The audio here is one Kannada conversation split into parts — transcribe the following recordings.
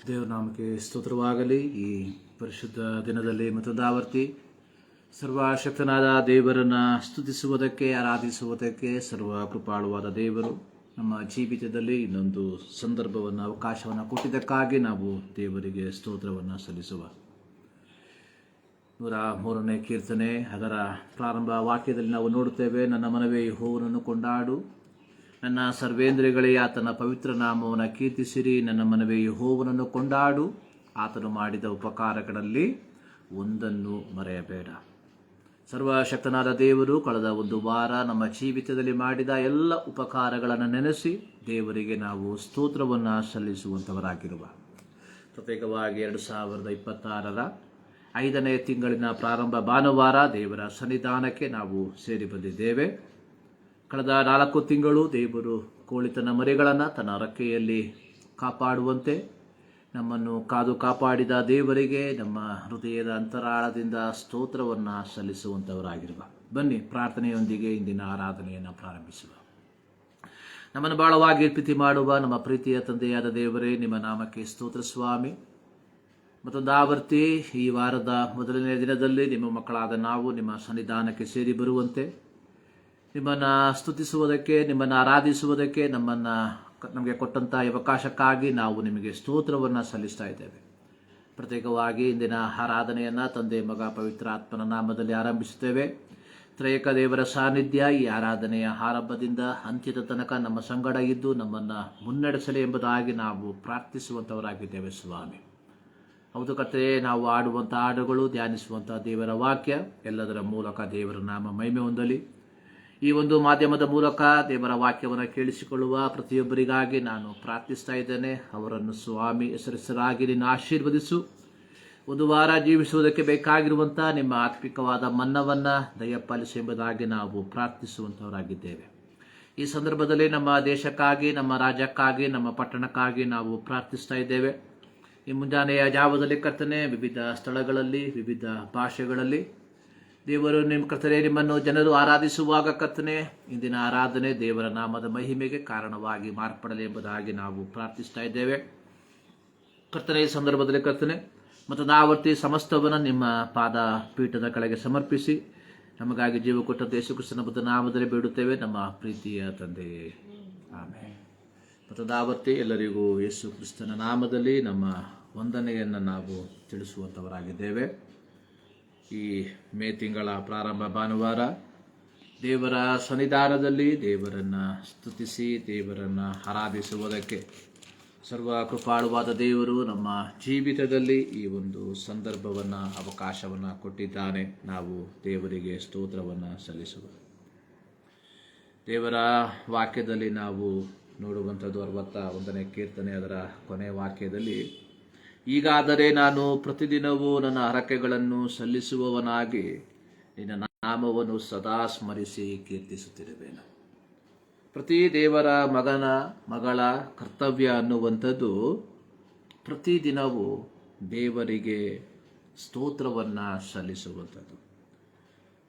ದೇವನಾಮಕ್ಕೆ ಸ್ತೋತ್ರವಾಗಲಿ. ಈ ಪರಿಶುದ್ಧ ದಿನದಲ್ಲಿ ಮತ್ತೊಂದು ಆವರ್ತಿ ಸರ್ವಶಕ್ತನಾದ ದೇವರನ್ನು ಸ್ತುತಿಸುವುದಕ್ಕೆ, ಆರಾಧಿಸುವುದಕ್ಕೆ ಸರ್ವ ಕೃಪಾಳುವಾದ ದೇವರು ನಮ್ಮ ಜೀವಿತದಲ್ಲಿ ಇನ್ನೊಂದು ಸಂದರ್ಭವನ್ನು, ಅವಕಾಶವನ್ನು ಕೊಟ್ಟಿದ್ದಕ್ಕಾಗಿ ನಾವು ದೇವರಿಗೆ ಸ್ತೋತ್ರವನ್ನು ಸಲ್ಲಿಸುವ. 103ನೇ ಕೀರ್ತನೆ ಅದರ ಪ್ರಾರಂಭ ವಾಕ್ಯದಲ್ಲಿ ನಾವು ನೋಡುತ್ತೇವೆ, ನನ್ನ ಮನವೇ ಯೆಹೋವನನ್ನು ಕೊಂಡಾಡು, ನನ್ನ ಸರ್ವೇಂದ್ರಿಯಗಳೇ ಆತನ ಪವಿತ್ರ ನಾಮವನ್ನು ಕೀರ್ತಿಸಿರಿ. ನನ್ನ ಮನವೇ ಯೆಹೋವನನ್ನು ಕೊಂಡಾಡು, ಆತನು ಮಾಡಿದ ಉಪಕಾರಗಳಲ್ಲಿ ಒಂದನ್ನು ಮರೆಯಬೇಡ. ಸರ್ವಶಕ್ತನಾದ ದೇವರು ಕಳೆದ ಒಂದು ವಾರ ನಮ್ಮ ಜೀವಿತದಲ್ಲಿ ಮಾಡಿದ ಎಲ್ಲ ಉಪಕಾರಗಳನ್ನು ನೆನೆಸಿ ದೇವರಿಗೆ ನಾವು ಸ್ತೋತ್ರವನ್ನು ಸಲ್ಲಿಸುವಂಥವರಾಗಿರುವ. ಪ್ರತ್ಯೇಕವಾಗಿ 2026ರ 5ನೇ ತಿಂಗಳಿನ ಪ್ರಾರಂಭ ಭಾನುವಾರ ದೇವರ ಸನ್ನಿಧಾನಕ್ಕೆ ನಾವು ಸೇರಿ ಬಂದಿದ್ದೇವೆ. ಕಳೆದ 4 ತಿಂಗಳು ದೇವರು ಕೋಳಿತನ ಮರಿಗಳನ್ನು ತನ್ನ ರೆಕ್ಕೆಯಲ್ಲಿ ಕಾಪಾಡುವಂತೆ ನಮ್ಮನ್ನು ಕಾಪಾಡಿದ ದೇವರಿಗೆ ನಮ್ಮ ಹೃದಯದ ಅಂತರಾಳದಿಂದ ಸ್ತೋತ್ರವನ್ನು ಸಲ್ಲಿಸುವಂಥವರಾಗಿರುವ. ಬನ್ನಿ, ಪ್ರಾರ್ಥನೆಯೊಂದಿಗೆ ಇಂದಿನ ಆರಾಧನೆಯನ್ನು ಪ್ರಾರಂಭಿಸುವ. ನಮ್ಮನ್ನು ಬಹಳವಾಗಿ ಪ್ರೀತಿ ಮಾಡುವ ನಮ್ಮ ಪ್ರೀತಿಯ ತಂದೆಯಾದ ದೇವರೇ, ನಿಮ್ಮ ನಾಮಕ್ಕೆ ಸ್ತೋತ್ರ ಸ್ವಾಮಿ. ಮತ್ತೊಂದು ಆವರ್ತಿ ಈ ವಾರದ ಮೊದಲನೇ ದಿನದಲ್ಲಿ ನಿಮ್ಮ ಮಕ್ಕಳಾದ ನಾವು ನಿಮ್ಮ ಸನ್ನಿಧಾನಕ್ಕೆ ಸೇರಿ ಬರುವಂತೆ, ನಿಮ್ಮನ್ನು ಸ್ತುತಿಸುವುದಕ್ಕೆ, ನಿಮ್ಮನ್ನು ಆರಾಧಿಸುವುದಕ್ಕೆ ನಮಗೆ ಕೊಟ್ಟಂಥ ಅವಕಾಶಕ್ಕಾಗಿ ನಾವು ನಿಮಗೆ ಸ್ತೋತ್ರವನ್ನು ಸಲ್ಲಿಸ್ತಾ ಇದ್ದೇವೆ. ಪ್ರತ್ಯೇಕವಾಗಿ ಇಂದಿನ ಆರಾಧನೆಯನ್ನು ತಂದೆ, ಮಗ, ಪವಿತ್ರ ಆತ್ಮನ ನಾಮದಲ್ಲಿ ಆರಂಭಿಸುತ್ತೇವೆ. ತ್ರಯೇಕ ದೇವರ ಸಾನ್ನಿಧ್ಯ ಈ ಆರಾಧನೆಯ ಆರಂಭದಿಂದ ಅಂತ್ಯದ ತನಕ ನಮ್ಮ ಸಂಗಡ ಇದ್ದು ನಮ್ಮನ್ನು ಮುನ್ನಡೆಸಲಿ ಎಂಬುದಾಗಿ ನಾವು ಪ್ರಾರ್ಥಿಸುವಂಥವರಾಗಿದ್ದೇವೆ ಸ್ವಾಮಿ. ಹೌದು ಕರ್ತನೇ, ನಾವು ಆಡುವಂಥ ಹಾಡುಗಳು, ಧ್ಯಾನಿಸುವಂಥ ದೇವರ ವಾಕ್ಯ ಎಲ್ಲದರ ಮೂಲಕ ದೇವರ ನಾಮ ಮಹಿಮೆ ಹೊಂದಲಿ. ಈ ಒಂದು ಮಾಧ್ಯಮದ ಮೂಲಕ ದೇವರ ವಾಕ್ಯವನ್ನು ಕೇಳಿಸಿಕೊಳ್ಳುವ ಪ್ರತಿಯೊಬ್ಬರಿಗಾಗಿ ನಾನು ಪ್ರಾರ್ಥಿಸ್ತಾ ಇದ್ದೇನೆ. ಅವರನ್ನು ಸ್ವಾಮಿ ಹೆಸರಾಗಿ ನಿನ್ನ ಆಶೀರ್ವದಿಸು. ಒಂದು ವಾರ ಜೀವಿಸುವುದಕ್ಕೆ ಬೇಕಾಗಿರುವಂಥ ನಿಮ್ಮ ಆತ್ಮಿಕವಾದ ಮನ್ನವನ್ನು ದಯಪಾಲಿಸು ಎಂಬುದಾಗಿ ನಾವು ಪ್ರಾರ್ಥಿಸುವಂಥವರಾಗಿದ್ದೇವೆ. ಈ ಸಂದರ್ಭದಲ್ಲಿ ನಮ್ಮ ದೇಶಕ್ಕಾಗಿ, ನಮ್ಮ ರಾಜ್ಯಕ್ಕಾಗಿ, ನಮ್ಮ ಪಟ್ಟಣಕ್ಕಾಗಿ ನಾವು ಪ್ರಾರ್ಥಿಸ್ತಾ ಇದ್ದೇವೆ. ಈ ಮುಂಜಾನೆಯ ಜಾವದಲ್ಲಿ ಕರ್ತನೆ, ವಿವಿಧ ಸ್ಥಳಗಳಲ್ಲಿ, ವಿವಿಧ ಭಾಷೆಗಳಲ್ಲಿ ದೇವರು ನಿಮ್ಮನ್ನು ಜನರು ಆರಾಧಿಸುವಾಗ ಕರ್ತನೆ, ಇಂದಿನ ಆರಾಧನೆ ದೇವರ ನಾಮದ ಮಹಿಮೆಗೆ ಕಾರಣವಾಗಿ ಮಾರ್ಪಡಲಿ ಎಂಬುದಾಗಿ ನಾವು ಪ್ರಾರ್ಥಿಸ್ತಾ ಇದ್ದೇವೆ. ಕರ್ತನೆ, ಈ ಸಂದರ್ಭದಲ್ಲಿ ಕರ್ತನೆ ಮತ್ತು ಆವರ್ತಿ ಸಮಸ್ತವನ್ನು ನಿಮ್ಮ ಪಾದ ಪೀಠದ ಕೆಳಗೆ ಸಮರ್ಪಿಸಿ ನಮಗಾಗಿ ಜೀವ ಕೊಟ್ಟ ಯೇಸು ಕ್ರಿಸ್ತನ ಬುದ್ಧ ನಾಮದಲ್ಲಿ ಬೇಡುತ್ತೇವೆ, ನಮ್ಮ ಪ್ರೀತಿಯ ತಂದೆಯೇ, ಆಮೆನ್. ಮತ್ತು ಆವರ್ತಿ ಎಲ್ಲರಿಗೂ ಯೇಸು ಕ್ರಿಸ್ತನ ನಾಮದಲ್ಲಿ ನಮ್ಮ ವಂದನೆಯನ್ನು ನಾವು ತಿಳಿಸುವಂಥವರಾಗಿದ್ದೇವೆ. ಈ ಮೇ ತಿಂಗಳ ಪ್ರಾರಂಭ ಭಾನುವಾರ ದೇವರ ಸನ್ನಿಧಾನದಲ್ಲಿ ದೇವರನ್ನು ಸ್ತುತಿಸಿ ದೇವರನ್ನು ಆರಾಧಿಸುವುದಕ್ಕೆ ಸರ್ವ ಕೃಪಾಳುವಾದ ದೇವರು ನಮ್ಮ ಜೀವಿತದಲ್ಲಿ ಈ ಒಂದು ಸಂದರ್ಭವನ್ನು, ಅವಕಾಶವನ್ನು ಕೊಟ್ಟಿದ್ದಾನೆ. ನಾವು ದೇವರಿಗೆ ಸ್ತೋತ್ರವನ್ನು ಸಲ್ಲಿಸುವ. ದೇವರ ವಾಕ್ಯದಲ್ಲಿ ನಾವು ನೋಡುವಂಥದ್ದು 61ನೇ ಕೀರ್ತನೆ ಅದರ ಕೊನೆಯ ವಾಕ್ಯದಲ್ಲಿ, ಈಗಾದರೆ ನಾನು ಪ್ರತಿದಿನವೂ ನನ್ನ ಹರಕೆಗಳನ್ನು ಸಲ್ಲಿಸುವವನಾಗಿ ನಿನ್ನ ನಾಮವನ್ನು ಸದಾ ಸ್ಮರಿಸಿ ಕೀರ್ತಿಸುತ್ತಿರುವೆನು. ಪ್ರತಿ ದೇವರ ಮಗಳ ಕರ್ತವ್ಯ ಅನ್ನುವಂಥದ್ದು ಪ್ರತಿದಿನವೂ ದೇವರಿಗೆ ಸ್ತೋತ್ರವನ್ನು ಸಲ್ಲಿಸುವಂಥದ್ದು.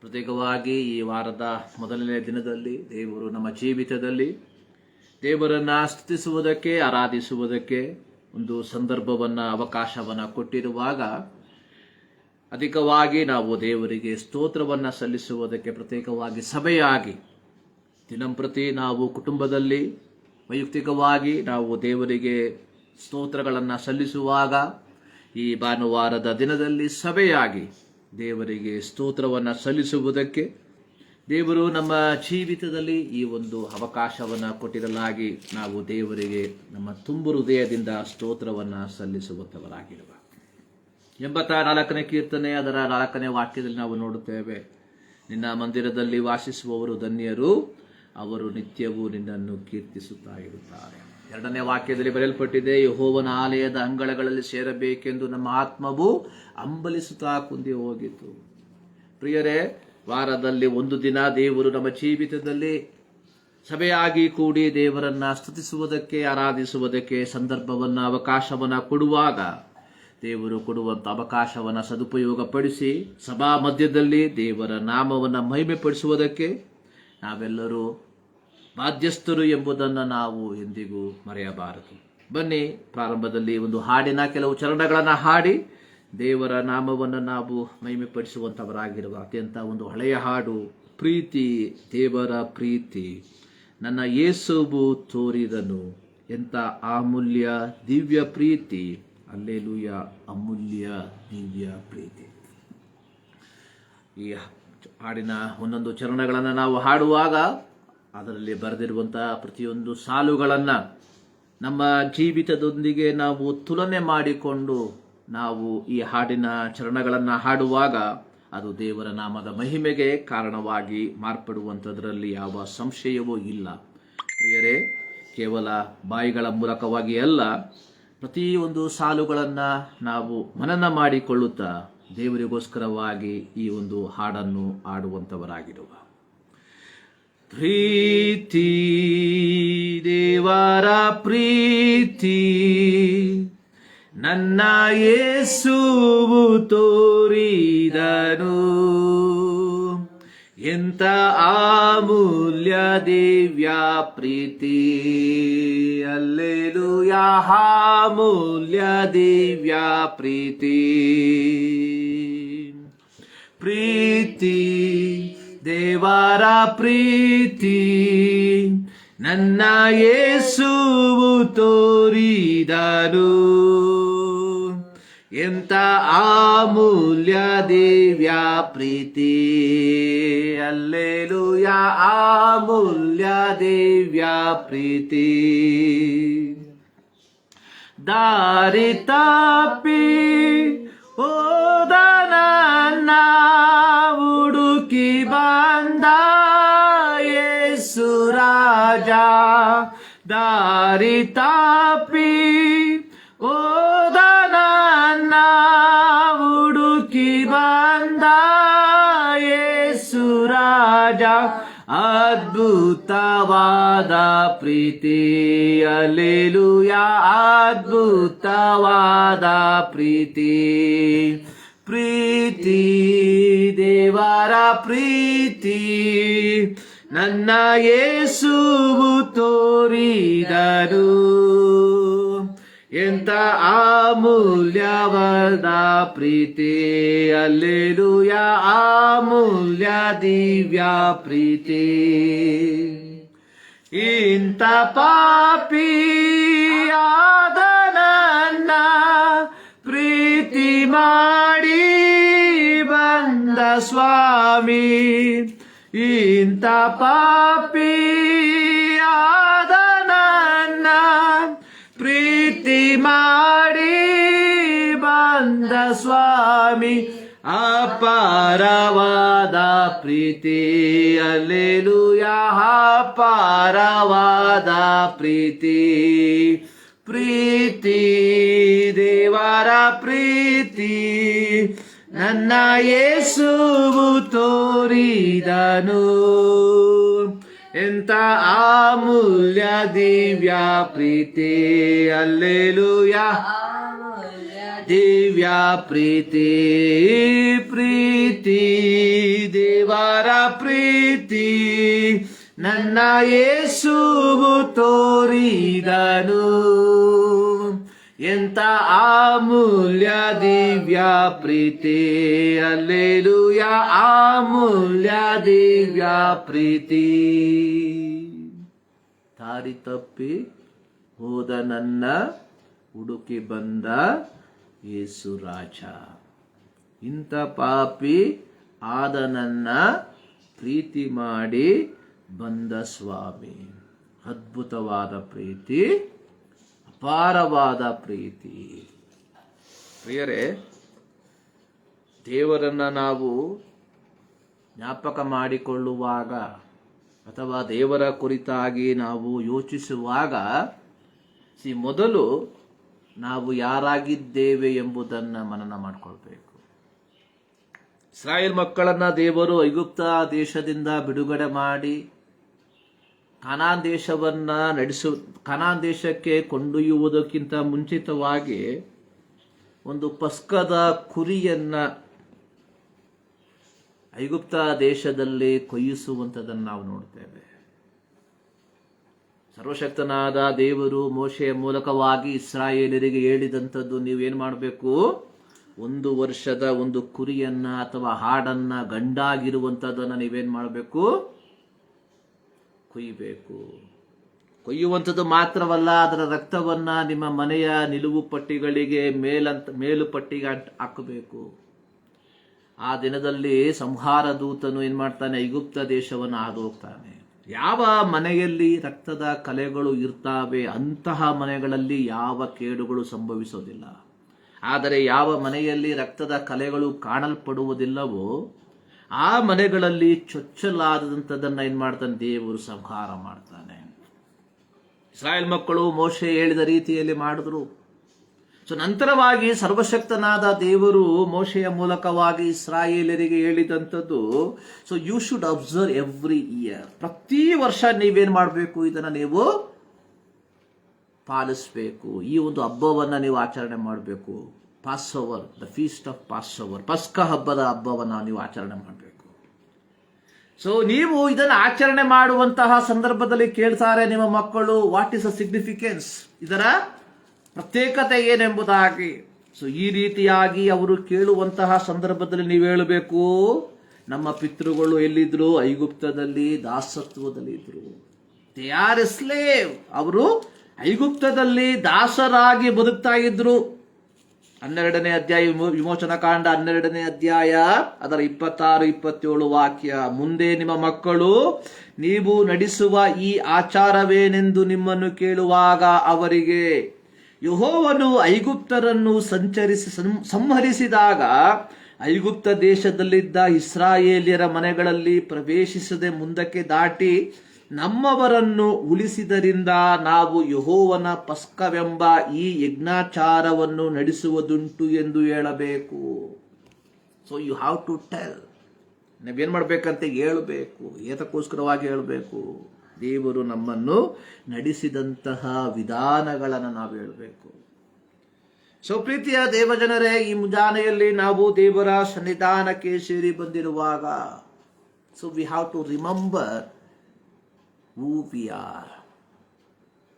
ಪ್ರತ್ಯೇಕವಾಗಿ ಈ ವಾರದ ಮೊದಲನೇ ದಿನದಲ್ಲಿ ದೇವರು ನಮ್ಮ ಜೀವಿತದಲ್ಲಿ ದೇವರನ್ನು ಸ್ತುತಿಸುವುದಕ್ಕೆ, ಆರಾಧಿಸುವುದಕ್ಕೆ ಒಂದು ಸಂದರ್ಭವನ್ನು, ಅವಕಾಶವನ್ನು ಕೊಟ್ಟಿರುವಾಗ ಅಧಿಕವಾಗಿ ನಾವು ದೇವರಿಗೆ ಸ್ತೋತ್ರವನ್ನು ಸಲ್ಲಿಸುವುದಕ್ಕೆ ಪ್ರತ್ಯೇಕವಾಗಿ ಸಭೆಯಾಗಿ ದಿನಂಪ್ರತಿ ನಾವು ಕುಟುಂಬದಲ್ಲಿ ವೈಯಕ್ತಿಕವಾಗಿ ನಾವು ದೇವರಿಗೆ ಸ್ತೋತ್ರಗಳನ್ನು ಸಲ್ಲಿಸುವಾಗ ಈ ಭಾನುವಾರದ ದಿನದಲ್ಲಿ ಸಭೆಯಾಗಿ ದೇವರಿಗೆ ಸ್ತೋತ್ರವನ್ನು ಸಲ್ಲಿಸುವುದಕ್ಕೆ ದೇವರು ನಮ್ಮ ಜೀವಿತದಲ್ಲಿ ಈ ಒಂದು ಅವಕಾಶವನ್ನು ಕೊಟ್ಟಿರಲಾಗಿ ನಾವು ದೇವರಿಗೆ ನಮ್ಮ ತುಂಬು ಹೃದಯದಿಂದ ಸ್ತೋತ್ರವನ್ನು ಸಲ್ಲಿಸುವಂಥವರಾಗಿರುವ. 84ನೇ ಕೀರ್ತನೆ ಅದರ 4ನೇ ವಾಕ್ಯದಲ್ಲಿ ನಾವು ನೋಡುತ್ತೇವೆ, ನಿನ್ನ ಮಂದಿರದಲ್ಲಿ ವಾಸಿಸುವವರು ಧನ್ಯರು, ಅವರು ನಿತ್ಯವೂ ನಿನ್ನನ್ನು ಕೀರ್ತಿಸುತ್ತಾ ಇರುತ್ತಾರೆ. 2ನೇ ವಾಕ್ಯದಲ್ಲಿ ಬರೆಯಲ್ಪಟ್ಟಿದೆ, ಯೆಹೋವನ ಆಲಯದ ಅಂಗಳಗಳಲ್ಲಿ ಸೇರಬೇಕೆಂದು ನಮ್ಮ ಆತ್ಮವು ಹಂಬಲಿಸುತ್ತಾ ಕುಂದಿ ಹೋಗಿತು. ಪ್ರಿಯರೇ, ವಾರದಲ್ಲಿ ಒಂದು ದಿನ ದೇವರು ನಮ್ಮ ಜೀವಿತದಲ್ಲಿ ಸಭೆಯಾಗಿ ಕೂಡಿ ದೇವರನ್ನು ಸ್ತುತಿಸುವುದಕ್ಕೆ, ಆರಾಧಿಸುವುದಕ್ಕೆ ಸಂದರ್ಭವನ್ನು, ಅವಕಾಶವನ್ನು ಕೊಡುವಾಗ ದೇವರು ಕೊಡುವಂಥ ಅವಕಾಶವನ್ನು ಸದುಪಯೋಗಪಡಿಸಿ ಸಭಾ ಮಧ್ಯದಲ್ಲಿ ದೇವರ ನಾಮವನ್ನು ಮಹಿಮೆಪಡಿಸುವುದಕ್ಕೆ ನಾವೆಲ್ಲರೂ ಬಾಧ್ಯಸ್ಥರು ಎಂಬುದನ್ನು ನಾವು ಎಂದಿಗೂ ಮರೆಯಬಾರದು. ಬನ್ನಿ, ಪ್ರಾರಂಭದಲ್ಲಿ ಒಂದು ಹಾಡಿನ ಕೆಲವು ಚರಣಗಳನ್ನು ಹಾಡಿ ದೇವರ ನಾಮವನ್ನು ನಾವು ಮಹಿಮೆಪಡಿಸುವಂಥವರಾಗಿರುವ ಅತ್ಯಂತ ಒಂದು ಹಳೆಯ ಹಾಡು, ಪ್ರೀತಿ ದೇವರ ಪ್ರೀತಿ ನನ್ನ ಯೇಸುವು ತೋರಿದನು, ಎಂಥ ಅಮೂಲ್ಯ ದಿವ್ಯ ಪ್ರೀತಿ, ಹಲ್ಲೆಲೂಯ, ಅಮೂಲ್ಯ ದಿವ್ಯ ಪ್ರೀತಿ. ಈ ಹಾಡಿನ ಒಂದೊಂದು ಚರಣಗಳನ್ನು ನಾವು ಹಾಡುವಾಗ ಅದರಲ್ಲಿ ಬರೆದಿರುವಂತಹ ಪ್ರತಿಯೊಂದು ಸಾಲುಗಳನ್ನು ನಮ್ಮ ಜೀವಿತದೊಂದಿಗೆ ನಾವು ತುಲನೆ ಮಾಡಿಕೊಂಡು ನಾವು ಈ ಹಾಡಿನ ಚರಣಗಳನ್ನು ಹಾಡುವಾಗ ಅದು ದೇವರ ನಾಮದ ಮಹಿಮೆಗೆ ಕಾರಣವಾಗಿ ಮಾರ್ಪಡುವಂಥದ್ರಲ್ಲಿ ಯಾವ ಸಂಶಯವೂ ಇಲ್ಲ. ಪ್ರಿಯರೇ, ಕೇವಲ ಬಾಯಿಗಳ ಮೂಲಕವಾಗಿ ಅಲ್ಲ, ಪ್ರತಿಯೊಂದು ಸಾಲುಗಳನ್ನು ನಾವು ಮನನ ಮಾಡಿಕೊಳ್ಳುತ್ತಾ ದೇವರಿಗೋಸ್ಕರವಾಗಿ ಈ ಒಂದು ಹಾಡನ್ನು ಹಾಡುವಂಥವರಾಗಿರುವ ಪ್ರೀತಿ ದೇವರ ಪ್ರೀತಿ ನನ್ನ ಯೇಸುವು ತೋರಿದನು, ಎಂಥ ಅಮೂಲ್ಯ ದಿವ್ಯ ಪ್ರೀತಿ, ಹಲ್ಲೆಲೂಯ, ಅಮೂಲ್ಯ ದಿವ್ಯ ಪ್ರೀತಿ. ಪ್ರೀತಿ ದೇವರ ಪ್ರೀತಿ ನನ್ನ ಯೇಸುವು ತೋರಿದನು, ಎಂಥ ಅಮೂಲ್ಯ ದಿವ್ಯ ಪ್ರೀತಿ, ಹಲ್ಲೆಲೂಯ, ಅಮೂಲ್ಯ ದಿವ್ಯ ಪ್ರೀತಿ. ದಾರಿ ತಪ್ಪಿ ಹೋದ ನನ್ನ ಹುಡುಕಿ ಬಂದ ಯೇಸು ರಾಜ, ದಾರಿ ತಪ್ಪಿ ಹೋದ ನನ್ನ ಹುಡುಕಿ ಬಂದ ಯೇಸು ರಾಜ, ಅದ್ಭುತವಾದ ಪ್ರೀತಿ, ಹಲ್ಲೆಲೂಯ, ಅದ್ಭುತವಾದ ಪ್ರೀತಿ. ಪ್ರೀತಿ ದೇವರ ಪ್ರೀತಿ ನನ್ನ ಯೇಸುವು ತೋರಿದನು, ಎಂಥ ಅಮೂಲ್ಯವಾದ ಪ್ರೀತಿ, ಹಲ್ಲೆಲೂಯ, ಅಮೂಲ್ಯ ದಿವ್ಯ ಪ್ರೀತಿ. ಇಂಥ ಪಾಪಿಯಾದ ನನ್ನ ಪ್ರೀತಿ ಮಾಡಿ ಬಂದ ಸ್ವಾಮಿ, ಇಂಥ ಪಾಪಿಯಾದ ನನ್ನ ಪ್ರೀತಿ ಮಾಡಿ ಬಂದ ಸ್ವಾಮಿ, ಅಪಾರವಾದ ಪ್ರೀತಿ, ಹಲ್ಲೆಲೂಯ, ಅಪಾರವಾದ ಪ್ರೀತಿ. ಪ್ರೀತಿ ದೇವರ ಪ್ರೀತಿ ನನ್ನ ಯೇಸುವು ತೋರಿದನು, ಎಂಥ ಅಮೂಲ್ಯ ದಿವ್ಯ ಪ್ರೀತಿ, ಹಲ್ಲೆಲೂಯ, ದಿವ್ಯ ಪ್ರೀತಿ. ಪ್ರೀತಿ ದೇವರ ಪ್ರೀತಿ ನನ್ನ ಯೇಸುವು ತೋರಿದನು, ಎಂಥ ಅಮೂಲ್ಯ ದಿವ್ಯ ಪ್ರೀತಿ, ಹಲ್ಲೆಲೂಯ, ಅಮೂಲ್ಯ ದಿವ್ಯ ಪ್ರೀತಿ. ದಾರಿ ತಪ್ಪಿ ಹೋದ ನನ್ನ ಹುಡುಕಿ ಬಂದ ಯೇಸು ರಾಜ, ಇಂಥ ಪಾಪಿ ಆದ ನನ್ನ ಪ್ರೀತಿ ಮಾಡಿ ಬಂದ ಸ್ವಾಮಿ, ಅದ್ಭುತವಾದ ಪ್ರೀತಿ, ಅಪಾರವಾದ ಪ್ರೀತಿ. ಪ್ರಿಯರೇ, ದೇವರನ್ನು ನಾವು ಜ್ಞಾಪಕ ಮಾಡಿಕೊಳ್ಳುವಾಗ ಅಥವಾ ದೇವರ ಕುರಿತಾಗಿ ನಾವು ಯೋಚಿಸುವಾಗ ಮೊದಲು ನಾವು ಯಾರಾಗಿದ್ದೇವೆ ಎಂಬುದನ್ನು ಮನನ ಮಾಡಿಕೊಳ್ಬೇಕು. ಇಸ್ರಾಯೇಲ್ ಮಕ್ಕಳನ್ನ ದೇವರು ಐಗುಪ್ತ ದೇಶದಿಂದ ಬಿಡುಗಡೆ ಮಾಡಿ ಕಾನಾನ್ ದೇಶಕ್ಕೆ ಕೊಂಡೊಯ್ಯುವುದಕ್ಕಿಂತ ಮುಂಚಿತವಾಗಿ ಒಂದು ಪಸ್ಕದ ಕುರಿಯನ್ನ ಐಗುಪ್ತ ದೇಶದಲ್ಲಿ ಕೊಯ್ಯಿಸುವಂಥದ್ದನ್ನು ನಾವು ನೋಡ್ತೇವೆ. ಸರ್ವಶಕ್ತನಾದ ದೇವರು ಮೋಶೆಯ ಮೂಲಕವಾಗಿ ಇಸ್ರಾಯೇಲರಿಗೆ ಹೇಳಿದಂಥದ್ದು, ನೀವೇನು ಮಾಡಬೇಕು, 1 ವರ್ಷದ ಒಂದು ಕುರಿಯನ್ನ ಅಥವಾ ಹಾಡನ್ನ ಗಂಡಾಗಿರುವಂಥದ್ದನ್ನು ನೀವೇನು ಮಾಡಬೇಕು, ಕೊಯ್ಯಬೇಕು. ಕೊಯ್ಯುವಂಥದ್ದು ಮಾತ್ರವಲ್ಲ, ಅದರ ರಕ್ತವನ್ನ ನಿಮ್ಮ ಮನೆಯ ನಿಲುವು ಪಟ್ಟಿಗಳಿಗೆ ಮೇಲುಪಟ್ಟಿಗೆ ಹಾಕಬೇಕು. ಆ ದಿನದಲ್ಲಿ ಸಂಹಾರ ದೂತನು ಏನ್ ಮಾಡ್ತಾನೆ, ಐಗುಪ್ತ ದೇಶವನ್ನು ಹಾದು ಹೋಗ್ತಾನೆ. ಯಾವ ಮನೆಯಲ್ಲಿ ರಕ್ತದ ಕಲೆಗಳು ಇರ್ತಾವೆ ಅಂತಹ ಮನೆಗಳಲ್ಲಿ ಯಾವ ಕೇಡುಗಳು ಸಂಭವಿಸೋದಿಲ್ಲ. ಆದರೆ ಯಾವ ಮನೆಯಲ್ಲಿ ರಕ್ತದ ಕಲೆಗಳು ಕಾಣಲ್ಪಡುವುದಿಲ್ಲವೋ ಆ ಮನೆಗಳಲ್ಲಿ ಚೊಚ್ಚಲಾದಂಥದ್ದನ್ನ ಏನ್ ಮಾಡ್ತಾನೆ, ದೇವರು ಸಂಹಾರ ಮಾಡ್ತಾನೆ. ಇಸ್ರಾಯೇಲ್ ಮಕ್ಕಳು ಮೋಶೆ ಹೇಳಿದ ರೀತಿಯಲ್ಲಿ ಮಾಡಿದ್ರು. ನಂತರವಾಗಿ ಸರ್ವಶಕ್ತನಾದ ದೇವರು ಮೋಶೆಯ ಮೂಲಕವಾಗಿ ಇಸ್ರಾಯೇಲರಿಗೆ ಹೇಳಿದಂಥದ್ದು, you should observe every year. ಪ್ರತಿ ವರ್ಷ ನೀವೇನ್ ಮಾಡಬೇಕು, ಇದನ್ನ ನೀವು ಪಾಲಿಸಬೇಕು. ಈ ಒಂದು ಹಬ್ಬವನ್ನ ನೀವು ಆಚರಣೆ ಮಾಡಬೇಕು. Passover, the feast of Passover, ಪಸ್ಕ ಹಬ್ಬದ ಹಬ್ಬವನ್ನ ನೀವು ಆಚರಣೆ ಮಾಡಬೇಕು. ನೀವು ಇದನ್ನು ಆಚರಣೆ ಮಾಡುವಂತಹ ಸಂದರ್ಭದಲ್ಲಿ ಕೇಳ್ತಾರೆ ನಿಮ್ಮ ಮಕ್ಕಳು, ವಾಟ್ ಇಸ್ ದ ಸಿಗ್ನಿಫಿಕೆನ್ಸ್, ಇದರ ಪ್ರತ್ಯೇಕತೆ ಏನೆಂಬುದಾಗಿ. ಈ ರೀತಿಯಾಗಿ ಅವರು ಕೇಳುವಂತಹ ಸಂದರ್ಭದಲ್ಲಿ ನೀವು ಹೇಳಬೇಕು, ನಮ್ಮ ಪಿತೃಗಳು ಎಲ್ಲಿದ್ರು, ಐಗುಪ್ತದಲ್ಲಿ ದಾಸತ್ವದಲ್ಲಿ ಇದ್ರು. They are A slave. ಅವರು ಐಗುಪ್ತದಲ್ಲಿ ದಾಸರಾಗಿ ಬದುಕ್ತಾ ಇದ್ರು. 12ನೇ ಅಧ್ಯಾಯ, ವಿಮೋಚನಾ ಕಾಂಡ 12ನೇ ಅಧ್ಯಾಯ ಅದರ 26-27 ವಾಕ್ಯ. ಮುಂದೆ ನಿಮ್ಮ ಮಕ್ಕಳು ನೀವು ನಡೆಸುವ ಈ ಆಚಾರವೇನೆಂದು ನಿಮ್ಮನ್ನು ಕೇಳುವಾಗ ಅವರಿಗೆ, ಯೆಹೋವನು ಐಗುಪ್ತರನ್ನು ಸಂಹರಿಸಿದಾಗ ಐಗುಪ್ತ ದೇಶದಲ್ಲಿದ್ದ ಇಸ್ರಾಯೇಲ್ಯರ ಮನೆಗಳಲ್ಲಿ ಪ್ರವೇಶಿಸದೆ ಮುಂದಕ್ಕೆ ದಾಟಿ ನಮ್ಮವರನ್ನು ಉಳಿಸಿದರಿಂದ ನಾವು ಯೆಹೋವನ ಪಸ್ಕವೆಂಬ ಈ ಯಜ್ಞಾಚಾರವನ್ನು ನಡೆಸುವುದುಂಟು ಎಂದು ಹೇಳಬೇಕು. You have to tell. ನೀವೇನ್ ಮಾಡ್ಬೇಕಂತ ಹೇಳಬೇಕು. ಏತಕ್ಕೋಸ್ಕರವಾಗಿ ಹೇಳಬೇಕು, ದೇವರು ನಮ್ಮನ್ನು ನಡೆಸಿದಂತಹ ವಿಧಾನಗಳನ್ನು ನಾವು ಹೇಳಬೇಕು. ಪ್ರೀತಿಯ ದೇವಜನರೇ, ಈ ಮುಂಜಾನೆಯಲ್ಲಿ ನಾವು ದೇವರ ಸನ್ನಿಧಾನಕ್ಕೆ ಸೇರಿ ಬಂದಿರುವಾಗ we have to remember who we are.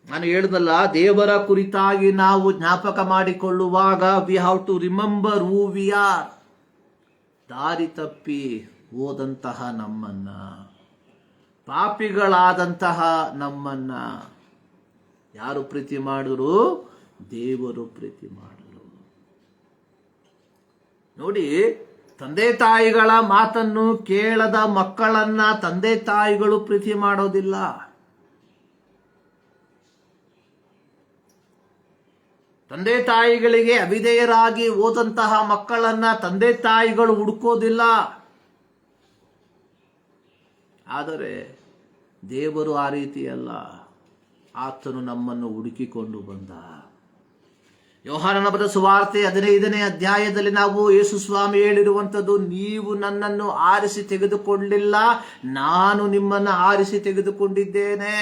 ನಾನು ಹೇಳಿದಲ್ಲ, ದೇವರ ಕುರಿತಾಗಿ ನಾವು ಜ್ಞಾಪಕ ಮಾಡಿಕೊಳ್ಳುವಾಗ we have to remember who we are. ದಾರಿ ತಪ್ಪಿ ಹೋದಂತಹ ನಮ್ಮನ್ನ, ಪಾಪಿಗಳಾದಂತಹ ನಮ್ಮನ್ನ ಯಾರು ಪ್ರೀತಿ ಮಾಡಿದ್ರು? ದೇವರು ಪ್ರೀತಿ ಮಾಡಿದ್ರು. ನೋಡಿ, ತಂದೆ ತಾಯಿಗಳ ಮಾತನ್ನು ಕೇಳದ ಮಕ್ಕಳನ್ನ ತಂದೆ ತಾಯಿಗಳು ಪ್ರೀತಿ ಮಾಡೋದಿಲ್ಲ. ತಂದೆ ತಾಯಿಗಳಿಗೆ ಅವಿಧೇಯರಾಗಿ ಹೋದಂತಹ ಮಕ್ಕಳನ್ನ ತಂದೆ ತಾಯಿಗಳು ಹುಡುಕೋದಿಲ್ಲ. ಆದರೆ ದೇವರು ಆ ರೀತಿಯಲ್ಲ. ಆತನು ನಮ್ಮನ್ನು ಹುಡುಕಿಕೊಂಡು ಬಂದ. ಯೋಹಾನನ ಬರೆದ ಸುವಾರ್ತೆ 15ನೇ ಅಧ್ಯಾಯದಲ್ಲಿ ನಾವು ಯೇಸು ಸ್ವಾಮಿ ಹೇಳಿರುವಂಥದ್ದು, ನೀವು ನನ್ನನ್ನು ಆರಿಸಿ ತೆಗೆದುಕೊಳ್ಳಿಲ್ಲ, ನಾನು ನಿಮ್ಮನ್ನು ಆರಿಸಿ ತೆಗೆದುಕೊಂಡಿದ್ದೇನೆ.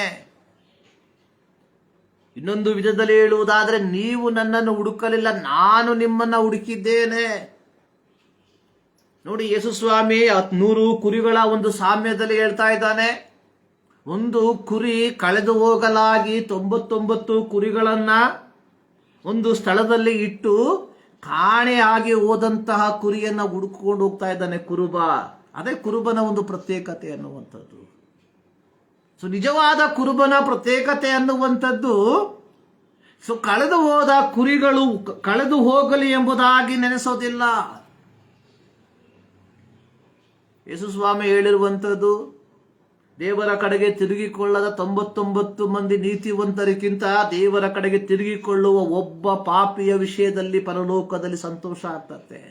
ಇನ್ನೊಂದು ವಿಧದಲ್ಲಿ ಹೇಳುವುದಾದರೆ, ನೀವು ನನ್ನನ್ನು ಹುಡುಕಲಿಲ್ಲ, ನಾನು ನಿಮ್ಮನ್ನ ಹುಡುಕಿದ್ದೇನೆ. ನೋಡಿ, ಯೇಸು ಸ್ವಾಮಿ 100 ಕುರಿಗಳ ಒಂದು ಸಾಮ್ಯದಲ್ಲಿ ಹೇಳ್ತಾ ಇದ್ದಾನೆ. ಒಂದು ಕುರಿ ಕಳೆದು ಹೋಗಲಾಗಿ 99 ಕುರಿಗಳನ್ನ ಒಂದು ಸ್ಥಳದಲ್ಲಿ ಇಟ್ಟು ಕಾಣೆಯಾಗಿ ಹೋದಂತಹ ಕುರಿಯನ್ನ ಹುಡುಕೊಂಡು ಹೋಗ್ತಾ ಇದ್ದಾನೆ ಕುರುಬ. ಅದೇ ಕುರುಬನ ಒಂದು ಪ್ರತ್ಯೇಕತೆ ಅನ್ನುವಂಥದ್ದು. ನಿಜವಾದ ಕುರುಬನ ಪ್ರತ್ಯೇಕತೆ ಅನ್ನುವಂಥದ್ದು ಕಳೆದು ಹೋದ ಕುರಿಗಳು ಕಳೆದು ಹೋಗಲಿ ಎಂಬುದಾಗಿ ನೆನೆಸೋದಿಲ್ಲ. ಯೇಸು ಸ್ವಾಮಿ ಹೇಳಿರುವಂಥದ್ದು, ದೇವರ ಕಡೆಗೆ ತಿರುಗಿಕೊಳ್ಳದ 99 ಮಂದಿ ನೀತಿವಂತರಿಗಿಂತ ದೇವರ ಕಡೆಗೆ ತಿರುಗಿಕೊಳ್ಳುವ ಒಬ್ಬ ಪಾಪಿಯ ವಿಷಯದಲ್ಲಿ ಪರಲೋಕದಲ್ಲಿ ಸಂತೋಷ ಆಗ್ತದೆ.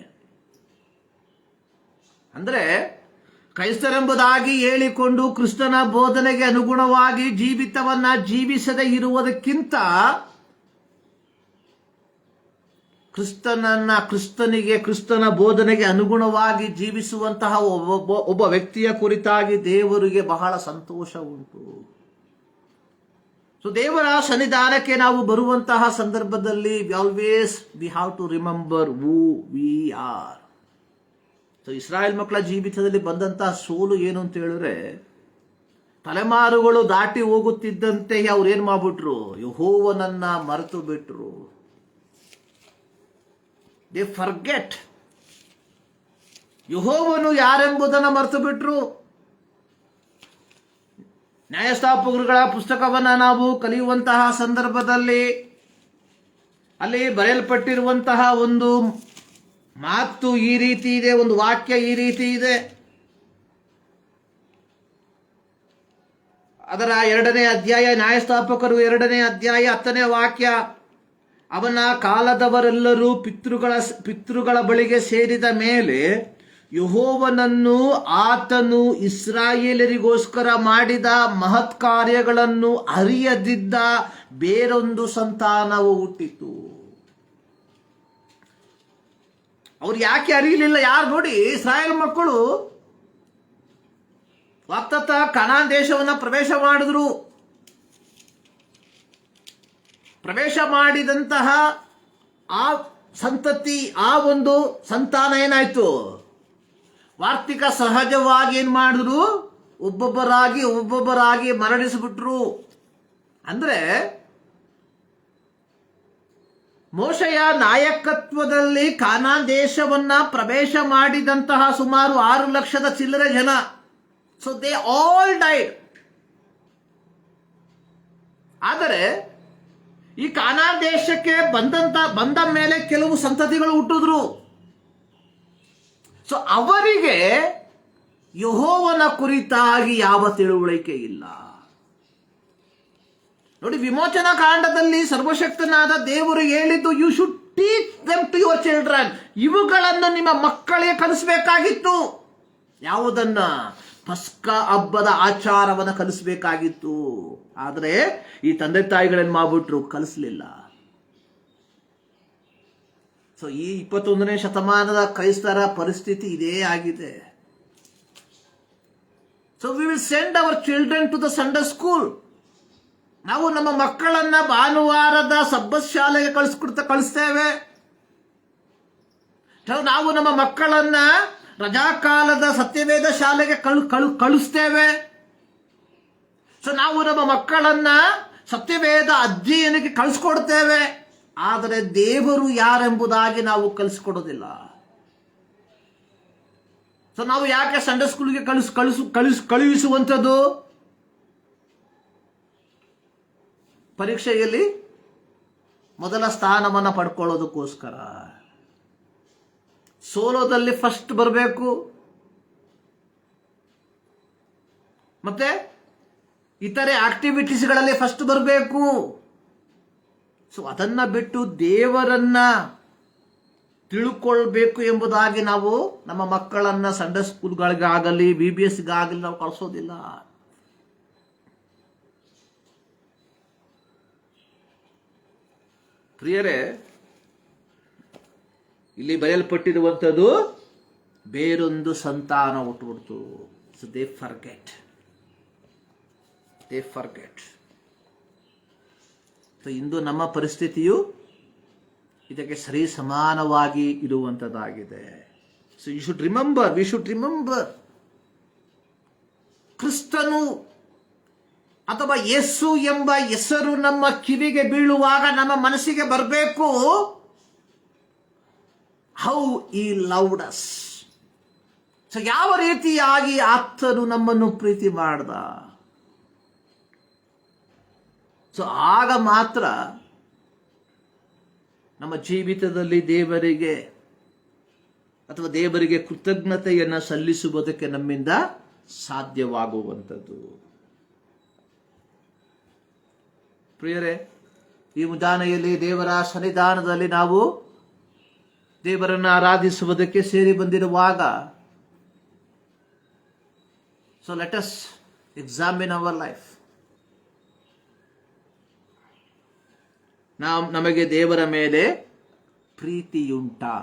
ಅಂದ್ರೆ ಕ್ರೈಸ್ತರೆಂಬುದಾಗಿ ಹೇಳಿಕೊಂಡು ಕ್ರಿಸ್ತನ ಬೋಧನೆಗೆ ಅನುಗುಣವಾಗಿ ಜೀವಿತವನ್ನ ಜೀವಿಸದೇ ಇರುವುದಕ್ಕಿಂತ ಕ್ರಿಸ್ತನ ಬೋಧನೆಗೆ ಅನುಗುಣವಾಗಿ ಜೀವಿಸುವಂತಹ ಒಬ್ಬ ವ್ಯಕ್ತಿಯ ಕುರಿತಾಗಿ ದೇವರಿಗೆ ಬಹಳ ಸಂತೋಷ ಉಂಟು. ದೇವರ ಸನ್ನಿಧಾನಕ್ಕೆ ನಾವು ಬರುವಂತಹ ಸಂದರ್ಭದಲ್ಲಿ always we have to remember who we are. Israel ಮಕ್ಕಳ ಜೀವಿತದಲ್ಲಿ ಬಂದಂತಹ ಸೋಲು ಏನು ಅಂತ ಹೇಳಿದ್ರೆ, ತಲೆಮಾರುಗಳು ದಾಟಿ ಹೋಗುತ್ತಿದ್ದಂತೆ ಅವ್ರು ಏನ್ ಮಾಡ್ಬಿಟ್ರು? ಯೆಹೋವನನ್ನ ಮರೆತು ಬಿಟ್ರು. They forget. ಯೆಹೋವನು ಯಾರೆಂಬುದನ್ನು ಮರೆತು ಬಿಟ್ರು. ನ್ಯಾಯಸ್ಥಾಪಕರುಗಳ ಪುಸ್ತಕವನ್ನ ನಾವು ಕಲಿಯುವಂತಹ ಸಂದರ್ಭದಲ್ಲಿ ಅಲ್ಲಿ ಬರೆಯಲ್ಪಟ್ಟಿರುವಂತಹ ಒಂದು ಮಾತು ಈ ರೀತಿ ಇದೆ, ಒಂದು ವಾಕ್ಯ ಈ ರೀತಿ ಇದೆ. ಅದರ 2ನೇ ಅಧ್ಯಾಯ, ನ್ಯಾಯಸ್ಥಾಪಕರು 2ನೇ ಅಧ್ಯಾಯ 10ನೇ ವಾಕ್ಯ. ಅವನ ಕಾಲದವರೆಲ್ಲರೂ ಪಿತೃಗಳ ಬಳಿಗೆ ಸೇರಿದ ಮೇಲೆ ಯೆಹೋವನನ್ನು ಆತನು ಇಸ್ರಾಯೇಲರಿಗೋಸ್ಕರ ಮಾಡಿದ ಮಹತ್ ಕಾರ್ಯಗಳನ್ನು ಅರಿಯದಿದ್ದ ಬೇರೊಂದು ಸಂತಾನವು ಹುಟ್ಟಿತು. ಅವ್ರು ಯಾಕೆ ಅರಿಯಲಿಲ್ಲ? ಯಾರು ನೋಡಿ, ಇಸ್ರಾಯೇಲ್ ಮಕ್ಕಳು ವಾಗ್ದತ್ತ ಕಾನಾನ್ ದೇಶವನ್ನ ಪ್ರವೇಶ ಮಾಡಿದ್ರು. ಪ್ರವೇಶ ಮಾಡಿದಂತಹ ಆ ಸಂತತಿ, ಆ ಒಂದು ಸಂತಾನ ಏನಾಯ್ತು? ವಾರ್ತಿಕ ಸಹಜವಾಗಿ ಏನ್ ಮಾಡಿದ್ರು? ಒಬ್ಬೊಬ್ಬರಾಗಿ ಮರಣಿಸಿಬಿಟ್ರು. ಅಂದ್ರೆ ಮೋಶೆಯ ನಾಯಕತ್ವದಲ್ಲಿ ಕಾನಾನ್ ದೇಶವನ್ನ ಪ್ರವೇಶ ಮಾಡಿದಂತಹ ಸುಮಾರು 6 ಲಕ್ಷದ ಚಿಲ್ಲರೆ ಜನ. So they all died. ಆದರೆ ಈ ಕಾನಾನ್ ದೇಶಕ್ಕೆ ಬಂದ ಮೇಲೆ ಕೆಲವು ಸಂತತಿಗಳು ಹುಟ್ಟಿದ್ರು. ಸೊ ಅವರಿಗೆ ಯೆಹೋವನ ಕುರಿತಾಗಿ ಯಾವ ತಿಳುವಳಿಕೆ ಇಲ್ಲ. ನೋಡಿ, ವಿಮೋಚನಾ ಕಾಂಡದಲ್ಲಿ ಸರ್ವಶಕ್ತನಾದ ದೇವರು ಹೇಳಿದ್ದು, you should teach them to your children. ಇವುಗಳನ್ನು ನಿಮ್ಮ ಮಕ್ಕಳಿಗೆ ಕಲಿಸಬೇಕಾಗಿತ್ತು. ಯಾವುದನ್ನ? ಪಸ್ಕ ಹಬ್ಬದ ಆಚಾರವನ್ನು ಕಲಿಸಬೇಕಾಗಿತ್ತು. ಆದರೆ ಈ ತಂದೆ ತಾಯಿಗಳೇನ್ ಮಾಡ್ಬಿಟ್ರು? ಕಲಿಸ್ಲಿಲ್ಲ. ಸೊ ಈ 21ನೇ ಶತಮಾನದ ಕ್ರೈಸ್ತರ ಪರಿಸ್ಥಿತಿ ಇದೇ ಆಗಿದೆ. So we will send our children to the Sunday school. ನಾವು ನಮ್ಮ ಮಕ್ಕಳನ್ನ ಭಾನುವಾರದ ಸಬ್ಬತ್ ಶಾಲೆಗೆ ಕಳಿಸ್ತೇವೆ. ನಾವು ನಮ್ಮ ಮಕ್ಕಳನ್ನ ರಜಾಕಾಲದ ಸತ್ಯವೇದ ಶಾಲೆಗೆ ಕಳಿಸ್ತೇವೆ. ಸೊ ನಾವು ನಮ್ಮ ಮಕ್ಕಳನ್ನ ಸತ್ಯವೇದ ಅಧ್ಯಯನಕ್ಕೆ ಕಳಿಸ್ಕೊಡ್ತೇವೆ. ಆದರೆ ದೇವರು ಯಾರೆಂಬುದಾಗಿ ನಾವು ಕಲಿಸ್ಕೊಡೋದಿಲ್ಲ. ಸೊ ನಾವು ಯಾಕೆ ಸಂಡೇ ಸ್ಕೂಲ್ಗೆ ಕಳುಹಿಸುವಂಥದ್ದು? ಪರೀಕ್ಷೆಯಲ್ಲಿ ಮೊದಲ ಸ್ಥಾನವನ್ನು ಪಡ್ಕೊಳ್ಳೋದಕ್ಕೋಸ್ಕರ. ಸೋಲೋದಲ್ಲಿ ಫಸ್ಟ್ ಬರಬೇಕು, ಮತ್ತೆ ಇತರೆ ಆಕ್ಟಿವಿಟೀಸ್ಗಳಲ್ಲಿ ಫಸ್ಟ್ ಬರಬೇಕು. ಸೊ ಅದನ್ನ ಬಿಟ್ಟು ದೇವರನ್ನ ತಿಳ್ಕೊಳ್ಬೇಕು ಎಂಬುದಾಗಿ ನಾವು ನಮ್ಮ ಮಕ್ಕಳನ್ನ ಸಂಡೇ ಸ್ಕೂಲ್ಗಳಿಗಾಗಲಿ BBSಗಾಗಲಿ ನಾವು ಕಳಿಸೋದಿಲ್ಲ. ಪ್ರಿಯರೇ, ಇಲ್ಲಿ ಬರೆಯಲ್ಪಟ್ಟಿರುವಂಥದ್ದು ಬೇರೊಂದು ಸಂತಾನ ಹುಟ್ಟುಬಿಡ್ತು. So they forget. ಸೊ ಇಂದು ನಮ್ಮ ಪರಿಸ್ಥಿತಿಯು ಇದಕ್ಕೆ ಸರಿ ಸಮಾನವಾಗಿ ಇರುವಂಥದ್ದಾಗಿದೆ. ಸೊ ವಿ ಶುಡ್ ರಿಮೆಂಬರ್ ಕ್ರಿಸ್ತನು ಅಥವಾ ಯೇಸು ಎಂಬ ಹೆಸರು ನಮ್ಮ ಕಿವಿಗೆ ಬೀಳುವಾಗ ನಮ್ಮ ಮನಸ್ಸಿಗೆ ಬರಬೇಕು. ಹೌ ಈ ಲವ್ಡ್ ಅಸ್. ಸೊ ಯಾವ ರೀತಿಯಾಗಿ ಆತನು ನಮ್ಮನ್ನು ಪ್ರೀತಿ ಮಾಡ್ದ. ಸೊ ಆಗ ಮಾತ್ರ ನಮ್ಮ ಜೀವಿತದಲ್ಲಿ ದೇವರಿಗೆ ಕೃತಜ್ಞತೆಯನ್ನು ಸಲ್ಲಿಸುವುದಕ್ಕೆ ನಮ್ಮಿಂದ ಸಾಧ್ಯವಾಗುವಂಥದ್ದು. ಪ್ರಿಯರೇ, ಈ ಮುಂಜಾನೆಯಲ್ಲಿ ದೇವರ ಸನ್ನಿಧಾನದಲ್ಲಿ ನಾವು ದೇವರನ್ನು ಆರಾಧಿಸುವುದಕ್ಕೆ ಸೇರಿ ಬಂದಿರುವಾಗ, so let us examine our life. ನಮಗೆ ದೇವರ ಮೇಲೆ ಪ್ರೀತಿಯುಂಟಾ?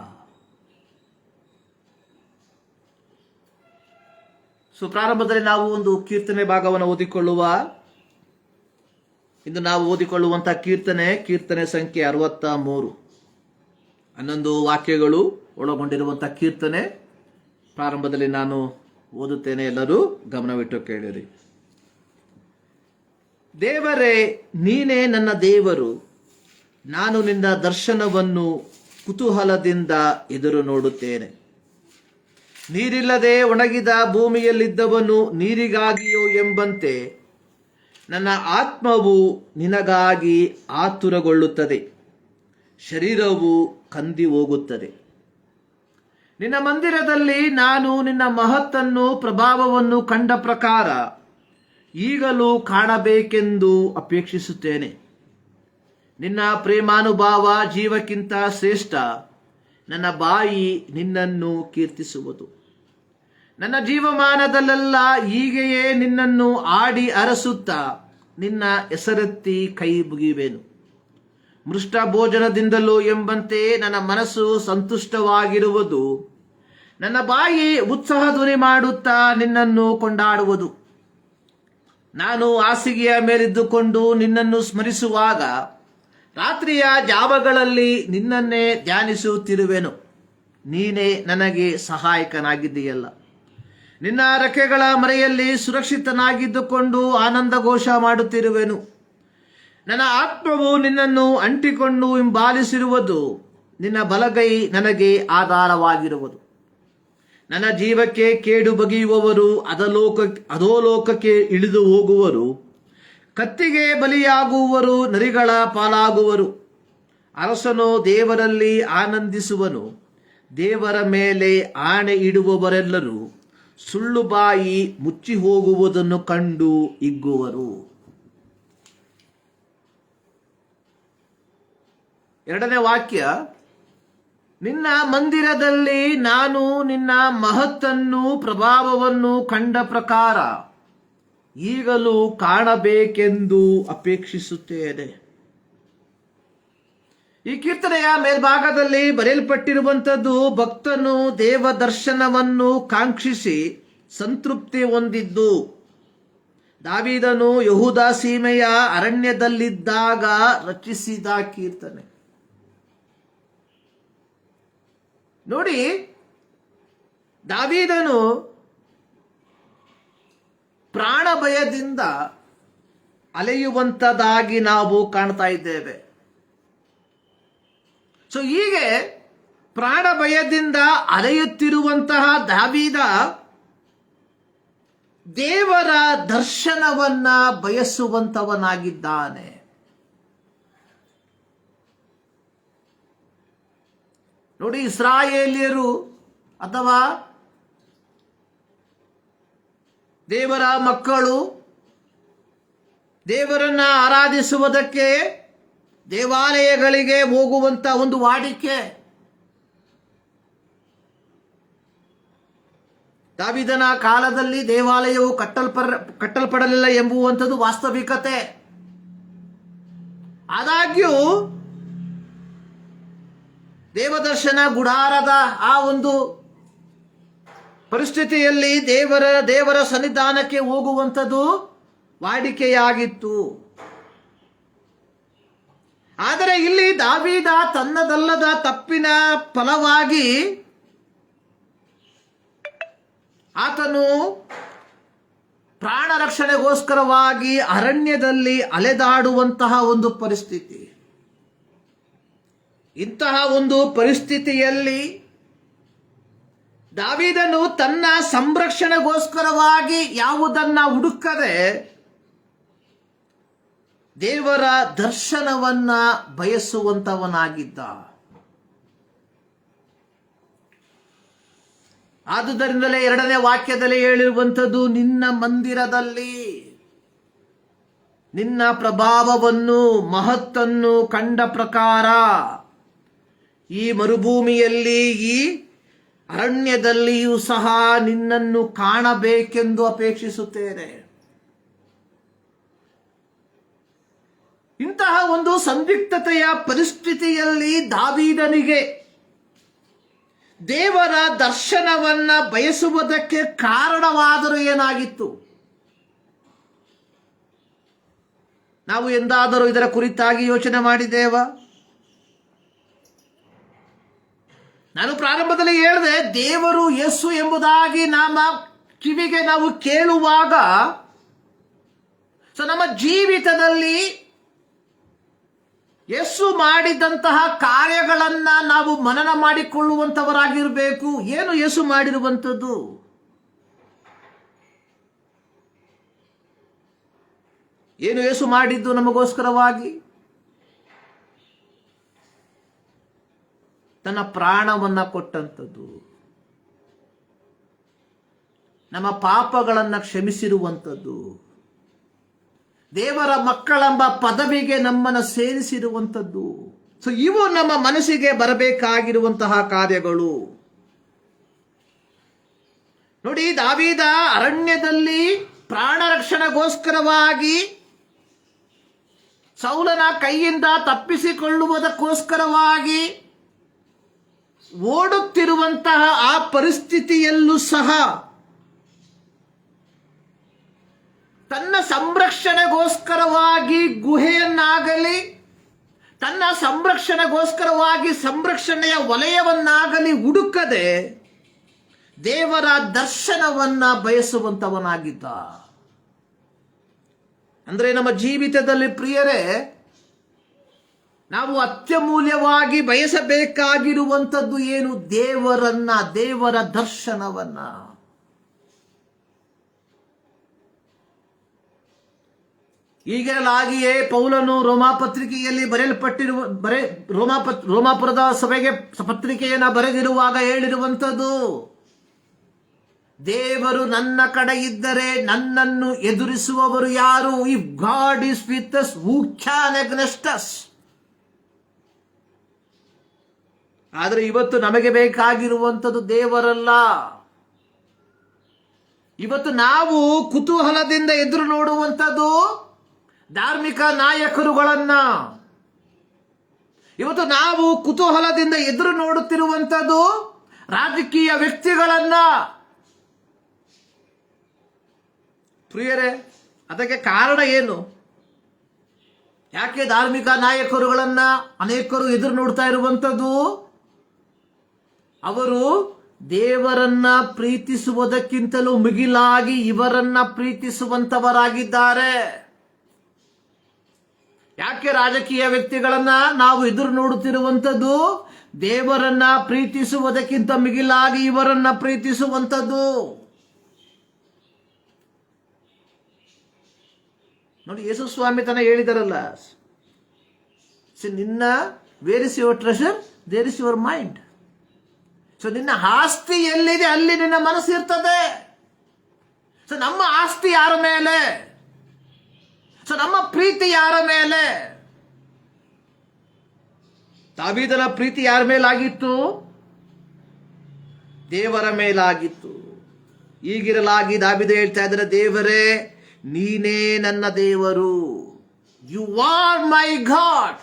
ಸೊ ಪ್ರಾರಂಭದಲ್ಲಿ ನಾವು ಒಂದು ಕೀರ್ತನೆ ಭಾಗವನ್ನು ಓದಿಕೊಳ್ಳುವ. ಇಂದು ನಾವು ಓದಿಕೊಳ್ಳುವಂತಹ ಕೀರ್ತನೆ ಸಂಖ್ಯೆ 63. 11 ವಾಕ್ಯಗಳು ಒಳಗೊಂಡಿರುವಂತಹ ಕೀರ್ತನೆ. ಪ್ರಾರಂಭದಲ್ಲಿ ನಾನು ಓದುತ್ತೇನೆ, ಎಲ್ಲರೂ ಗಮನವಿಟ್ಟು ಕೇಳಿರಿ. ದೇವರೇ, ನೀನೇ ನನ್ನ ದೇವರು. ನಾನು ನಿನ್ನ ದರ್ಶನವನ್ನು ಕುತೂಹಲದಿಂದ ಎದುರು ನೋಡುತ್ತೇನೆ. ನೀರಿಲ್ಲದೆ ಒಣಗಿದ ಭೂಮಿಯಲ್ಲಿದ್ದವನು ನೀರಿಗಾಗಿಯೋ ಎಂಬಂತೆ ನನ್ನ ಆತ್ಮವು ನಿನಗಾಗಿ ಆತುರಗೊಳ್ಳುತ್ತದೆ, ಶರೀರವು ಕಂದಿ ಹೋಗುತ್ತದೆ. ನಿನ್ನ ಮಂದಿರದಲ್ಲಿ ನಾನು ನಿನ್ನ ಮಹತ್ತನ್ನು ಪ್ರಭಾವವನ್ನು ಕಂಡ ಪ್ರಕಾರ ಈಗಲೂ ಕಾಣಬೇಕೆಂದು ಅಪೇಕ್ಷಿಸುತ್ತೇನೆ. ನಿನ್ನ ಪ್ರೇಮಾನುಭಾವ ಜೀವಕ್ಕಿಂತ ಶ್ರೇಷ್ಠ. ನನ್ನ ಬಾಯಿ ನಿನ್ನನ್ನು ಕೀರ್ತಿಸುವುದು. ನನ್ನ ಜೀವಮಾನದಲ್ಲೆಲ್ಲ ಹೀಗೆಯೇ ನಿನ್ನನ್ನು ಆಡಿ ಅರಸುತ್ತಾ ನಿನ್ನ ಹೆಸರೆತ್ತಿ ಕೈ ಮುಗಿಯುವೆನು. ಮೃಷ್ಟ ಭೋಜನದಿಂದಲೂ ಎಂಬಂತೆ ನನ್ನ ಮನಸ್ಸು ಸಂತುಷ್ಟವಾಗಿರುವುದು. ನನ್ನ ಬಾಯಿ ಉತ್ಸಾಹ ಧ್ವನಿ ಮಾಡುತ್ತಾ ನಿನ್ನನ್ನು ಕೊಂಡಾಡುವುದು. ನಾನು ಹಾಸಿಗೆಯ ಮೇಲಿದ್ದುಕೊಂಡು ನಿನ್ನನ್ನು ಸ್ಮರಿಸುವಾಗ ರಾತ್ರಿಯ ಜಾವಗಳಲ್ಲಿ ನಿನ್ನನ್ನೇ ಧ್ಯಾನಿಸುತ್ತಿರುವೆನು. ನೀನೇ ನನಗೆ ಸಹಾಯಕನಾಗಿದ್ದೀಯಲ್ಲ. ನಿನ್ನ ರೆಕ್ಕೆಗಳ ಮರೆಯಲ್ಲಿ ಸುರಕ್ಷಿತನಾಗಿದ್ದುಕೊಂಡು ಆನಂದ ಘೋಷ ಮಾಡುತ್ತಿರುವೆನು. ನನ್ನ ಆತ್ಮವು ನಿನ್ನನ್ನು ಅಂಟಿಕೊಂಡು ಹಿಂಬಾಲಿಸಿರುವುದು. ನಿನ್ನ ಬಲಗೈ ನನಗೆ ಆಧಾರವಾಗಿರುವುದು. ನನ್ನ ಜೀವಕ್ಕೆ ಕೇಡು ಬಗೆಯುವವರು ಅಧೋಲೋಕಕ್ಕೆ ಇಳಿದು ಹೋಗುವರು. ಕತ್ತಿಗೆ ಬಲಿಯಾಗುವವರು ನರಿಗಳ ಪಾಲಾಗುವರು. ಅರಸನು ದೇವರಲ್ಲಿ ಆನಂದಿಸುವನು. ದೇವರ ಮೇಲೆ ಆಣೆ ಇಡುವವರೆಲ್ಲರೂ ಸುಳ್ಳು ಬಾಯಿ ಮುಚ್ಚಿ ಹೋಗುವುದನ್ನು ಕಂಡು ಹಿಗ್ಗುವರು. ಎರಡನೇ ವಾಕ್ಯ, ನಿನ್ನ ಮಂದಿರದಲ್ಲಿ ನಾನು ನಿನ್ನ ಮಹತ್ತನ್ನು ಪ್ರಭಾವವನ್ನು ಕಂಡ ಪ್ರಕಾರ ಈಗಲೂ ಕಾಣಬೇಕೆಂದು ಅಪೇಕ್ಷಿಸುತ್ತೇನೆ. ಈ ಕೀರ್ತನೆಯ ಮೇಲ್ಭಾಗದಲ್ಲಿ ಬರೆಯಲ್ಪಟ್ಟಿರುವಂಥದ್ದು ಭಕ್ತನು ದೇವ ದರ್ಶನವನ್ನು ಕಾಂಕ್ಷಿಸಿ ಸಂತೃಪ್ತಿ ಹೊಂದಿದ್ದು. ದಾವೀದನು ಯೆಹೂದ ಸೀಮೆಯ ಅರಣ್ಯದಲ್ಲಿದ್ದಾಗ ರಚಿಸಿದ ಕೀರ್ತನೆ. ನೋಡಿ, ದಾವೀದನು ಪ್ರಾಣ ಭಯದಿಂದ ಅಲೆಯುವಂಥದ್ದಾಗಿ ನಾವು ಕಾಣ್ತಾ ಇದ್ದೇವೆ. ಸೊ ಹೀಗೆ ಪ್ರಾಣ ಭಯದಿಂದ ಅಲೆಯುತ್ತಿರುವಂತಹ ದಾವೀದ ದೇವರ ದರ್ಶನವನ್ನ ಬಯಸುವಂತವನಾಗಿದ್ದಾನೆ. ನೋಡಿ, ಇಸ್ರಾಯೇಲಿಯರು ಅಥವಾ ದೇವರ ಮಕ್ಕಳು ದೇವರನ್ನ ಆರಾಧಿಸುವುದಕ್ಕೆ ದೇವಾಲಯಗಳಿಗೆ ಹೋಗುವಂತ ಒಂದು ವಾಡಿಕೆ. ದಾವೀದನ ಕಾಲದಲ್ಲಿ ದೇವಾಲಯವು ಕಟ್ಟಲ್ಪಡಲಿಲ್ಲ ಎಂಬುವಂಥದ್ದು ವಾಸ್ತವಿಕತೆ. ಆದಾಗ್ಯೂ ದೇವದರ್ಶನ ಗುಡಾರದ ಆ ಒಂದು ಪರಿಸ್ಥಿತಿಯಲ್ಲಿ ದೇವರ ಸನ್ನಿಧಾನಕ್ಕೆ ಹೋಗುವಂಥದ್ದು ವಾಡಿಕೆಯಾಗಿತ್ತು. ಆದರೆ ಇಲ್ಲಿ ದಾವೀದ ತನ್ನದಲ್ಲದ ತಪ್ಪಿನ ಫಲವಾಗಿ ಆತನು ಪ್ರಾಣ ರಕ್ಷಣೆಗೋಸ್ಕರವಾಗಿ ಅರಣ್ಯದಲ್ಲಿ ಅಲೆದಾಡುವಂತಹ ಒಂದು ಪರಿಸ್ಥಿತಿ. ಇಂತಹ ಒಂದು ಪರಿಸ್ಥಿತಿಯಲ್ಲಿ ದಾವೀದನು ತನ್ನ ಸಂರಕ್ಷಣೆಗೋಸ್ಕರವಾಗಿ ಯಾವುದನ್ನ ಹುಡುಕದೆ ದೇವರ ದರ್ಶನವನ್ನ ಬಯಸುವಂತವನಾಗಿದ್ದ. ಆದುದರಿಂದಲೇ ಎರಡನೇ ವಾಕ್ಯದಲ್ಲಿ ಹೇಳಿರುವಂಥದ್ದು, ನಿನ್ನ ಮಂದಿರದಲ್ಲಿ ನಿನ್ನ ಪ್ರಭಾವವನ್ನು ಮಹತ್ತನ್ನು ಕಂಡ ಪ್ರಕಾರ ಈ ಮರುಭೂಮಿಯಲ್ಲಿ ಈ ಅರಣ್ಯದಲ್ಲಿಯೂ ಸಹ ನಿನ್ನನ್ನು ಕಾಣಬೇಕೆಂದು ಅಪೇಕ್ಷಿಸುತ್ತೇನೆ. ಇಂತಹ ಒಂದು ಸಂದಿಗ್ಧತೆಯ ಪರಿಸ್ಥಿತಿಯಲ್ಲಿ ದಾವೀದನಿಗೆ ದೇವರ ದರ್ಶನವನ್ನ ಬಯಸುವುದಕ್ಕೆ ಕಾರಣವಾದರೂ ಏನಾಗಿತ್ತು? ನಾವು ಎಂದಾದರೂ ಇದರ ಕುರಿತಾಗಿ ಯೋಚನೆ ಮಾಡಿದ್ದೇವಾ? ನಾನು ಪ್ರಾರಂಭದಲ್ಲಿ ಹೇಳಿದೆ, ದೇವರು ಯೇಸು ಎಂಬುದಾಗಿ ನಮ್ಮ ಕಿವಿಗೆ ನಾವು ಕೇಳುವಾಗ ಸೊ ನಮ್ಮ ಜೀವಿತದಲ್ಲಿ ಯೇಸು ಮಾಡಿದಂತಹ ಕಾರ್ಯಗಳನ್ನ ನಾವು ಮನನ ಮಾಡಿಕೊಳ್ಳುವಂತವರಾಗಿರಬೇಕು. ಏನು ಯೇಸು ಮಾಡಿರುವಂಥದ್ದು? ಏನು ಯೇಸು ಮಾಡಿದ್ದು ನಮಗೋಸ್ಕರವಾಗಿ? ತನ್ನ ಪ್ರಾಣವನ್ನ ಕೊಟ್ಟಂಥದ್ದು, ನಮ್ಮ ಪಾಪಗಳನ್ನು ಕ್ಷಮಿಸಿರುವಂಥದ್ದು, ದೇವರ ಮಕ್ಕಳೆಂಬ ಪದವಿಗೆ ನಮ್ಮನ್ನು ಸೇರಿಸಿರುವಂಥದ್ದು. ಸೊ ಇವು ನಮ್ಮ ಮನಸ್ಸಿಗೆ ಬರಬೇಕಾಗಿರುವಂತಹ ಕಾರ್ಯಗಳು. ನೋಡಿ, ದಾವೀದ ಅರಣ್ಯದಲ್ಲಿ ಪ್ರಾಣ ರಕ್ಷಣೆಗೋಸ್ಕರವಾಗಿ ಸೌಲನ ಕೈಯಿಂದ ತಪ್ಪಿಸಿಕೊಳ್ಳುವುದಕ್ಕೋಸ್ಕರವಾಗಿ ಓಡುತ್ತಿರುವಂತಹ ಆ ಪರಿಸ್ಥಿತಿಯಲ್ಲೂ ಸಹ ತನ್ನ ಸಂರಕ್ಷಣೆಗೋಸ್ಕರವಾಗಿ ಗುಹೆಯನ್ನಾಗಲಿ, ತನ್ನ ಸಂರಕ್ಷಣೆಗೋಸ್ಕರವಾಗಿ ಸಂರಕ್ಷಣೆಯ ವಲಯವನ್ನಾಗಲಿ ಹುಡುಕದೆ ದೇವರ ದರ್ಶನವನ್ನ ಬಯಸುವಂತವನಾಗಿದ್ದ. ಅಂದ್ರೆ ನಮ್ಮ ಜೀವಿತದಲ್ಲಿ ಪ್ರಿಯರೇ, ನಾವು ಅತ್ಯಮೂಲ್ಯವಾಗಿ ಬಯಸಬೇಕಾಗಿರುವಂಥದ್ದು ಏನು? ದೇವರನ್ನ, ದೇವರ ದರ್ಶನವನ್ನ. ಈಗಲಾಗಿಯೇ ಪೌಲನು ರೋಮಾಪತ್ರಿಕೆಯಲ್ಲಿ ಬರೆಯಲ್ಪಟ್ಟಿರುವ ರೋಮಾಪುರದ ಸಭೆಗೆ ಪತ್ರಿಕೆಯನ್ನು ಬರೆದಿರುವಾಗ ಹೇಳಿರುವಂಥದ್ದು, ದೇವರು ನನ್ನ ಕಡೆ ಇದ್ದರೆ ನನ್ನನ್ನು ಎದುರಿಸುವವರು ಯಾರು? If god is with us, who can against us? ಆದರೆ ಇವತ್ತು ನಮಗೆ ಬೇಕಾಗಿರುವಂಥದ್ದು ದೇವರಲ್ಲ. ಇವತ್ತು ನಾವು ಕುತೂಹಲದಿಂದ ಎದುರು ನೋಡುವಂಥದ್ದು ಧಾರ್ಮಿಕ ನಾಯಕರುಗಳನ್ನ. ಇವತ್ತು ನಾವು ಕುತೂಹಲದಿಂದ ಎದುರು ನೋಡುತ್ತಿರುವಂಥದ್ದು ರಾಜಕೀಯ ವ್ಯಕ್ತಿಗಳನ್ನ. ಪ್ರಿಯರೇ, ಅದಕ್ಕೆ ಕಾರಣ ಏನು? ಯಾಕೆ ಧಾರ್ಮಿಕ ನಾಯಕರುಗಳನ್ನ ಅನೇಕರು ಎದುರು ನೋಡ್ತಾ ಇರುವಂಥದ್ದು? ಅವರು ದೇವರನ್ನ ಪ್ರೀತಿಸುವುದಕ್ಕಿಂತಲೂ ಮಿಗಿಲಾಗಿ ಇವರನ್ನ ಪ್ರೀತಿಸುವಂತವರಾಗಿದ್ದಾರೆ. ಯಾಕೆ ರಾಜಕೀಯ ವ್ಯಕ್ತಿಗಳನ್ನ ನಾವು ಎದುರು ನೋಡುತ್ತಿರುವಂಥದ್ದು? ದೇವರನ್ನ ಪ್ರೀತಿಸುವುದಕ್ಕಿಂತ ಮಿಗಿಲಾಗಿ ಇವರನ್ನ ಪ್ರೀತಿಸುವಂಥದ್ದು. ನೋಡಿ, ಯೇಸು ಸ್ವಾಮಿ ತನ ಹೇಳಿದಾರಲ್ಲ, ನಿನ್ನ where is your treasure there is your mind. So ನಿನ್ನ ಆಸ್ತಿ ಎಲ್ಲಿದೆ ಅಲ್ಲಿ ನಿನ್ನ ಮನಸ್ಸು ಇರ್ತದೆ. ಸೊ ನಮ್ಮ ಆಸ್ತಿ ಯಾರ ಮೇಲೆ? ಸೊ ನಮ್ಮ ಪ್ರೀತಿ ಯಾರ ಮೇಲೆ? ದಾವೀದನ ಪ್ರೀತಿ ಯಾರ ಮೇಲಾಗಿತ್ತು? ದೇವರ ಮೇಲಾಗಿತ್ತು. ಈಗಿರಲಾಗಿ ದಾವೀದ ಹೇಳ್ತಾ ಇದ್ದಾರೆ, ದೇವರೇ ನೀನೇ ನನ್ನ ದೇವರು, ಯು ಆರ್ ಮೈ ಗಾಡ್.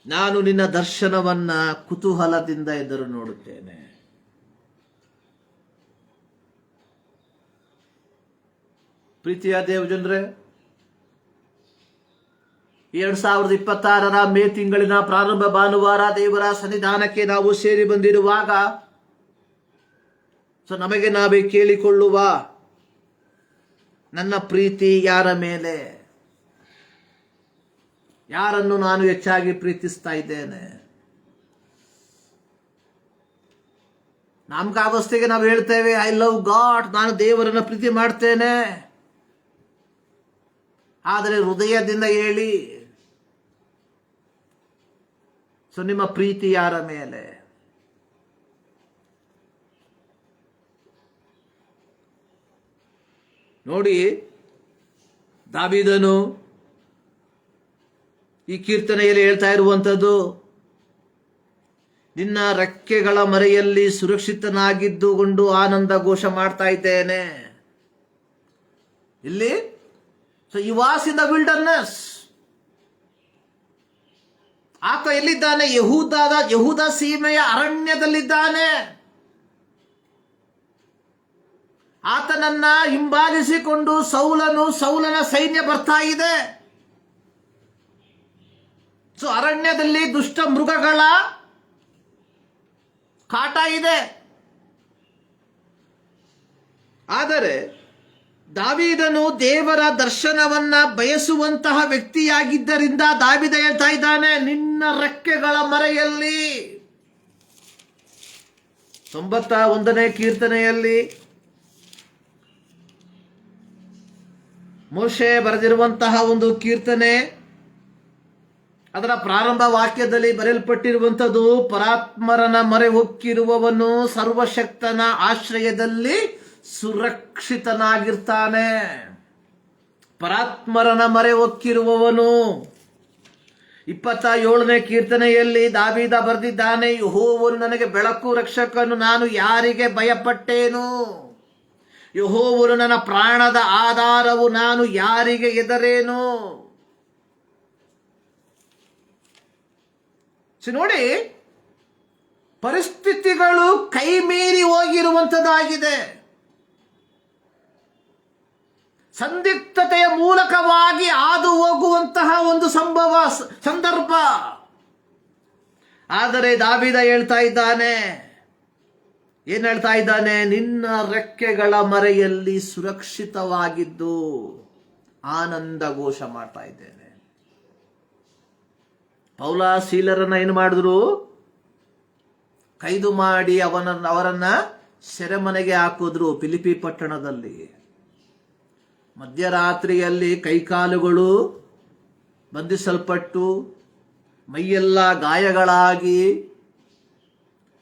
ನಾನು ನಿನ್ನ ದರ್ಶನವನ್ನ ಕುತೂಹಲದಿಂದ ಎದುರು ನೋಡುತ್ತೇನೆ. ಪ್ರೀತಿಯ ದೇವಜನರೇ, 2026 ಮೇ ತಿಂಗಳಿನ ಪ್ರಾರಂಭ ಭಾನುವಾರ ದೇವರ ಸನ್ನಿಧಾನಕ್ಕೆ ನಾವು ಸೇರಿ ಬಂದಿರುವಾಗ ಸೊ ನಮಗೆ ನಾವೇ ಕೇಳಿಕೊಳ್ಳುವ, ನನ್ನ ಪ್ರೀತಿ ಯಾರ ಮೇಲೆ? ಯಾರನ್ನು ನಾನು ಹೆಚ್ಚಾಗಿ ಪ್ರೀತಿಸ್ತಾ ಇದ್ದೇನೆ? ನಾಮಕಾವಸ್ಥೆಗೆ ನಾವು ಹೇಳ್ತೇವೆ, ಐ ಲವ್ ಗಾಡ್, ನಾನು ದೇವರನ್ನ ಪ್ರೀತಿ ಮಾಡ್ತೇನೆ. ಆದರೆ ಹೃದಯದಿಂದ ಹೇಳಿ, ಸೊ ನಿಮ್ಮ ಪ್ರೀತಿ ಯಾರ ಮೇಲೆ? ನೋಡಿ, ದಾವೀದನು ಈ ಕೀರ್ತನೆಯಲ್ಲಿ ಹೇಳ್ತಾ ಇರುವಂಥದ್ದು, ನಿನ್ನ ರೆಕ್ಕೆಗಳ ಮರೆಯಲ್ಲಿ ಸುರಕ್ಷಿತನಾಗಿದ್ದುಕೊಂಡು ಆನಂದ ಘೋಷ ಮಾಡ್ತಾ ಇದ್ದೇನೆ. ಇಲ್ಲಿ ಸೊ ಈ ವಾಸ್ ಇನ್ ದ ವಿಲ್ಡರ್ನೆಸ್. ಆತ ಎಲ್ಲಿದ್ದಾನೆ? ಯಹೂದ ಸೀಮೆಯ ಅರಣ್ಯದಲ್ಲಿದ್ದಾನೆ. ಆತನನ್ನ ಹಿಂಬಾಲಿಸಿಕೊಂಡು ಸೌಲನ ಸೈನ್ಯ ಬರ್ತಾ ಇದೆ. ಸೊ ಅರಣ್ಯದಲ್ಲಿ ದುಷ್ಟ ಮೃಗಗಳ ಕಾಟ ಇದೆ. ಆದರೆ ದಾವೀದನು ದೇವರ ದರ್ಶನವನ್ನ ಬಯಸುವಂತಹ ವ್ಯಕ್ತಿಯಾಗಿದ್ದರಿಂದ ದಾವೀದ ಹೇಳ್ತಾ ಇದ್ದಾನೆ, ನಿನ್ನ ರೆಕ್ಕೆಗಳ ಮರೆಯಲ್ಲಿ. 91ನೇ ಕೀರ್ತನೆಯಲ್ಲಿ ಮೋಶೆ ಬರೆದಿರುವಂತಹ ಒಂದು ಕೀರ್ತನೆ, ಅದರ ಪ್ರಾರಂಭ ವಾಕ್ಯದಲ್ಲಿ ಬರೆಯಲ್ಪಟ್ಟಿರುವಂಥದ್ದು, ಪರಾತ್ಮರನ ಮೊರೆ ಹೊಕ್ಕಿರುವವನು ಸರ್ವಶಕ್ತನ ಆಶ್ರಯದಲ್ಲಿ ಸುರಕ್ಷಿತನಾಗಿರ್ತಾನೆ. ಪರಾತ್ಮರನ ಮೊರೆ ಹೊಕ್ಕಿರುವವನು. 27ನೇ ಕೀರ್ತನೆಯಲ್ಲಿ ದಾವೀದ ಬರೆದಿದ್ದಾನೆ, ಯೆಹೋವನು ನನಗೆ ಬೆಳಕು ರಕ್ಷಕನು, ನಾನು ಯಾರಿಗೆ ಭಯಪಟ್ಟೇನು? ಯೆಹೋವನು ನನ್ನ ಪ್ರಾಣದ ಆಧಾರವು, ನಾನು ಯಾರಿಗೆ ಹೆದರೇನು? ನೋಡಿ, ಪರಿಸ್ಥಿತಿಗಳು ಕೈ ಮೀರಿ ಹೋಗಿರುವಂಥದ್ದಾಗಿದೆ. ಸಂದಿಗ್ಧತೆಯ ಮೂಲಕವಾಗಿ ಹಾದು ಹೋಗುವಂತಹ ಒಂದು ಸಂದರ್ಭ. ಆದರೆ ದಾವೀದ ಹೇಳ್ತಾ ಇದ್ದಾನೆ, ಏನ್ ಹೇಳ್ತಾ ಇದ್ದಾನೆ? ನಿನ್ನ ರೆಕ್ಕೆಗಳ ಮರೆಯಲ್ಲಿ ಸುರಕ್ಷಿತವಾಗಿದ್ದು ಆನಂದ ಘೋಷ ಮಾಡ್ತಾ ಇದ್ದೇನೆ. ಪೌಲ ಸೀಲರನ್ನ ಏನು ಮಾಡಿದ್ರು? ಕೈದು ಮಾಡಿ ಅವರನ್ನ ಸೆರೆಮನೆಗೆ ಹಾಕಿದ್ರು ಫಿಲಿಪ್ಪಿ ಪಟ್ಟಣದಲ್ಲಿ. ಮಧ್ಯರಾತ್ರಿಯಲ್ಲಿ ಕೈಕಾಲುಗಳು ಬಂಧಿಸಲ್ಪಟ್ಟು ಮೈಯೆಲ್ಲ ಗಾಯಗಳಾಗಿ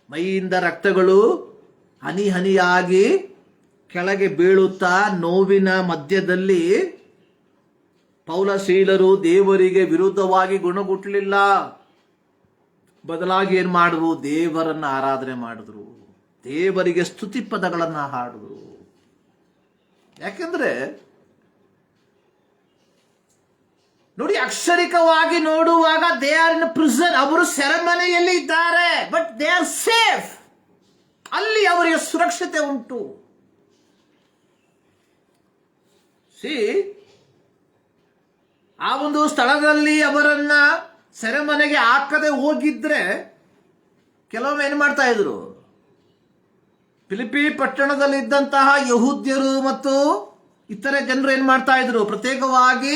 ಮೈಯಿಂದ ರಕ್ತಗಳು ಹನಿ ಹನಿಯಾಗಿ ಕೆಳಗೆ ಬೀಳುತ್ತಾ ನೋವಿನ ಮಧ್ಯದಲ್ಲಿ ಪೌಲ ಶೀಲರು ದೇವರಿಗೆ ವಿರುದ್ಧವಾಗಿ ಗುಣಗುಟ್ಟಲಿಲ್ಲ. ಬದಲಾಗಿ ಏನ್ ಮಾಡಿದ್ರು? ದೇವರನ್ನ ಆರಾಧನೆ ಮಾಡಿದ್ರು, ದೇವರಿಗೆ ಸ್ತುತಿ ಪದಗಳನ್ನ ಹಾಡಿದ್ರು. ಯಾಕೆಂದ್ರೆ ನೋಡಿ, ಅಕ್ಷರಿಕವಾಗಿ ನೋಡುವಾಗ ದೇ ಆರ್ ಇನ್ ಪ್ರಿಸನ್, ಅವರು ಸೆರೆಮನೆಯಲ್ಲಿ ಇದ್ದಾರೆ, ಬಟ್ ದೇ ಆರ್ ಸೇಫ್. ಅಲ್ಲಿ ಅವರಿಗೆ ಸುರಕ್ಷತೆ ಉಂಟು. ಆ ಒಂದು ಸ್ಥಳದಲ್ಲಿ ಅವರನ್ನ ಸೆರೆಮನೆಗೆ ಹಾಕದೆ ಹೋಗಿದ್ರೆ ಕೆಲವೊಮ್ಮೆ ಏನ್ ಮಾಡ್ತಾ ಇದ್ರು? ಫಿಲಿಪ್ಪಿ ಪಟ್ಟಣದಲ್ಲಿ ಇದ್ದಂತಹ ಯಹೂದ್ಯರು ಮತ್ತು ಇತರೆ ಜನರು ಏನ್ ಮಾಡ್ತಾ ಇದ್ರು? ಪ್ರತ್ಯೇಕವಾಗಿ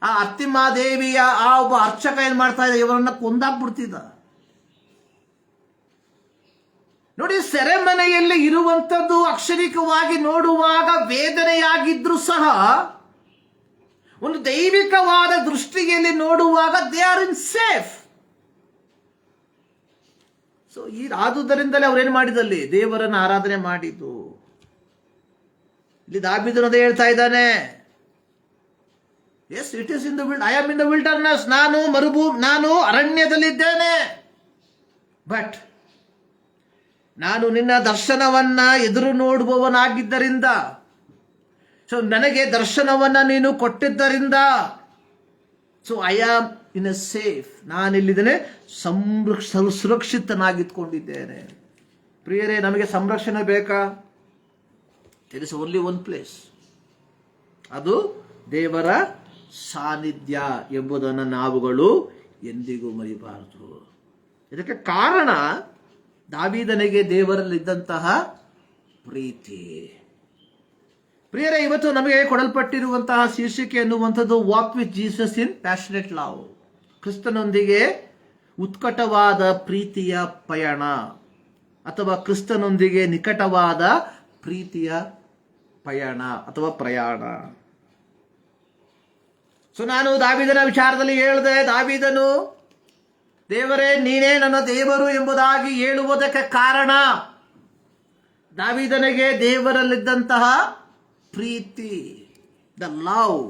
ಆ ಅರ್ತಿಮಾದೇವಿಯ ಆ ಒಬ್ಬ ಅರ್ಚಕ ಏನ್ ಮಾಡ್ತಾ ಇದ್ದ? ಇವರನ್ನ ಕೊಂದಾಕ್ಬಿಡ್ತಿದ್ದ. ನೋಡಿ, ಸೆರೆಮನೆಯಲ್ಲಿ ಇರುವಂತದ್ದು ಅಕ್ಷರಿಕವಾಗಿ ನೋಡುವಾಗ ವೇದನೆಯಾಗಿದ್ರು ಸಹ ಒಂದು ದೈವಿಕವಾದ ದೃಷ್ಟಿಯಲ್ಲಿ ನೋಡುವಾಗ they are in safe. So ಆದುದರಿಂದಲೇ ಅವ್ರೇನು ಮಾಡಿದಲ್ಲಿ? ದೇವರನ್ನು ಆರಾಧನೆ ಮಾಡಿದ್ದು. ಇಲ್ಲಿ ದಾವೀದನು ಅದೇ ಹೇಳ್ತಾ ಇದ್ದಾನೆ, as it is in the wild, I am in the wilderness, ನಾನು ಅರಣ್ಯದಲ್ಲಿದ್ದೇನೆ, ಬಟ್ ನಾನು ನಿನ್ನ ದರ್ಶನವನ್ನ ಎದುರು ನೋಡುವವನಾಗಿದ್ದರಿಂದ, ಸೊ ನನಗೆ ದರ್ಶನವನ್ನ ನೀನು ಕೊಟ್ಟಿದ್ದರಿಂದ, so I am in a safe, ನಾನಿಲ್ಲಿದ್ದೇನೆ, ಸುರಕ್ಷಿತನಾಗಿತ್ಕೊಂಡಿದ್ದೇನೆ. ಪ್ರಿಯರೇ, ನಮಗೆ ಸಂರಕ್ಷಣೆ ಬೇಕಾ? It is only one place, ಅದು ದೇವರ ಸಾನ್ನಿಧ್ಯ ಎಂಬುದನ್ನು ನಾವುಗಳು ಎಂದಿಗೂ ಮರಿಬಾರದು. ಇದಕ್ಕೆ ಕಾರಣ ದಾವೀದನಿಗೆ ದೇವರಲ್ಲಿದ್ದಂತಹ ಪ್ರೀತಿ. ಪ್ರಿಯರೇ, ಇವತ್ತು ನಮಗೆ ಕೊಡಲ್ಪಟ್ಟಿರುವಂತಹ ಶೀರ್ಷಿಕೆ ಎನ್ನುವಂಥದ್ದು walk with Jesus in passionate love, ಕ್ರಿಸ್ತನೊಂದಿಗೆ ಉತ್ಕಟವಾದ ಪ್ರೀತಿಯ ಪಯಣ, ಅಥವಾ ಕ್ರಿಸ್ತನೊಂದಿಗೆ ನಿಕಟವಾದ ಪ್ರೀತಿಯ ಪಯಣ ಅಥವಾ ಪ್ರಯಾಣ. ಸೊ ನಾನು ದಾವೀದನ ವಿಚಾರದಲ್ಲಿ ಹೇಳಿದೆ, ದಾವೀದನು ದೇವರೇ ನೀನೇ ನನ್ನ ದೇವರು ಎಂಬುದಾಗಿ ಹೇಳುವುದಕ್ಕೆ ಕಾರಣ ದಾವೀದನಿಗೆ ದೇವರಲ್ಲಿದ್ದಂತಹ ಪ್ರೀತಿ, ದ ಲವ್.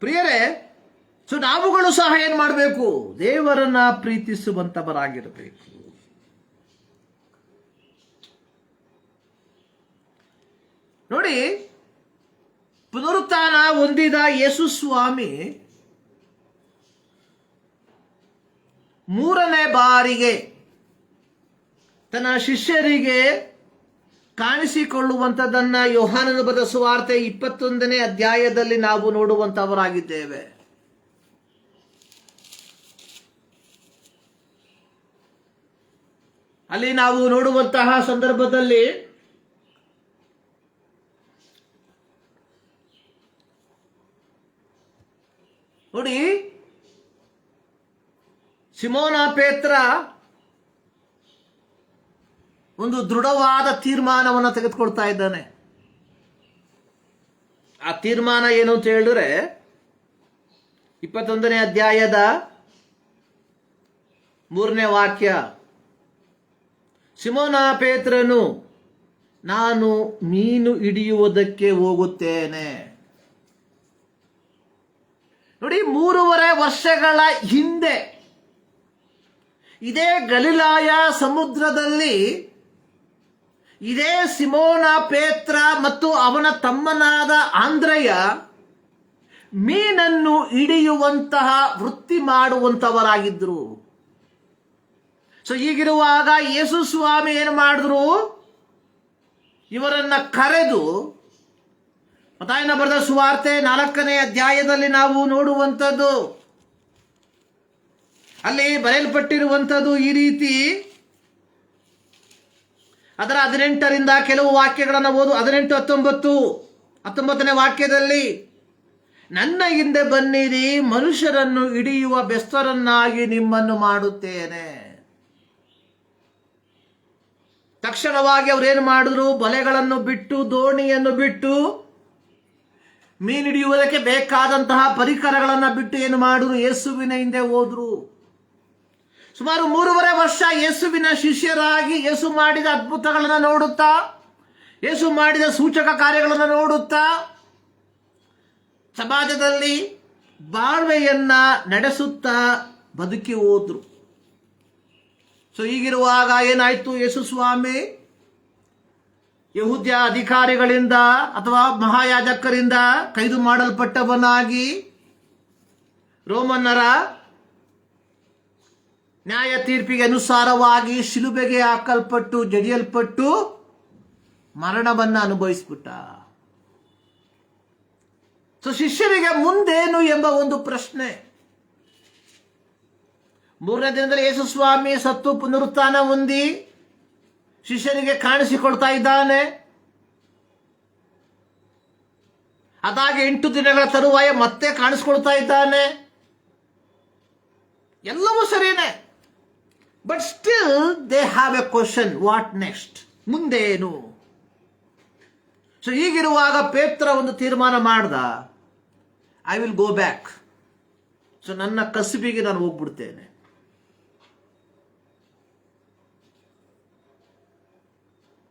ಪ್ರಿಯರೇ, ಸೊ ನಾವುಗಳು ಸಹ ಏನ್ ಮಾಡಬೇಕು? ದೇವರನ್ನ ಪ್ರೀತಿಸುವಂತವರಾಗಿರಬೇಕು. ನೋಡಿ, ಪುನರುತ್ಥಾನ ಹೊಂದಿದ ಯೇಸು ಸ್ವಾಮಿ ಮೂರನೇ ಬಾರಿಗೆ ತನ್ನ ಶಿಷ್ಯರಿಗೆ ಕಾಣಿಸಿಕೊಳ್ಳುವಂಥದ್ದನ್ನ ಯೋಹಾನನ ಬರೆದ ಸುವಾರ್ತೆ 21ನೇ ಅಧ್ಯಾಯದಲ್ಲಿ ನಾವು ನೋಡುವಂತವರಾಗಿದ್ದೇವೆ. ಅಲ್ಲಿ ನಾವು ನೋಡುವಂತಹ ಸಂದರ್ಭದಲ್ಲಿ ನೋಡಿ, ಸಿಮೋನ ಪೇತ್ರ ಒಂದು ದೃಢವಾದ ತೀರ್ಮಾನವನ್ನು ತೆಗೆದುಕೊಳ್ತಾ ಇದ್ದಾನೆ. ಆ ತೀರ್ಮಾನ ಏನು ಅಂತ ಹೇಳಿದ್ರೆ 21ನೇ ಅಧ್ಯಾಯದ 3ನೇ ವಾಕ್ಯ, ಸಿಮೋನ ಪೇತ್ರನು ನಾನು ಮೀನು ಹಿಡಿಯುವುದಕ್ಕೆ ಹೋಗುತ್ತೇನೆ. ನೋಡಿ, 3.5 ವರ್ಷಗಳ ಹಿಂದೆ ಇದೇ ಗಲಿಲಾಯ ಸಮುದ್ರದಲ್ಲಿ ಇದೇ ಸಿಮೋನ ಪೇತ್ರ ಮತ್ತು ಅವನ ತಮ್ಮನಾದ ಆಂದ್ರೆಯ ಮೀನನ್ನು ಹಿಡಿಯುವಂತಹ ವೃತ್ತಿ ಮಾಡುವಂತವರಾಗಿದ್ರು. ಸೊ ಹೀಗಿರುವಾಗ ಯೇಸು ಸ್ವಾಮಿ ಏನು ಮಾಡಿದ್ರು, ಇವರನ್ನ ಕರೆದು ಮತ್ತಾಯನ ಬರೆದ ಸುವಾರ್ತೆ 4ನೇ ಅಧ್ಯಾಯದಲ್ಲಿ ನಾವು ನೋಡುವಂಥದ್ದು, ಅಲ್ಲಿ ಬರೆಯಲ್ಪಟ್ಟಿರುವಂಥದ್ದು ಈ ರೀತಿ. ಅದರ 18ರಿಂದ ಕೆಲವು ವಾಕ್ಯಗಳನ್ನು ಓದು. 18-19ನೇ ವಾಕ್ಯದಲ್ಲಿ, ನನ್ನ ಹಿಂದೆ ಬನ್ನಿರಿ, ಮನುಷ್ಯರನ್ನು ಹಿಡಿಯುವ ಬೆಸ್ತರನ್ನಾಗಿ ನಿಮ್ಮನ್ನು ಮಾಡುತ್ತೇನೆ. ತಕ್ಷಣವಾಗಿ ಅವರೇನು ಮಾಡಿದ್ರು, ಬಲೆಗಳನ್ನು ಬಿಟ್ಟು ದೋಣಿಯನ್ನು ಬಿಟ್ಟು ಮೀನು ಹಿಡಿಯುವುದಕ್ಕೆ ಬೇಕಾದಂತಹ ಪರಿಕರಗಳನ್ನು ಬಿಟ್ಟು ಏನು ಮಾಡಿದ್ರು, ಯೇಸುವಿನ ಹಿಂದೆ ಹೋದ್ರು. ಸುಮಾರು 3.5 ವರ್ಷ ಯೇಸುವಿನ ಶಿಷ್ಯರಾಗಿ ಯೇಸು ಮಾಡಿದ ಅದ್ಭುತಗಳನ್ನು ನೋಡುತ್ತಾ, ಯೇಸು ಮಾಡಿದ ಸೂಚಕ ಕಾರ್ಯಗಳನ್ನು ನೋಡುತ್ತಾ ಸಮಾಜದಲ್ಲಿ ಬಾಳ್ವೆಯನ್ನ ನಡೆಸುತ್ತಾ ಬದುಕಿ ಹೋದ್ರು. ಸೊ ಹೀಗಿರುವಾಗ ಏನಾಯ್ತು, ಯೇಸು ಸ್ವಾಮಿ ಯಹೂದ್ಯ ಅಧಿಕಾರಿಗಳಿಂದ ಅಥವಾ ಮಹಾಯಾಜಕರಿಂದ ಕೈದು ಮಾಡಲ್ಪಟ್ಟವನಾಗಿ ರೋಮನ್ನರ ನ್ಯಾಯ ತೀರ್ಪಿಗೆ ಅನುಸಾರವಾಗಿ ಶಿಲುಬೆಗೆ ಹಾಕಲ್ಪಟ್ಟು ಜಡಿಯಲ್ಪಟ್ಟು ಮರಣವನ್ನು ಅನುಭವಿಸ್ಬಿಟ್ಟ. ಸೊ ಶಿಷ್ಯರಿಗೆ ಮುಂದೇನು ಎಂಬ ಒಂದು ಪ್ರಶ್ನೆ. 3ನೇ ದಿನದಲ್ಲಿ ಯೇಸು ಸ್ವಾಮಿ ಸತ್ತು ಪುನರುತ್ಥಾನ ಹೊಂದಿ ಶಿಷ್ಯರಿಗೆ ಕಾಣಿಸಿಕೊಳ್ತಾ ಇದ್ದಾನೆ. ಅದಾಗಿ 8 ದಿನಗಳ ತರುವಾಯ ಮತ್ತೆ ಕಾಣಿಸ್ಕೊಳ್ತಾ ಇದ್ದಾನೆ. ಎಲ್ಲವೂ ಸರಿನೇ. But still they have A question, what next, ಮುಂದೇನು? ಸೊ ಹೀಗಿರುವಾಗ ಪೇತ್ರ ಒಂದು ತೀರ್ಮಾನ ಮಾಡ್ದ, I will go back. So ನನ್ನ ಕಸುಬಿಗೆ ನಾನು ಹೋಗ್ಬಿಡ್ತೇನೆ.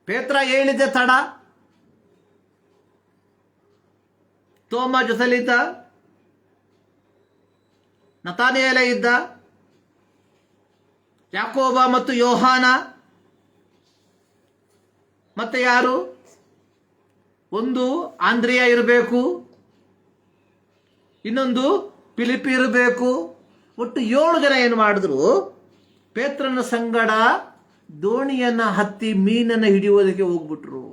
ಪೇತ್ರ ಹೇಳಿದ್ದೆ ತಡ. ತೋಮ ಜೊತೆಲಿದ್ದ, ನತಾನಿಯೇಲ ಇದ್ದ, ಯಾಕೋಬ ಮತ್ತು ಯೋಹಾನ, ಮತ್ತೆ ಯಾರು, ಒಂದು ಆಂದ್ರಿಯ ಇರಬೇಕು, ಇನ್ನೊಂದು ಫಿಲಿಪ್ ಇರಬೇಕು. ಒಟ್ಟು 7 ಜನ ಏನು ಮಾಡಿದ್ರು, ಪೇತ್ರನ ಸಂಗಡ ದೋಣಿಯನ್ನ ಹತ್ತಿ ಮೀನನ್ನು ಹಿಡಿಯುವುದಕ್ಕೆ ಹೋಗ್ಬಿಟ್ರು.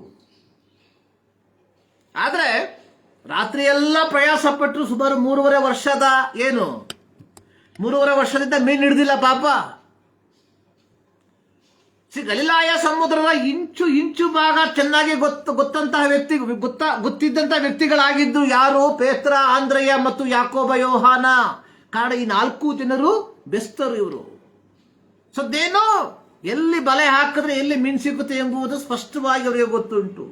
ಆದ್ರೆ ರಾತ್ರಿ ಎಲ್ಲ ಪ್ರಯಾಸ ಪಟ್ಟರು. ಸುಮಾರು 3.5 ವರ್ಷದ 3.5 ವರ್ಷದಿಂದ ಮೀನು ಹಿಡಿದಿಲ್ಲ ಪಾಪ. ಗಲಿಲಾಯ ಸಮುದ್ರದ ಇಂಚು ಭಾಗ ಚೆನ್ನಾಗಿ ಗೊತ್ತಿದ್ದಂತಹ ವ್ಯಕ್ತಿಗಳಾಗಿದ್ದು ಯಾರು, ಪೇತ್ರ, ಆಂದ್ರೆಯ ಮತ್ತು ಯಾಕೋಬ, ಯೋಹಾನ. ಕಾರಣ ಈ 4 ಜನರು ಬೆಸ್ತರು ಇವರು. ಸದ್ದೇನೋ ಎಲ್ಲಿ ಬಲೆ ಹಾಕಿದ್ರೆ ಎಲ್ಲಿ ಮೀನು ಸಿಗುತ್ತೆ ಎಂಬುದು ಸ್ಪಷ್ಟವಾಗಿ ಅವರಿಗೆ ಗೊತ್ತುಂಟು.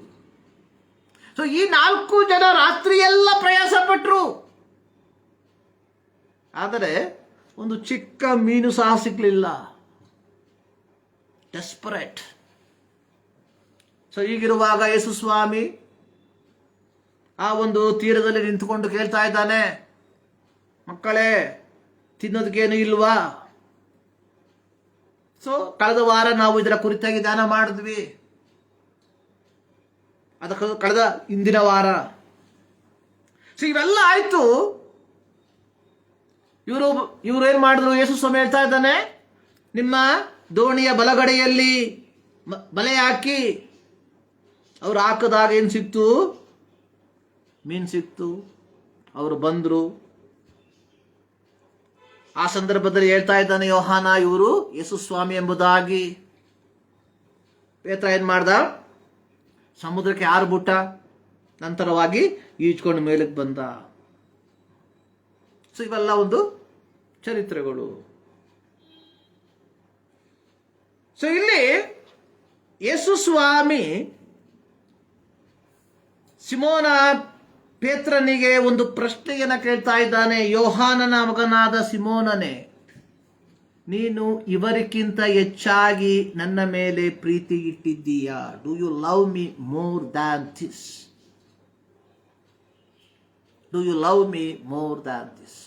ಸೊ ಈ 4 ಜನ ರಾತ್ರಿ ಎಲ್ಲ ಪ್ರಯಾಸ ಪಟ್ಟರು. ಆದರೆ ಒಂದು ಚಿಕ್ಕ ಮೀನು ಸಹ ಸಿಗ್ಲಿಲ್ಲ. ಡೆಸ್ಪರೇಟ್. ಸೊ ಹೀಗಿರುವಾಗ ಯೇಸು ಸ್ವಾಮಿ ಆ ಒಂದು ತೀರದಲ್ಲಿ ನಿಂತುಕೊಂಡು ಕೇಳ್ತಾ ಇದ್ದಾನೆ, ಮಕ್ಕಳೇ ತಿನ್ನೋದಕ್ಕೇನು ಇಲ್ವಾ? ಸೊ ಕಳೆದ ವಾರ ನಾವು ಇದರ ಕುರಿತಾಗಿ ಧ್ಯಾನ ಮಾಡಿದ್ವಿ. ಅದಕ್ಕೆ ಕಳೆದ ಹಿಂದಿನ ವಾರ. ಸೊ ಇವೆಲ್ಲ ಆಯ್ತು. ಇವರು ಏನ್ ಮಾಡಿದ್ರು, ಯೇಸು ಸ್ವಾಮಿ ಹೇಳ್ತಾ ಇದ್ದಾನೆ, ನಿಮ್ಮ ದೋಣಿಯ ಬಲಗಡೆಯಲ್ಲಿ ಬಲೆ ಹಾಕಿ. ಅವ್ರು ಹಾಕದಾಗ ಏನು ಸಿಕ್ತು, ಮೀನು ಸಿಕ್ತು. ಅವರು ಬಂದರು. ಆ ಸಂದರ್ಭದಲ್ಲಿ ಹೇಳ್ತಾ ಇದ್ದಾನೆ ಯೋಹಾನ, ಇವರು ಯೇಸು ಸ್ವಾಮಿ ಎಂಬುದಾಗಿ. ಪೇತ್ರ ಏನು ಮಾಡ್ದ? ಸಮುದ್ರಕ್ಕೆ ಹಾರ್ಬಿಟ್ಟ, ನಂತರವಾಗಿ ಈಜ್ಕೊಂಡು ಮೇಲಕ್ಕೆ ಬಂದ. ಸೊ ಇವೆಲ್ಲ ಒಂದು ಚರಿತ್ರೆಗಳು. ಸೊ ಇಲ್ಲಿ ಯೇಸು ಸ್ವಾಮಿ ಸಿಮೋನ ಪೇತ್ರನಿಗೆ ಒಂದು ಪ್ರಶ್ನೆಯನ್ನು ಕೇಳ್ತಾ ಇದ್ದಾನೆ. ಯೋಹಾನನ ಮಗನಾದ ಸಿಮೋನನೇ, ನೀನು ಇವರಿಗಿಂತ ಹೆಚ್ಚಾಗಿ ನನ್ನ ಮೇಲೆ ಪ್ರೀತಿ ಇಟ್ಟಿದ್ದೀಯಾ? Do you love me more than this? Do you love me more than this?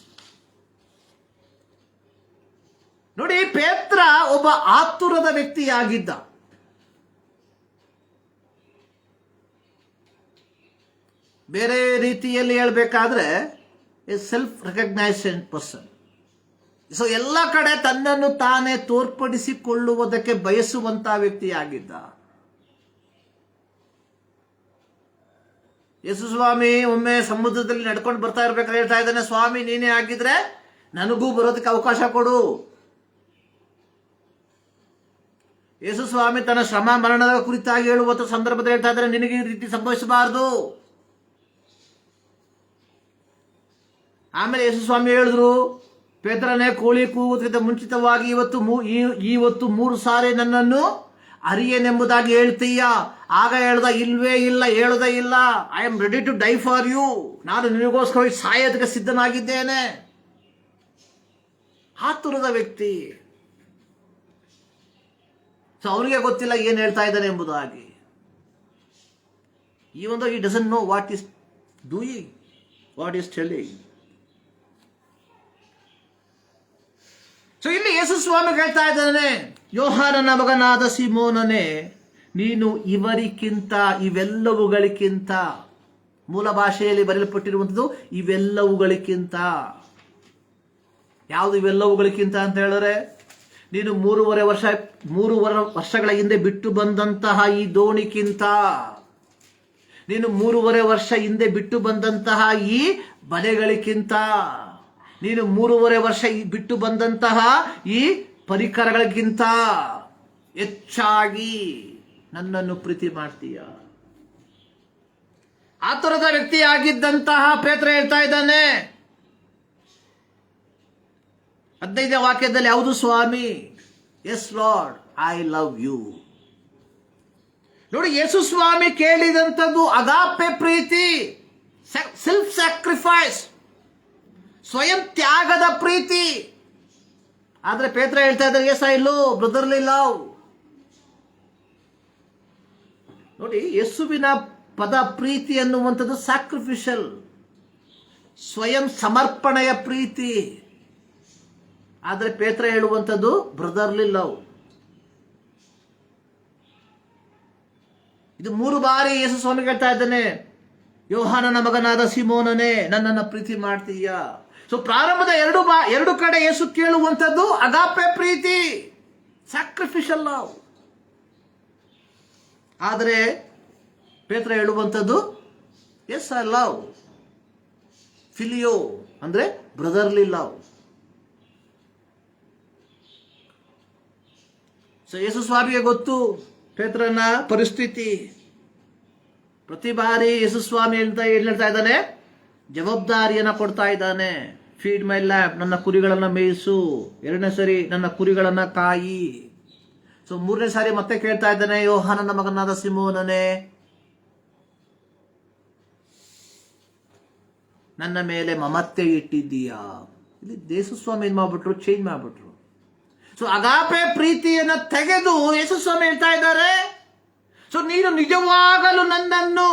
ನೋಡಿ, ಪೇತ್ರ ಒಬ್ಬ ಆತುರದ ವ್ಯಕ್ತಿಯಾಗಿದ್ದ. ಬೇರೆ ರೀತಿಯಲ್ಲಿ ಹೇಳ್ಬೇಕಾದ್ರೆ a self recognisation person. So ಎಲ್ಲ ಕಡೆ ತನ್ನನ್ನು ತಾನೇ ತೋರ್ಪಡಿಸಿಕೊಳ್ಳುವುದಕ್ಕೆ ಬಯಸುವಂತ ವ್ಯಕ್ತಿಯಾಗಿದ್ದ. ಯೇಸು ಸ್ವಾಮಿ ಒಮ್ಮೆ ಸಮುದ್ರದಲ್ಲಿ ನಡ್ಕೊಂಡು ಬರ್ತಾ ಇರ್ಬೇಕಾದ್ರೆ ಹೇಳ್ತಾ ಇದ್ದಾನೆ, ಸ್ವಾಮಿ ನೀನೇ ಆಗಿದ್ರೆ ನನಗೂ ಬರೋದಕ್ಕೆ ಅವಕಾಶ ಕೊಡು. ಯೇಸು ಸ್ವಾಮಿ ತನ್ನ ಶ್ರಮ ಮರಣದ ಕುರಿತಾಗಿ ಹೇಳುವ ಸಂದರ್ಭದಲ್ಲಿ ಹೇಳ್ತಾ ಇದ್ದಾರೆ, ನಿನಗೆ ಈ ರೀತಿ ಸಂಭವಿಸಬಾರದು. ಆಮೇಲೆ ಯೇಸು ಸ್ವಾಮಿ ಹೇಳಿದ್ರು, ಪೇತ್ರನೇ, ಕೋಳಿ ಕೂಗುವುದಕ್ಕಿಂತ ಮುಂಚಿತವಾಗಿ ಇವತ್ತು 3 ಸಾರಿ ನನ್ನನ್ನು ಅರಿಯೇನೆಂಬುದಾಗಿ ಹೇಳ್ತೀಯ? ಆಗ ಹೇಳ್ದ, ಇಲ್ವೇ ಇಲ್ಲ, ಹೇಳದೇ ಇಲ್ಲ. I am ready to die for you. ನಾನು ನಿನಗೋಸ್ಕರ ಸಾಯೋದಕ್ಕೆ ಸಿದ್ಧನಾಗಿದ್ದೇನೆ. ಆತುರದ ವ್ಯಕ್ತಿ. ಸೊ ಅವನಿಗೆ ಗೊತ್ತಿಲ್ಲ ಏನು ಹೇಳ್ತಾ ಇದ್ದಾನೆ ಎಂಬುದಾಗಿ. even though he doesn't know what is doing, what is telling. So ಇಲ್ಲಿ ಯೇಸು ಸ್ವಾಮಿ ಹೇಳ್ತಾ ಇದ್ದಾನೆ, ಯೋಹಾನನ ಮಗನಾದ ಸಿಮೋನನೇ, ನೀನು ಇವರಿಗಿಂತ, ಇವೆಲ್ಲವುಗಳಿಗಿಂತ, ಮೂಲ ಭಾಷೆಯಲ್ಲಿ ಬರೆಯಲ್ಪಟ್ಟಿರುವಂಥದ್ದು ಇವೆಲ್ಲವುಗಳಿಗಿಂತ. ಯಾವುದು ಇವೆಲ್ಲವುಗಳಿಗಿಂತ ಅಂತ ಹೇಳಿದ್ರೆ, ನೀನು 3 ವರ್ಷಗಳ ಹಿಂದೆ ಬಿಟ್ಟು ಬಂದಂತಹ ಈ ದೋಣಿಗಿಂತ, ನೀನು 3.5 ವರ್ಷ ಹಿಂದೆ ಬಿಟ್ಟು ಬಂದಂತಹ ಈ ಬಲೆಗಳಿಗಿಂತ, ನೀನು 3.5 ವರ್ಷ ಬಿಟ್ಟು ಬಂದಂತಹ ಈ ಪರಿಕರಗಳಿಗಿಂತ ಹೆಚ್ಚಾಗಿ ನನ್ನನ್ನು ಪ್ರೀತಿ ಮಾಡ್ತೀಯ. ಆ ತರದ ವ್ಯಕ್ತಿಯಾಗಿದ್ದಂತಹ ಪೇತ್ರ ಹೇಳ್ತಾ ಇದ್ದಾನೆ. 15ನೇ ವಾಕ್ಯದಲ್ಲಿ, ಹೌದು ಸ್ವಾಮಿ, yes Lord, I love you. ನೋಡಿ, ಯೇಸು ಸ್ವಾಮಿ ಕೇಳಿದಂಥದ್ದು ಅಗಾಪೆ ಪ್ರೀತಿ, ಸೆಲ್ಫ್ ಸ್ಯಾಕ್ರಿಫೈಸ್, ಸ್ವಯಂ ತ್ಯಾಗದ ಪ್ರೀತಿ. ಆದ್ರೆ ಪೇತ್ರ ಹೇಳ್ತಾ ಇದ್ದಾರೆ, yes I love, brotherly love. ನೋಡಿ, ಯೇಸುವಿನ ಪದ ಪ್ರೀತಿ ಅನ್ನುವಂಥದ್ದು ಸ್ಯಾಕ್ರಿಫಿಷಲ್, ಸ್ವಯಂ ಸಮರ್ಪಣೆಯ ಪ್ರೀತಿ. ಆದ್ರೆ ಪೇತ್ರ ಹೇಳುವಂಥದ್ದು ಬ್ರದರ್ಲಿ ಲವ್. ಇದು 3 ಬಾರಿ ಯೇಸು ಸ್ವಾಮಿ ಹೇಳ್ತಾ ಇದ್ದಾನೆ, ಯೋಹಾನನ ಮಗನಾದ ಸಿಮೋನನೇ, ನನ್ನನ್ನು ಪ್ರೀತಿ ಮಾಡ್ತೀಯ. ಸೊ ಪ್ರಾರಂಭದ 2 ಕಡೆ ಯೇಸು ಕೇಳುವಂಥದ್ದು ಅಗಾಪೆ ಪ್ರೀತಿ, ಸ್ಯಾಕ್ರಿಫಿಷಲ್ ಲವ್. ಆದರೆ ಪೇತ್ರ ಹೇಳುವಂಥದ್ದು ಎಸ್ ಐ ಲವ್, ಫಿಲಿಯೋ ಅಂದ್ರೆ ಬ್ರದರ್ಲಿ ಲವ್. ಸೊ ಯೇಸು ಸ್ವಾಮಿಗೆ ಗೊತ್ತು ಪೇತ್ರನ ಪರಿಸ್ಥಿತಿ. ಪ್ರತಿ ಬಾರಿ ಯೇಸು ಸ್ವಾಮಿ ಏನ್ ಹೇಳ್ತಾ ಇದ್ದಾನೆ, ಜವಾಬ್ದಾರಿಯನ್ನ ಕೊಡ್ತಾ ಇದ್ದಾನೆ. ಫೀಡ್ ಮೈ ಲ್ಯಾಂಪ್, ನನ್ನ ಕುರಿಗಳನ್ನ ಮೇಯಿಸು. 2ನೇ ಸರಿ, ನನ್ನ ಕುರಿಗಳನ್ನ ಕಾಯಿ. ಸೊ 3ನೇ ಸಾರಿ ಮತ್ತೆ ಕೇಳ್ತಾ ಇದ್ದಾನೆ, ಯೋಹಾನನ ಮಗನಾದ ಸಿಮೋನನೇ, ನನ್ನ ಮೇಲೆ ಮಮತೆ ಇಟ್ಟಿದ್ದೀಯಾ? ಇಲ್ಲಿ ಯೇಸು ಸ್ವಾಮಿ ಏನ್ ಮಾಡ್ಬಿಟ್ರು, ಚೇಂಜ್ ಮಾಡ್ಬಿಟ್ರು. ಸೊ ಅಗಾಪೆ ಪ್ರೀತಿಯನ್ನ ತೆಗೆದು ಯೇಸು ಸ್ವಾಮಿ ಹೇಳ್ತಾ ಇದ್ದಾರೆ, ಸೊ ನೀನು ನಿಜವಾಗಲು ನನ್ನನ್ನು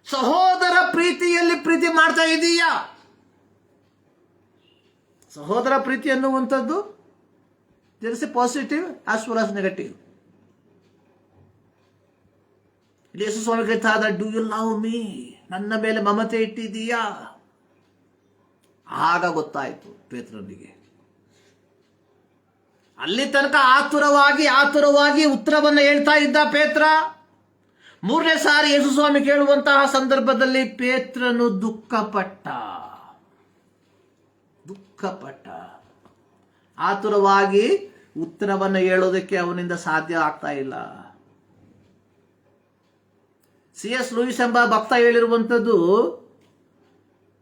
ಸಹೋದರ ಪ್ರೀತಿಯಲ್ಲಿ ಪ್ರೀತಿ ಮಾಡ್ತಾ ಇದೀಯಾ? ಸಹೋದರ ಪ್ರೀತಿ ಅನ್ನುವಂಥದ್ದು there is a positive as well as negative. Yesu ಸ್ವಾಮಿ ಹೇಳ್ತಾ ಇದ್ದಾರೆ, ಡೂ ಯು ಲವ್ ಮೀ? ನನ್ನ ಮೇಲೆ ಮಮತೆ ಇಟ್ಟಿದೀಯಾ? ಆಗ ಗೊತ್ತಾಯ್ತು ಪೇತ್ರನಿಗೆ. ಅಲ್ಲಿ ತನಕ ಆತುರವಾಗಿ ಉತ್ತರವನ್ನು ಹೇಳ್ತಾ ಇದ್ದ ಪೇತ್ರ. 3ನೇ ಸಾರಿ ಯೇಸು ಸ್ವಾಮಿ ಕೇಳುವಂತಹ ಸಂದರ್ಭದಲ್ಲಿ ಪೇತ್ರನು ದುಃಖಪಟ್ಟ. ಆತುರವಾಗಿ ಉತ್ತರವನ್ನು ಹೇಳೋದಕ್ಕೆ ಅವನಿಂದ ಸಾಧ್ಯ ಆಗ್ತಾ ಇಲ್ಲ. C.S. ಲೂಯಿಸ್ ಎಂಬ ಭಕ್ತ ಹೇಳಿರುವಂಥದ್ದು,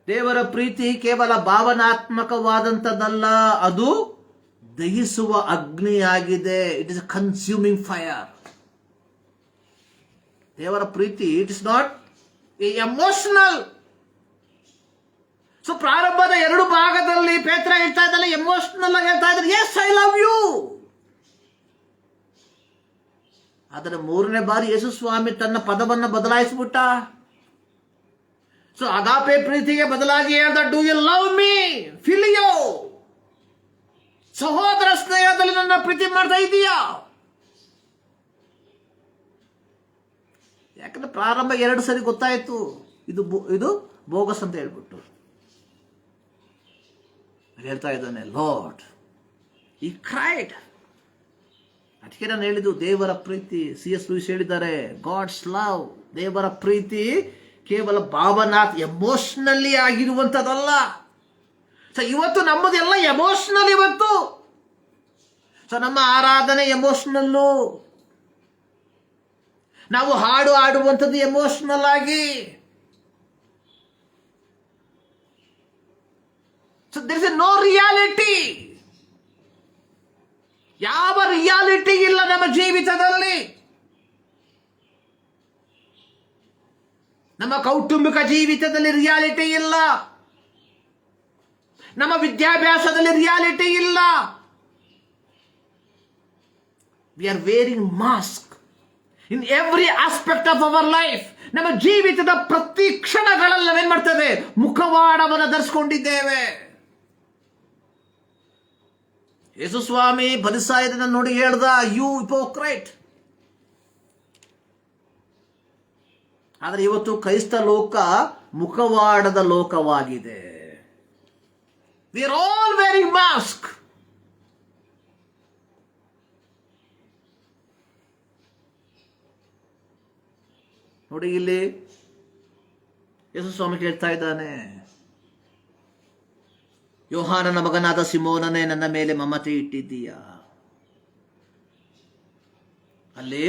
ದೇವರ ಪ್ರೀತಿ ಕೇವಲ ಭಾವನಾತ್ಮಕವಾದಂಥದ್ದಲ್ಲ, ಅದು ದಹಿಸುವ ಅಗ್ನಿಯಾಗಿದೆ. It is a consuming fire. ದೇವರ ಪ್ರೀತಿ it is not emotional. So ಪ್ರಾರಂಭದ 2 ಭಾಗದಲ್ಲಿ ಪೇತ್ರ ಹೇಳ್ತಾ ಇದ್ದಾನೆ, ಎಮೋಷನಲ್ ಆಗಿ ಹೇಳ್ತಾ ಇದ್ದಾರೆ, ಎಸ್ ಐ ಲವ್ ಯು. ಆದರೆ 3ನೇ ಬಾರಿ ಯೇಸು ಸ್ವಾಮಿ ತನ್ನ ಪದವನ್ನು ಬದಲಾಯಿಸಿಬಿಟ್ಟ. ಸೊ ಅಗಾಪೆ ಪ್ರೀತಿಗೆ ಬದಲಾಗಿ ಹೇಳ್ದ, ಡೂ ಯು ಲವ್ ಮೀ, ಫಿಲಿಯೋ, ಸಹೋದರ ಸ್ನೇಹದಲ್ಲಿ ನನ್ನ ಪ್ರೀತಿ ಮಾಡ್ತಾ ಇದೀಯಾ? ಯಾಕಂದ್ರೆ ಪ್ರಾರಂಭ 2 ಸರಿ ಗೊತ್ತಾಯ್ತು, ಇದು ಬೋಗಸ್ ಅಂತ ಹೇಳ್ಬಿಟ್ಟು ಹೇಳ್ತಾ ಇದ್ದಾನೆ, ಲಾರ್ಡ್ ಈ ಕ್ರೈಡ್. ಅದಕ್ಕೆ ನಾನು ಹೇಳಿದ್ದು ದೇವರ ಪ್ರೀತಿ. C.S. ಲೂಯಿಸ್ ಹೇಳಿದ್ದಾರೆ, ಗಾಡ್ಸ್ ಲವ್, ದೇವರ ಪ್ರೀತಿ ಕೇವಲ ಎಮೋಷನಲಿ ಆಗಿರುವಂಥದ್ದಲ್ಲ. ಸೊ ಇವತ್ತು ನಮ್ಮದೆಲ್ಲ ಎಮೋಷನಲ್. ಇವತ್ತು ಸೊ ನಮ್ಮ ಆರಾಧನೆ ಎಮೋಷನಲ್ಲು, ನಾವು ಹಾಡು ಆಡುವಂಥದ್ದು ಎಮೋಷನಲ್ ಆಗಿ. So there is no reality. ಯಾವ ರಿಯಾಲಿಟಿ ಇಲ್ಲ ನಮ್ಮ ಜೀವಿತದಲ್ಲಿ. ನಮ್ಮ ಕೌಟುಂಬಿಕ ಜೀವಿತದಲ್ಲಿ ರಿಯಾಲಿಟಿ ಇಲ್ಲ, ನಮ್ಮ ವಿದ್ಯಾಭ್ಯಾಸದಲ್ಲಿ ರಿಯಾಲಿಟಿ ಇಲ್ಲ. V are wearing mask in every aspect of our life. ನಮ್ಮ ಜೀವಿತದ ಪ್ರತಿ ಕ್ಷಣಗಳಲ್ಲಿ ನಾವೇನ್ ಮಾಡ್ತೇವೆ? ಮುಖವಾಡವನ್ನು ಧರಿಸಿಕೊಂಡಿದ್ದೇವೆ. ಯೇಸು ಸ್ವಾಮಿ ಫರಿಸಾಯರನ್ನು ನೋಡಿ ಹೇಳ್ದ, ಯು ಹಿಪೋಕ್ರೈಟ್. ಆದರೆ ಇವತ್ತು ಕ್ರೈಸ್ತ ಲೋಕ ಮುಖವಾಡದ ಲೋಕವಾಗಿದೆ. We are all wearing mask. ನೋಡಿ ಇಲ್ಲಿ ಯೇಸು ಸ್ವಾಮಿ ಕೇಳ್ತಾ ಇದ್ದಾನೆ, ಯೋಹಾನನ ಮಗನಾದ ಸಿಮೋನನೇ, ನನ್ನ ಮೇಲೆ ಮಮತೆ ಇಟ್ಟಿದ್ದೀಯಾ? ಅಲ್ಲಿ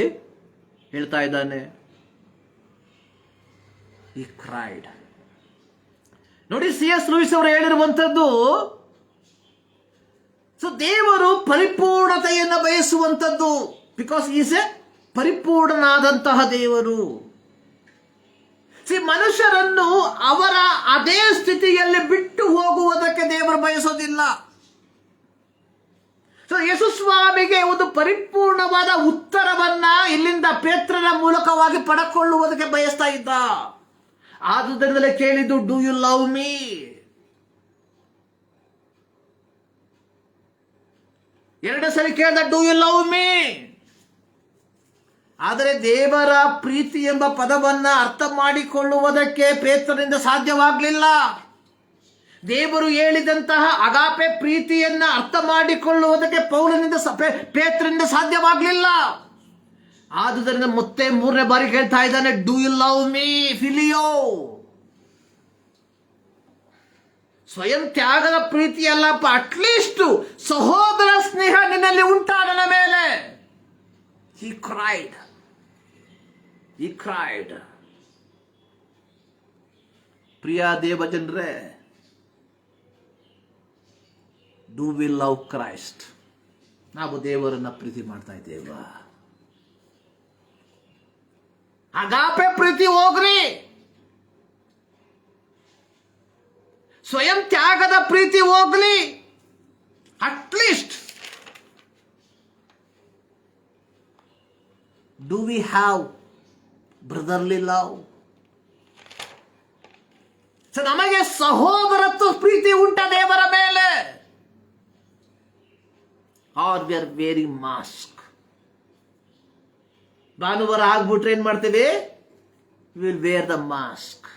ಹೇಳ್ತಾ ಇದ್ದಾನೆ, ಈ ಕ್ರೈಡ್. ನೋಡಿ C.S. ಲೂಯಿಸ್ ಅವರು ಹೇಳಿರುವಂಥದ್ದು, ಸೊ ದೇವರು ಪರಿಪೂರ್ಣತೆಯನ್ನು ಬಯಸುವಂಥದ್ದು. ಬಿಕಾಸ್ ಈಸ್ ಎ ಪರಿಪೂರ್ಣನಾದಂತಹ ದೇವರು. ಮನುಷ್ಯರನ್ನು ಅವರ ಅದೇ ಸ್ಥಿತಿಯಲ್ಲಿ ಬಿಟ್ಟು ಹೋಗುವುದಕ್ಕೆ ದೇವರು ಬಯಸೋದಿಲ್ಲ. ಸೊ ಯೇಸು ಸ್ವಾಮಿಗೆ ಒಂದು ಪರಿಪೂರ್ಣವಾದ ಉತ್ತರವನ್ನ ಇಲ್ಲಿಂದ ಪೇತ್ರನ ಮೂಲಕವಾಗಿ ಪಡೆದುಕೊಳ್ಳುವುದಕ್ಕೆ ಬಯಸ್ತಾ ಇದ್ದ. ಆದುದರಿಂದಲೇ ಕೇಳಿದ್ದು, ಡೂ ಯು ಲವ್ ಮೀ? ಎರಡು ಸರಿ ಕೇಳಿದ, ಡೂ ಯು ಲವ್ ಮೀ? ಆದರೆ ದೇವರ ಪ್ರೀತಿ ಎಂಬ ಪದವನ್ನ ಅರ್ಥ ಮಾಡಿಕೊಳ್ಳುವುದಕ್ಕೆ ಪೇತ್ರನಿಂದ ಸಾಧ್ಯವಾಗಲಿಲ್ಲ. ದೇವರು ಹೇಳಿದಂತಹ ಅಗಾಪೆ ಪ್ರೀತಿಯನ್ನ ಅರ್ಥ ಮಾಡಿಕೊಳ್ಳುವುದಕ್ಕೆ ಪೇತ್ರನಿಂದ ಸಾಧ್ಯವಾಗಲಿಲ್ಲ. ಆದುದರಿಂದ ಮತ್ತೆ 3ನೇ ಬಾರಿ ಕೇಳ್ತಾ ಇದ್ದಾನೆ, ಡೂ ಯು ಲವ್ ಮೀ, ಫಿಲಿಯೋ? ಸ್ವಯಂ ತ್ಯಾಗದ ಪ್ರೀತಿ ಅಲ್ಲಪ್ಪ, ಅಟ್ಲೀಸ್ಟ್ ಸಹೋದರ ಸ್ನೇಹ ನಿನ್ನಲ್ಲಿ ಉಂಟಾ ನನ್ನ ಮೇಲೆ? He cried. ಪ್ರಿಯ ದೇವ ಜನರೇ, ಡೂ ವಿ ಲವ್ ಕ್ರೈಸ್ಟ್? ನಾವು ದೇವರನ್ನ ಪ್ರೀತಿ ಮಾಡ್ತಾ ಇದ್ದೇವ? ಅಗಾಪೆ ಪ್ರೀತಿ ಹೋಗ್ರಿ, ಸ್ವಯಂ ತ್ಯಾಗದ ಪ್ರೀತಿ ಹೋಗ್ಲಿ. At least do we have brotherly love? So ನಮಗೆ ಸಹೋದರತ್ವ ಪ್ರೀತಿ ಉಂಟ ದೇವರ ಮೇಲೆ? Are we are wearing mask? ಭಾನುವಾರ ಆಗ್ಬಿಟ್ರೆ ಏನ್ ಮಾಡ್ತೀವಿ? Will wear the mask.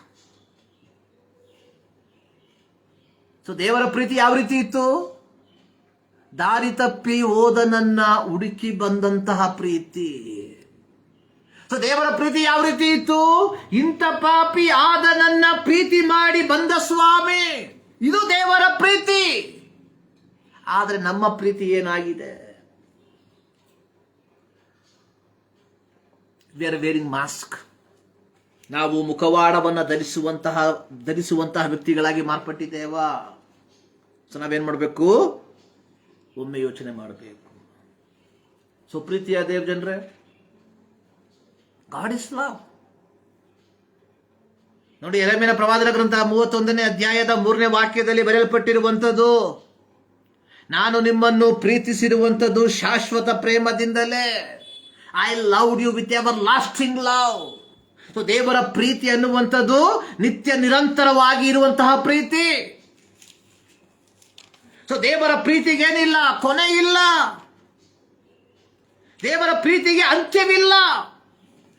So ದೇವರ ಪ್ರೀತಿ ಯಾವ ರೀತಿ ಇತ್ತು? ದಾರಿ ತಪ್ಪಿ ಹೋದ ನನ್ನ ಹುಡುಕಿ ಬಂದಂತಹ ಪ್ರೀತಿ. ಸೊ ದೇವರ ಪ್ರೀತಿ ಯಾವ ರೀತಿ ಇತ್ತು? ಇಂಥ ಪಾಪಿ ಆದ ನನ್ನ ಪ್ರೀತಿ ಮಾಡಿ ಬಂದ ಸ್ವಾಮಿ, ಇದು ದೇವರ ಪ್ರೀತಿ. ಆದರೆ ನಮ್ಮ ಪ್ರೀತಿ ಏನಾಗಿದೆ? V are wearing mask. ನಾವು ಮುಖವಾಡವನ್ನು ಧರಿಸುವಂತಹ ವ್ಯಕ್ತಿಗಳಾಗಿ ಮಾರ್ಪಟ್ಟಿದ್ದೇವಾ? ಸೊ ನಾವೇನ್ ಮಾಡಬೇಕು? ಒಮ್ಮೆ ಯೋಚನೆ ಮಾಡಬೇಕು. ಸೊ ಪ್ರೀತಿಯ ದೇವ್ ಜನರೇ, ಗಾಡ್ ಇಸ್ ಲವ್. ನೋಡಿ, ಯೆರೆಮೀಯನ ಪ್ರವಾದನ ಗ್ರಂಥ 31ನೇ ಅಧ್ಯಾಯದ 3ನೇ ವಾಕ್ಯದಲ್ಲಿ ಬರೆಯಲ್ಪಟ್ಟಿರುವಂಥದ್ದು, ನಾನು ನಿಮ್ಮನ್ನು ಪ್ರೀತಿಸಿರುವಂಥದ್ದು ಶಾಶ್ವತ ಪ್ರೇಮದಿಂದಲೇ. I loved you with everlasting love. So ದೇವರ ಪ್ರೀತಿ ಅನ್ನುವಂಥದ್ದು ನಿತ್ಯ ನಿರಂತರವಾಗಿ ಇರುವಂತಹ ಪ್ರೀತಿ. ಸೊ ದೇವರ ಪ್ರೀತಿಗೇನಿಲ್ಲ, ಕೊನೆ ಇಲ್ಲ. ದೇವರ ಪ್ರೀತಿಗೆ ಅಂತ್ಯವಿಲ್ಲ.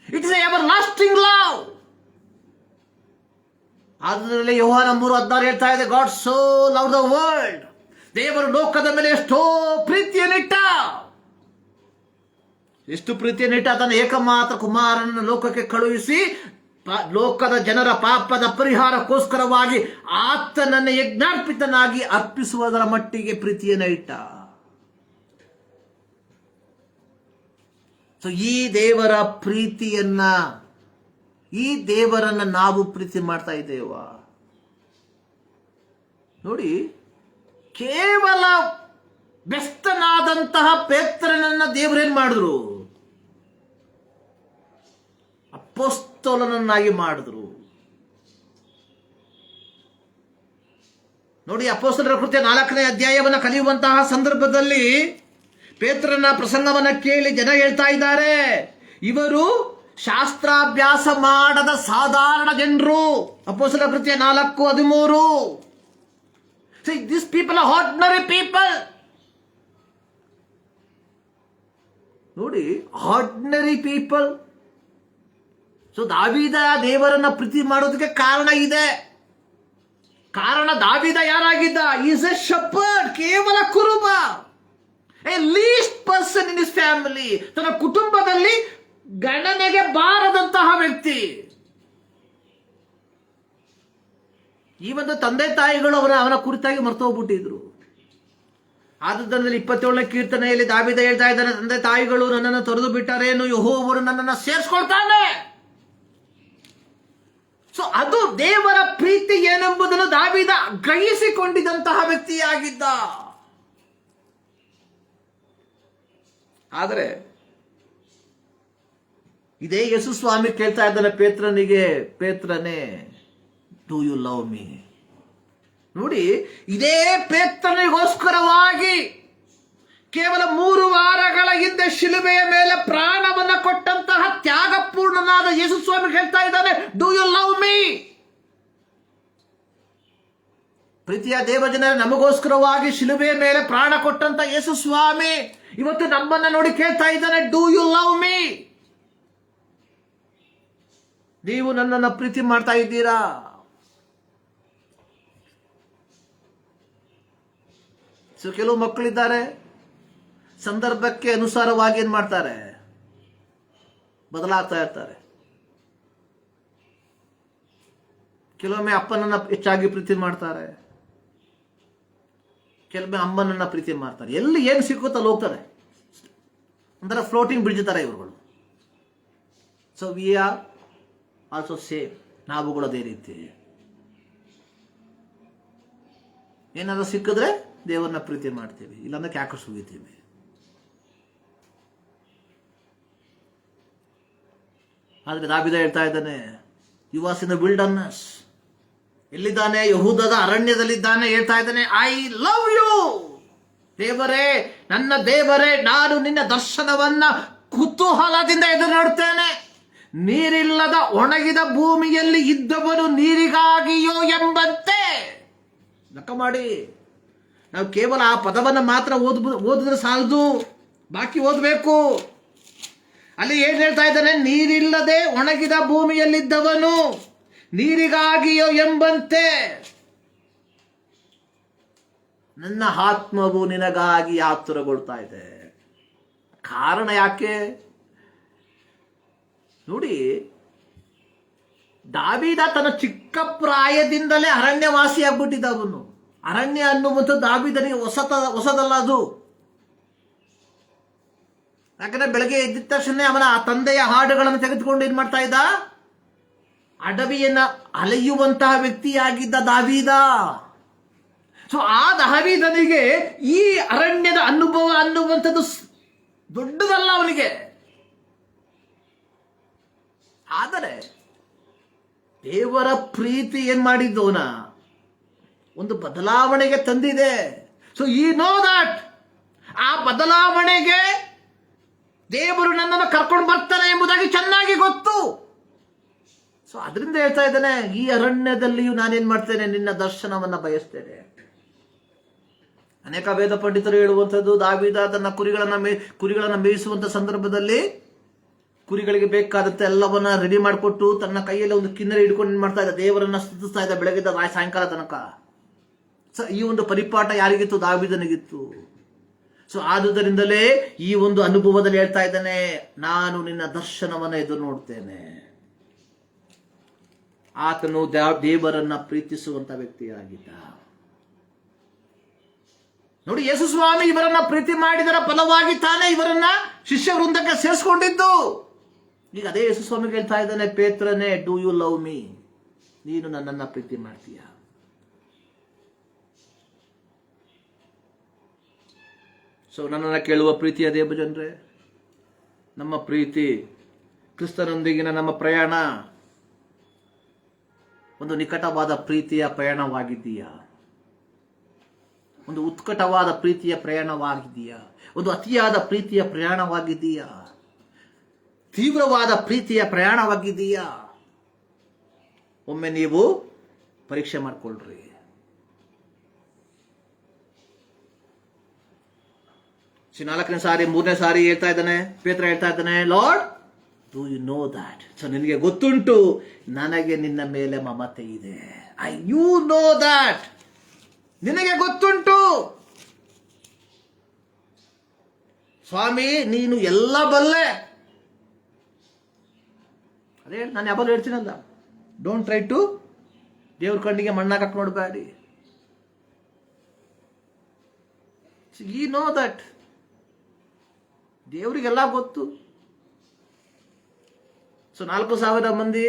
It is everlasting love. ಅದರಲ್ಲಿ ಯೋಹಾನ 3:16 ಹೇಳ್ತಾ ಇದೆ, God so love the world. ದೇವರು ಲೋಕದ ಮೇಲೆ ಎಷ್ಟೋ ಪ್ರೀತಿಯನ್ನಿಟ್ಟ. ಎಷ್ಟು ಪ್ರೀತಿಯನ್ನಿಟ್ಟ? ತನ್ನ ಏಕಮಾತ್ರ ಕುಮಾರನನ್ನು ಲೋಕಕ್ಕೆ ಕಳುಹಿಸಿ ಲೋಕದ ಜನರ ಪಾಪದ ಪರಿಹಾರಕ್ಕೋಸ್ಕರವಾಗಿ ಆತನನ್ನು ಯಜ್ಞಾರ್ಪಿತನಾಗಿ ಅರ್ಪಿಸುವುದರ ಮಟ್ಟಿಗೆ ಪ್ರೀತಿಯನ್ನ ಇಟ್ಟ. ಸೊ ಈ ದೇವರ ಪ್ರೀತಿಯನ್ನ, ಈ ದೇವರನ್ನ ನಾವು ಪ್ರೀತಿ ಮಾಡ್ತಾ ಇದ್ದೇವಾ? ನೋಡಿ, ಕೇವಲ ಬೆಸ್ತನಾದಂತಹ ಪೇತ್ರನನ್ನ ದೇವರೇನ್ ಮಾಡಿದ್ರು? ಅಪೊಸ್ತಲನನ್ನಾಗಿ ಮಾಡಿದ್ರು. ನೋಡಿ, ಅಪೊಸ್ತಲರ ಕೃತ್ಯ 4ನೇ ಅಧ್ಯಾಯವನ್ನು ಕಲಿಯುವಂತಹ ಸಂದರ್ಭದಲ್ಲಿ ಪೇತ್ರನ ಪ್ರಸಂಗವನ್ನ ಕೇಳಿ ಜನ ಹೇಳ್ತಾ ಇದ್ದಾರೆ, ಇವರು ಶಾಸ್ತ್ರಾಭ್ಯಾಸ ಮಾಡದ ಸಾಧಾರಣ ಜನರು. ಅಪೊಸ್ತಲರ ಕೃತ್ಯ 4:13. See, these people are ordinary people. ನೋಡಿ, ಆರ್ಡಿನರಿ ಪೀಪಲ್. ಸೊ ದಾವೀದ ದೇವರನ್ನ ಪ್ರೀತಿ ಮಾಡೋದಕ್ಕೆ ಕಾರಣ ಇದೆ. ಕಾರಣ, ದಾವೀದ ಯಾರಾಗಿದ್ದ? ಈಸ್ ಎ ಶೆಪರ್ಡ್, ಕೇವಲ ಕುರುಬ. A least person in his family. ತನ್ನ ಕುಟುಂಬದಲ್ಲಿ ಗಣನೆಗೆ ಬಾರದಂತಹ ವ್ಯಕ್ತಿ. ಈ ಒಂದು ತಂದೆ ತಾಯಿಗಳು ಅವನ ಕುರಿತಾಗಿ ಮರ್ತೋಗ್ಬಿಟ್ಟಿದ್ರು. ಆದುದರಲ್ಲಿ 27ನೇ ಕೀರ್ತನೆಯಲ್ಲಿ ದಾವೀದ ಹೇಳ್ತಾ ಇದ್ದಾನೆ, ತಂದೆ ತಾಯಿಗಳು ನನ್ನನ್ನು ತೊರೆದು ಬಿಟ್ಟರೇನು, ಯೆಹೋವನು ನನ್ನನ್ನು ಸೇರಿಸ್ಕೊಳ್ತಾನೆ. ಸೊ ಅದು ದೇವರ ಪ್ರೀತಿ ಏನೆಂಬುದನ್ನು ದಾವೀದ ಗ್ರಹಿಸಿಕೊಂಡಿದ್ದಂತಹ ವ್ಯಕ್ತಿಯಾಗಿದ್ದ. ಆದರೆ ಇದೇ ಯೇಸು ಸ್ವಾಮಿ ಕೇಳ್ತಾ ಇದ್ದಾನೆ ಪೇತ್ರನಿಗೆ, ಪೇತ್ರನೇ, ಡೂ ಯು ಲವ್ ಮೀ? ನೋಡಿ, ಇದೇ ಪೇತ್ರನಿಗೋಸ್ಕರವಾಗಿ ಕೇವಲ 3 ವಾರಗಳ ಹಿಂದೆ ಶಿಲುಬೆಯ ಮೇಲೆ ಪ್ರಾಣವನ್ನ ಕೊಟ್ಟಂತಹ ತ್ಯಾಗಪೂರ್ಣನಾದ ಯೇಸು ಸ್ವಾಮಿ ಹೇಳ್ತಾ ಇದ್ದಾನೆ, ಡೂ ಯು ಲವ್ ಮೀ? ಪ್ರೀತಿಯ ದೇವಜನರೇ, ನಮಗೋಸ್ಕರವಾಗಿ ಶಿಲುಬೆಯ ಮೇಲೆ ಪ್ರಾಣ ಕೊಟ್ಟಂತ ಯೇಸು ಸ್ವಾಮಿ ಇವತ್ತು ನಮ್ಮನ್ನ ನೋಡಿ ಕೇಳ್ತಾ ಇದ್ದಾನೆ, ಡೂ ಯು ಲವ್ ಮೀ? ನೀವು ನನ್ನನ್ನು ಪ್ರೀತಿ ಮಾಡ್ತಾ ಇದ್ದೀರಾ? ಸೊ ಕೆಲವು ಮಕ್ಕಳಿದ್ದಾರೆ, ಸಂದರ್ಭಕ್ಕೆ ಅನುಸಾರವಾಗಿ ಏನ್ ಮಾಡ್ತಾರೆ? ಬದಲಾಗ್ತಾ ಇರ್ತಾರೆ. ಕೆಲವೊಮ್ಮೆ ಅಪ್ಪನನ್ನ ಹೆಚ್ಚಾಗಿ ಪ್ರೀತಿ ಮಾಡ್ತಾರೆ, ಕೆಲವೊಮ್ಮೆ ಅಮ್ಮನನ್ನ ಪ್ರೀತಿ ಮಾಡ್ತಾರೆ. ಎಲ್ಲಿ ಏನು ಸಿಕ್ಕುತ್ತಲ್ಲ ಹೋಗ್ತಾರೆ. ಒಂಥರ ಫ್ಲೋಟಿಂಗ್ ಬ್ರಿಡ್ಜ್ ತರ ಇವ್ರುಗಳು. So we are also same. ನಾವುಗಳು ಅದೇ ರೀತಿ. ಏನಾದ್ರು ಸಿಕ್ಕಿದ್ರೆ ದೇವರನ್ನ ಪ್ರೀತಿ ಮಾಡ್ತೀವಿ, ಇಲ್ಲಾಂದ್ರೆ ಕ್ಯಾಕರ್ಸ್ ಹೋಗಿತೀವಿ. ಆದ್ರೆ ದಾವೀದ ಹೇಳ್ತಾ ಇದ್ದಾನೆ, you was in the wilderness. ಎಲ್ಲಿದ್ದಾನೆ? ಯಹೂದದ ಅರಣ್ಯದಲ್ಲಿದ್ದಾನೆ. ಹೇಳ್ತಾ ಇದ್ದಾನೆ, ಐ ಲವ್ ಯು. ದೇವರೇ, ನನ್ನ ದೇವರೇ, ನಾನು ನಿನ್ನ ದರ್ಶನವನ್ನ ಕುತೂಹಲದಿಂದ ಎದುರು ನೋಡ್ತೇನೆ. ನೀರಿಲ್ಲದ ಒಣಗಿದ ಭೂಮಿಯಲ್ಲಿ ಇದ್ದವನು ನೀರಿಗಾಗಿಯೋ ಎಂಬಂತೆ. ಲೆಕ್ಕ ಮಾಡಿ, ನಾವು ಕೇವಲ ಆ ಪದವನ್ನು ಮಾತ್ರ ಓದಿದ್ರೆ ಸಾಲದು, ಬಾಕಿ ಓದಬೇಕು. ಅಲ್ಲಿ ಏನ್ ಹೇಳ್ತಾ ಇದ್ದಾನೆ? ನೀರಿಲ್ಲದೆ ಒಣಗಿದ ಭೂಮಿಯಲ್ಲಿದ್ದವನು ನೀರಿಗಾಗಿಯೋ ಎಂಬಂತೆ ನನ್ನ ಆತ್ಮವು ನಿನಗಾಗಿ ಆತುರಗೊಳ್ತಾ ಇದೆ. ಕಾರಣ ಯಾಕೆ? ನೋಡಿ, ದಾವೀದ ತನ್ನ ಚಿಕ್ಕ ಪ್ರಾಯದಿಂದಲೇ ಅರಣ್ಯವಾಸಿ ಆಗ್ಬಿಟ್ಟಿದ್ದ. ಅವನು ಅರಣ್ಯ ಅನ್ನುವಂಥದ್ದು ದಾವೀದನಿಗೆ ಹೊಸದಲ್ಲ. ಅದು ಯಾಕಂದ್ರೆ ಬೆಳಗ್ಗೆ ಎದ್ದ ತಕ್ಷಣ ಅವನ ತಂದೆಯ ಹಾಡುಗಳನ್ನು ತೆಗೆದುಕೊಂಡು ಏನ್ ಮಾಡ್ತಾ ಇದ್ದ? ಅಡವಿಯನ್ನ ಅಲೆಯುವಂತಹ ವ್ಯಕ್ತಿಯಾಗಿದ್ದ ದಾವೀದ. ಸೊ ಆ ದಾವೀದನಿಗೆ ಈ ಅರಣ್ಯದ ಅನುಭವ ಅನ್ನುವಂಥದ್ದು ದೊಡ್ಡದಲ್ಲ ಅವನಿಗೆ. ಆದರೆ ದೇವರ ಪ್ರೀತಿ ಏನ್ ಮಾಡಿದ್ದವನ ಒಂದು ಬದಲಾವಣೆಗೆ ತಂದಿದೆ. ಸೊ ಈ ನೋ ದಟ್ ಆ ಬದಲಾವಣೆಗೆ ದೇವರು ನನ್ನನ್ನು ಕರ್ಕೊಂಡು ಬರ್ತಾನೆ ಎಂಬುದಾಗಿ ಚೆನ್ನಾಗಿ ಗೊತ್ತು. ಸೊ ಅದರಿಂದ ಹೇಳ್ತಾ ಇದ್ದಾನೆ, ಈ ಅರಣ್ಯದಲ್ಲಿಯೂ ನಾನೇನ್ ಮಾಡ್ತೇನೆ, ನಿನ್ನ ದರ್ಶನವನ್ನ ಬಯಸ್ತೇನೆ. ಅನೇಕ ವೇದ ಪಂಡಿತರು ಹೇಳುವಂಥದ್ದು, ದಾವೀದ ತನ್ನ ಕುರಿಗಳನ್ನ ಮೇಯಿಸುವಂತ ಸಂದರ್ಭದಲ್ಲಿ ಕುರಿಗಳಿಗೆ ಬೇಕಾದಂತೆ ಎಲ್ಲವನ್ನ ರೆಡಿ ಮಾಡಿಕೊಟ್ಟು ತನ್ನ ಕೈಯಲ್ಲಿ ಒಂದು ಕಿನ್ನರಿ ಹಿಡ್ಕೊಂಡು ಏನ್ ಮಾಡ್ತಾ ಇದ್ದ, ದೇವರನ್ನ ಸ್ತುತಿಸ್ತಾ ಇದ್ದ ಬೆಳಗಿದ್ದ ಸಾಯಂಕಾಲ ತನಕ. ಸೊ ಈ ಒಂದು ಪರಿಪಾಠ ಯಾರಿಗಿತ್ತು? ದಾವೀದನಿಗಿತ್ತು. ಸೊ ಆದುದರಿಂದಲೇ ಈ ಒಂದು ಅನುಭವದಲ್ಲಿ ಹೇಳ್ತಾ ಇದ್ದಾನೆ, ನಾನು ನಿನ್ನ ದರ್ಶನವನ್ನ ಎದುರು ನೋಡ್ತೇನೆ. ಆತನು ದೇವರನ್ನ ಪ್ರೀತಿಸುವಂತ ವ್ಯಕ್ತಿಯಾಗಿದ್ದ. ನೋಡಿ, ಯೇಸು ಸ್ವಾಮಿ ಇವರನ್ನ ಪ್ರೀತಿ ಮಾಡಿದರ ಫಲವಾಗಿ ತಾನೇ ಇವರನ್ನ ಶಿಷ್ಯ ವೃಂದಕ್ಕೆ ಸೇರಿಸ್ಕೊಂಡಿದ್ದು. ಈಗ ಅದೇ ಯೇಸು ಸ್ವಾಮಿಗೆ ಹೇಳ್ತಾ ಇದ್ದಾನೆ, ಪೇತ್ರನೇ, ಡೂ ಯು ಲವ್ ಮೀ? ನೀನು ನನ್ನನ್ನ ಪ್ರೀತಿ ಮಾಡ್ತೀಯ? ಸೊ ನನ್ನನ್ನು ಕೇಳುವ ಪ್ರೀತಿಯ ದೇವಜನರೇ, ನಮ್ಮ ಪ್ರೀತಿ, ಕ್ರಿಸ್ತನೊಂದಿಗಿನ ನಮ್ಮ ಪ್ರಯಾಣ ಒಂದು ನಿಕಟವಾದ ಪ್ರೀತಿಯ ಪ್ರಯಾಣವಾಗಿದ್ದೀಯಾ? ಒಂದು ಉತ್ಕಟವಾದ ಪ್ರೀತಿಯ ಪ್ರಯಾಣವಾಗಿದೆಯಾ? ಒಂದು ಅತಿಯಾದ ಪ್ರೀತಿಯ ಪ್ರಯಾಣವಾಗಿದೆಯಾ? ತೀವ್ರವಾದ ಪ್ರೀತಿಯ ಪ್ರಯಾಣವಾಗಿದೆಯಾ? ಒಮ್ಮೆ ನೀವು ಪರೀಕ್ಷೆ ಮಾಡಿಕೊಳ್ಳ್ರಿ. ನಾಲ್ಕನೇ ಸಾರಿ, ಮೂರನೇ ಸಾರಿ ಹೇಳ್ತಾ ಇದ್ದಾನೆ, ಪೇತ್ರ ಹೇಳ್ತಾ ಇದ್ದಾನೆ, Lord, do you know that? So ನಿನಗೆ ಗೊತ್ತುಂಟು ನನಗೆ ನಿನ್ನ ಮೇಲೆ ಮಮತೆ ಇದೆ. You know that? ನಿನಗೆ ಗೊತ್ತುಂಟು ಸ್ವಾಮಿ, ನೀನು ಎಲ್ಲ ಬಲ್ಲೆ. ಅದೇ ನಾನು ಯಾವಾಗಲೂ ಹೇಳ್ತೀನಲ್ಲ, ಡೋಂಟ್ ಟ್ರೈ ಟು ದೇವ್ರ ಕಣ್ಣಿಗೆ ಮಣ್ಣಾಕಕ್ಕೆ ನೋಡಬೇಡಿ. You know that? ದೇವರಿಗೆಲ್ಲ ಗೊತ್ತು. ಸೊ 4,000 ಮಂದಿ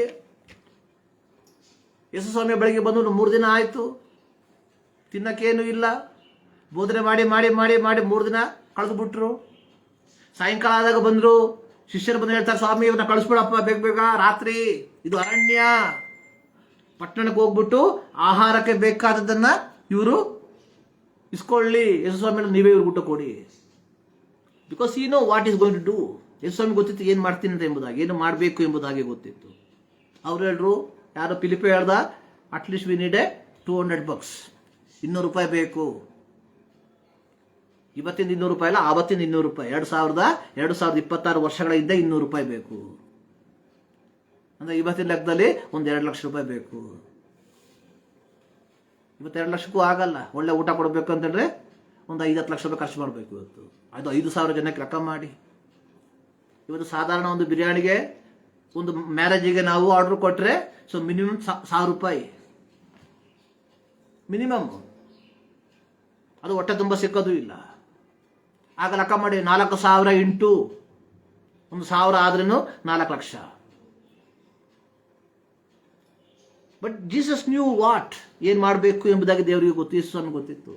ಯೇಸು ಸ್ವಾಮಿ ಬೆಳಗ್ಗೆ ಬಂದು 3 ದಿನ ಆಯ್ತು, ತಿನ್ನಕ್ಕೇನು ಇಲ್ಲ, ಬೋಧನೆ ಮಾಡಿ ಮಾಡಿ ಮಾಡಿ ಮಾಡಿ 3 ದಿನ ಕಳೆದು ಬಿಟ್ರು. ಸಾಯಂಕಾಲ ಆದಾಗ ಬಂದ್ರು, ಶಿಷ್ಯರು ಬಂದು ಹೇಳ್ತಾರೆ, ಸ್ವಾಮಿ ಇವ್ರನ್ನ ಕಳಿಸ್ಬಿಡಪ್ಪ ಬೇಗ ಬೇಗ, ರಾತ್ರಿ ಇದು ಅರಣ್ಯ, ಪಟ್ಟಣಕ್ಕೆ ಹೋಗ್ಬಿಟ್ಟು ಆಹಾರಕ್ಕೆ ಬೇಕಾದದನ್ನ ಇವರು ಇಸ್ಕೊಳ್ಳಿ, ಯೇಸು ಸ್ವಾಮಿ ನೀವೇ ಇವ್ರು ಊಟ ಕೊಡಿ. Because you know what is going to do. Yesu ಸ್ವಾಮಿ ಗೊತ್ತಿತ್ತು ಏನು ಮಾಡ್ತೀನಿ ಅಂತ ಎಂಬುದಾಗಿ, ಏನು ಮಾಡಬೇಕು ಎಂಬುದಾಗಿ ಗೊತ್ತಿತ್ತು. ಅವ್ರು ಹೇಳ್ರು, ಯಾರೋ ಫಿಲಿಪೆ ಹೇಳ್ದ, ಅಟ್ಲೀಸ್ಟ್ ವಿ ನೀಡ್ $200, $200 ಬೇಕು. ಇವತ್ತಿಂದ $200 ಅಲ್ಲ, ಆವತ್ತಿಂದ $200. 2026 ವರ್ಷಗಳ ಹಿಂದೆ $200 ಬೇಕು. ಅಂದ್ರೆ ಇವತ್ತಿನ ಲೆಕ್ಕದಲ್ಲಿ ಒಂದು $2 ಲಕ್ಷ ಬೇಕು. ಇವತ್ತು 2 ಲಕ್ಷಕ್ಕೂ ಆಗಲ್ಲ. ಒಳ್ಳೆ ಊಟ ಕೊಡಬೇಕು ಅಂತಂದ್ರೆ ಒಂದು 5-10 ಲಕ್ಷ ರೂಪಾಯಿ ಖರ್ಚು ಮಾಡಬೇಕು. ಇವತ್ತು ಅದು 5,000 ಜನಕ್ಕೆ ಲೆಕ್ಕ ಮಾಡಿ. ಇವತ್ತು ಸಾಧಾರಣ ಒಂದು ಬಿರಿಯಾನಿಗೆ, ಒಂದು ಮ್ಯಾರೇಜಿಗೆ ನಾವು ಆರ್ಡರ್ ಕೊಟ್ಟರೆ ಸೊ ಮಿನಿಮಮ್ $1,000 ಮಿನಿಮಮ್. ಅದು ಹೊಟ್ಟೆ ತುಂಬ ಸಿಕ್ಕೋದು ಇಲ್ಲ. ಆಗ ಲೆಕ್ಕ ಮಾಡಿ, 4,000 ಇಂಟು 1,000 ಆದ್ರೂ 4 lakh. But Jesus new what, ಏನ್ ಮಾಡಬೇಕು ಎಂಬುದಾಗಿ ದೇವರಿಗೆ ಗೊತ್ತು, ಯೇಸು ಸ್ವಾಮಿ ಗೊತ್ತಿತ್ತು.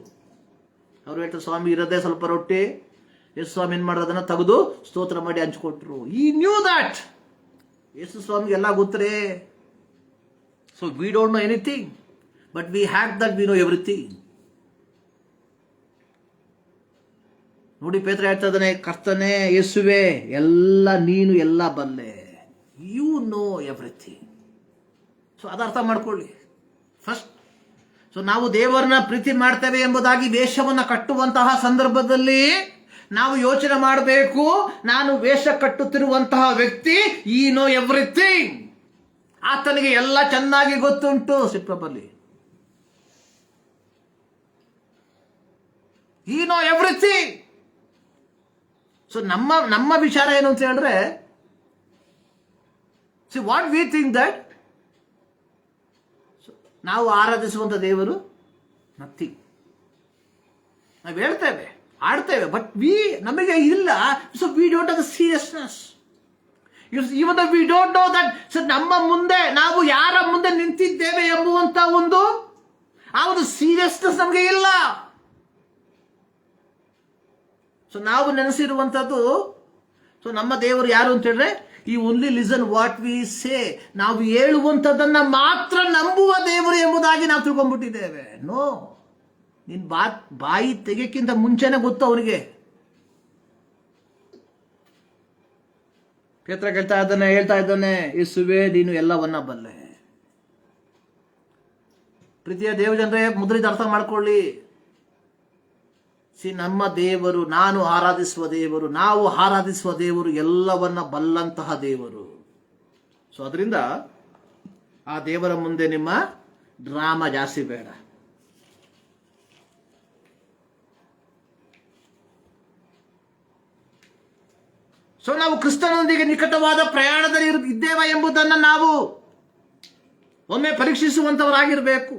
ಅವ್ರು ಹೇಳ್ತಾರೆ, ಸ್ವಾಮಿ ಇರೋದೇ ಸ್ವಲ್ಪ ರೊಟ್ಟಿ. ಯೇಸು ಸ್ವಾಮಿ ಏನ್ ಮಾಡೋದನ್ನ ತೆಗೆದು ಸ್ತೋತ್ರ ಮಾಡಿ ಹಂಚ್ಕೊಟ್ರು. ಈ ನ್ಯೂ ದಟ್. ಯೇಸು ಸ್ವಾಮಿಗೆ ಎಲ್ಲ ಗೊತ್ತರೇ. So we don't know anything, but we have that, we know everything. ನೋಡಿ, ಪೇತ್ರ ಹೇಳ್ತಾ ಇದ್ದಾನೆ, ಕರ್ತನೇ ಯೇಸುವೆ, ಎಲ್ಲ ನೀನು ಎಲ್ಲ ಬಲ್ಲೆ, ಯು ನೋ ಎವ್ರಿಥಿಂಗ್. ಸೊ ಅದರ್ಥ ಮಾಡ್ಕೊಳ್ಳಿ ಫಸ್ಟ್. ಸೊ ನಾವು ದೇವರನ್ನ ಪ್ರೀತಿ ಮಾಡ್ತೇವೆ ಎಂಬುದಾಗಿ ವೇಷವನ್ನ ಕಟ್ಟುವಂತಹ ಸಂದರ್ಭದಲ್ಲಿ ನಾವು ಯೋಚನೆ ಮಾಡಬೇಕು, ನಾನು ವೇಷ ಕಟ್ಟುತ್ತಿರುವಂತಹ ವ್ಯಕ್ತಿ ಈ ನೋ ಎವ್ರಿಥಿಂಗ್. ಆತನಿಗೆ ಎಲ್ಲ ಚೆನ್ನಾಗಿ ಗೊತ್ತುಂಟು. ಸಿಪ್ರಬಲ್ಲಿ ಈ ನೋ ಎವ್ರಿಥಿಂಗ್. ಸೊ ನಮ್ಮ ವಿಚಾರ ಏನು ಅಂತ ಹೇಳಿದ್ರೆ, see what we think that ನಾವು ಆರಾಧಿಸುವಂತ ದೇವರು ನಥಿಂಗ್. ನಾವು ಹೇಳ್ತೇವೆ ಆಡ್ತೇವೆ, ಬಟ್ ನಮಗೆ ಇಲ್ಲ. So we don't have the seriousness. Even V don't no that. So ನಮ್ಮ ಮುಂದೆ ನಾವು ಯಾರ ಮುಂದೆ ನಿಂತಿದ್ದೇವೆ ಎಂಬುವಂತ ಆ ಒಂದು ಸೀರಿಯಸ್ನೆಸ್ ನಮಗೆ ಇಲ್ಲ. ಸೊ ನಾವು ನೆನೆಸಿರುವಂಥದ್ದು, ಸೊ ನಮ್ಮ ದೇವರು ಯಾರು ಅಂತ ಹೇಳಿದ್ರೆ, ಈ only listen what we say. ನಾವು ಹೇಳುವಂಥದ್ದನ್ನ ಮಾತ್ರ ನಂಬುವ ದೇವರು ಎಂಬುದಾಗಿ ನಾವು ತಿಳ್ಕೊಂಡ್ಬಿಟ್ಟಿದ್ದೇವೆ. ನೋ, ನಿನ್ ಬಾಯಿ ತೆಗೆಕ್ಕಿಂತ ಮುಂಚೆನೆ ಗೊತ್ತು ಅವನಿಗೆ. ಪೇತ್ರ ಹೇಳ್ತಾ ಇದ್ದಾನೆ, ಯೇಸುವೇ ನೀನು ಎಲ್ಲವನ್ನ ಬಲ್ಲೆ. ಪ್ರೀತಿಯ ದೇವಜನರೇ, ಮುದ್ರಿದ ಅರ್ಥ ಮಾಡ್ಕೊಳ್ಳಿ. ನಮ್ಮ ದೇವರು, ನಾನು ಆರಾಧಿಸುವ ದೇವರು, ನಾವು ಆರಾಧಿಸುವ ದೇವರು ಎಲ್ಲವನ್ನ ಬಲ್ಲಂತಹ ದೇವರು. ಸೊ ಅದರಿಂದ ಆ ದೇವರ ಮುಂದೆ ನಿಮ್ಮ ಡ್ರಾಮಾ ಜಾಸ್ತಿ ಬೇಡ. ಸೊ ನಾವು ಕ್ರಿಸ್ತನೊಂದಿಗೆ ನಿಕಟವಾದ ಪ್ರಯಾಣದಲ್ಲಿ ಇದ್ದೇವೆ ಎಂಬುದನ್ನು ನಾವು ಒಮ್ಮೆ ಪರೀಕ್ಷಿಸುವಂತವರಾಗಿರಬೇಕು.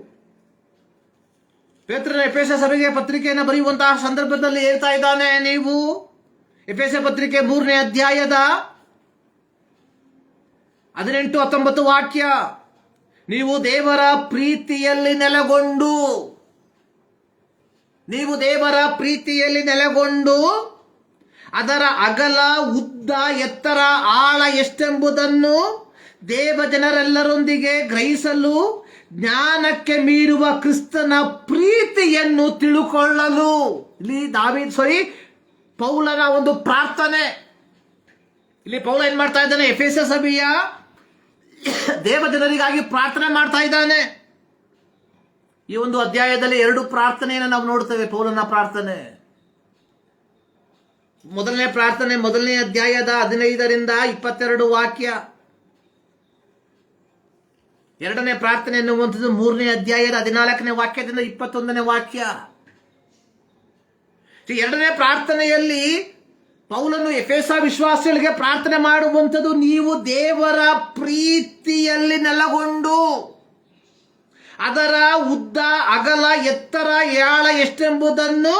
ಪೇತ್ರನ ಎಫೆಸ ಸಭೆಗೆ ಪತ್ರಿಕೆಯನ್ನು ಬರೆಯುವಂತಹ ಸಂದರ್ಭದಲ್ಲಿ ಹೇಳ್ತಾ ಇದ್ದಾನೆ, ನೀವು ಎಫೆಸ ಪತ್ರಿಕೆ 3ನೇ ಅಧ್ಯಾಯದ 18-19 ವಾಕ್ಯ, ನೀವು ದೇವರ ಪ್ರೀತಿಯಲ್ಲಿ ನೆಲೆಗೊಂಡು ಅದರ ಅಗಲ, ಉದ್ದ, ಎತ್ತರ, ಆಳ ಎಷ್ಟೆಂಬುದನ್ನು ದೇವ ಜನರೆಲ್ಲರೊಂದಿಗೆ ಗ್ರಹಿಸಲು ಜ್ಞಾನಕ್ಕೆ ಮೀರುವ ಕ್ರಿಸ್ತನ ಪ್ರೀತಿಯನ್ನು ತಿಳುಕೊಳ್ಳಲು. ಇಲ್ಲಿ ಪೌಲನ ಒಂದು ಪ್ರಾರ್ಥನೆ. ಇಲ್ಲಿ ಪೌಲ ಏನ್ ಮಾಡ್ತಾ ಇದ್ದಾನೆ? ಎಫೆಸ ಸಭೆಯ ದೇವ ಜನರಿಗಾಗಿ ಪ್ರಾರ್ಥನೆ ಮಾಡ್ತಾ ಇದ್ದಾನೆ. ಈ ಒಂದು ಅಧ್ಯಾಯದಲ್ಲಿ 2 ಪ್ರಾರ್ಥನೆಯನ್ನು ನಾವು ನೋಡ್ತೇವೆ. ಪೌಲನ ಪ್ರಾರ್ಥನೆ, ಮೊದಲನೇ ಪ್ರಾರ್ಥನೆ 1ನೇ ಅಧ್ಯಾಯದ 15-22 ವಾಕ್ಯ. 2ನೇ ಪ್ರಾರ್ಥನೆ ಎನ್ನುವಂಥದ್ದು 3ನೇ ಅಧ್ಯಾಯದ 14ನೇ ವಾಕ್ಯದಿಂದ 21ನೇ ವಾಕ್ಯ. 2ನೇ ಪ್ರಾರ್ಥನೆಯಲ್ಲಿ ಪೌಲನು ಎಫೆಸ ವಿಶ್ವಾಸಿಗಳಿಗೆ ಪ್ರಾರ್ಥನೆ ಮಾಡುವಂಥದ್ದು, ನೀವು ದೇವರ ಪ್ರೀತಿಯಲ್ಲಿ ನೆಲೆಗೊಂಡು ಅದರ ಉದ್ದ, ಅಗಲ, ಎತ್ತರ, ಆಳ ಎಷ್ಟೆಂಬುದನ್ನು,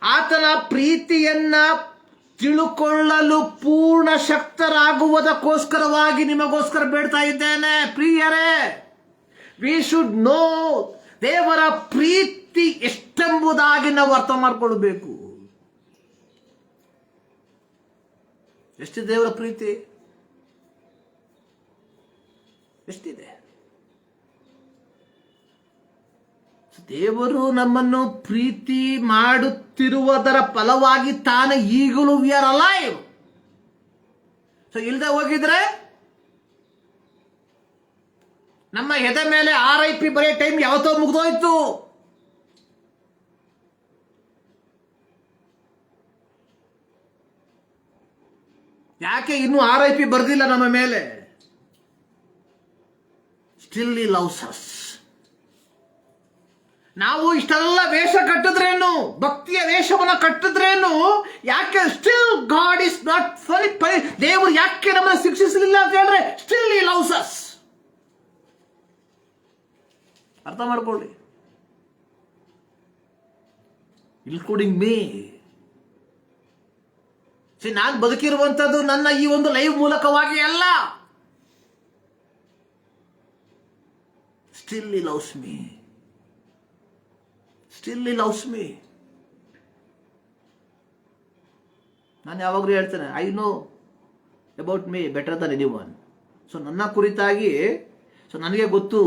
ಆತನ ಪ್ರೀತಿಯನ್ನ ತಿಳುಕೊಳ್ಳಲು ಪೂರ್ಣ ಶಕ್ತರಾಗುವುದಕ್ಕೋಸ್ಕರವಾಗಿ ನಿಮಗೋಸ್ಕರ ಬೇಡ್ತಾ ಇದ್ದೇನೆ. ಪ್ರಿಯರೇ, ವಿ ಶುಡ್ ನೋ ದೇವರ ಪ್ರೀತಿ ಎಷ್ಟೆಂಬುದಾಗಿ ನಾವು ಅರ್ಥ ಮಾಡಿಕೊಳ್ಳಬೇಕು. ಎಷ್ಟಿದೆ ದೇವರ ಪ್ರೀತಿ? ಎಷ್ಟಿದೆ? ದೇವರು ನಮ್ಮನ್ನು ಪ್ರೀತಿ ಮಾಡುತ್ತಿರುವುದರ ಫಲವಾಗಿ ತಾನು ಈಗಲೂ ವಿ ಆರ್ ಅಲೈವ್. ಸೊ ಇಲ್ಲದೆ ಹೋಗಿದ್ರೆ ನಮ್ಮ ಎದೆ ಮೇಲೆ RIP ಬರೆಯೋ ಟೈಮ್ ಯಾವತ್ತೋ ಮುಗ್ದೋಯ್ತು. ಯಾಕೆ ಇನ್ನೂ RIP ಬರ್ದಿಲ್ಲ ನಮ್ಮ ಮೇಲೆ? Still he loves us. ನಾವು ಇಷ್ಟೆಲ್ಲ ವೇಷ ಕಟ್ಟಿದ್ರೇನು, ಭಕ್ತಿಯ ವೇಷವನ್ನ ಕಟ್ಟಿದ್ರೇನು, ಯಾಕೆ still God is not funny? ದೇವರು ಯಾಕೆ ನಮ್ಮನ್ನು ಶಿಕ್ಷಿಸಲಿಲ್ಲ ಅಂತ ಹೇಳಿದ್ರೆ, ಸ್ಟಿಲ್ ಹಿ ಲವ್ಸ್ ಅಸ್. ಅರ್ಥ ಮಾಡ್ಕೊಳ್ಳಿ, ಇನ್ಕ್ಲೂಡಿಂಗ್ ಮೀ. ನಾನು ಬದುಕಿರುವಂತದ್ದು ನನ್ನ ಈ ಒಂದು ಲೈವ್ ಮೂಲಕವಾಗಿ ಅಲ್ಲ. Still he loves me. Still he loves me. ನಾನು ಯಾವಾಗಲೂ ಹೇಳ್ತೇನೆ, I know about me better than anyone. So ನನ್ನ ಕುರಿತಾಗಿ ನನಗೆ ಗೊತ್ತು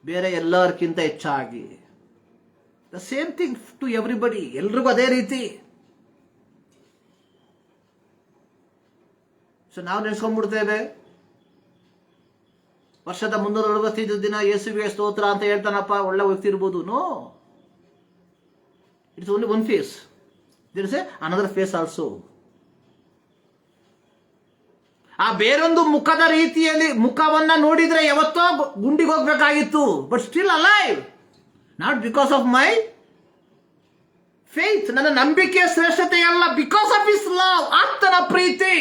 ಬೇರೆ ಎಲ್ಲರಿಗಿಂತ ಹೆಚ್ಚಾಗಿ. The same thing to everybody. ಎಲ್ರಿಗೂ ಅದೇ ರೀತಿ. ಸೊ ನಾವು ನೆನೆಸ್ಕೊಂಡ್ಬಿಡ್ತೇವೆ, ವರ್ಷದ 365 ದಿನ ಯೇಸುವಿಗೆ ಸ್ತೋತ್ರ ಅಂತ ಹೇಳ್ತಾನಪ್ಪ, ಒಳ್ಳೆ ವ್ಯಕ್ತಿ ಇರ್ಬೋದು. No, it's only one face. There is another face also. ಆ ಬೇರೊಂದು ಮುಖದ ರೀತಿಯಲ್ಲಿ ಮುಖವನ್ನ ನೋಡಿದ್ರೆ ಯಾವತ್ತೋ ಗುಂಡಿಗೆ ಹೋಗ್ಬೇಕಾಗಿತ್ತು. But still alive, not because of my faith. ನನ್ನ ನಂಬಿಕೆಯ ಶ್ರೇಷ್ಠತೆ ಅಲ್ಲ, ಬಿಕಾಸ್ ಆಫ್ ಹಿಸ್ ಲವ್, ಆತನ ಪ್ರೀತಿ.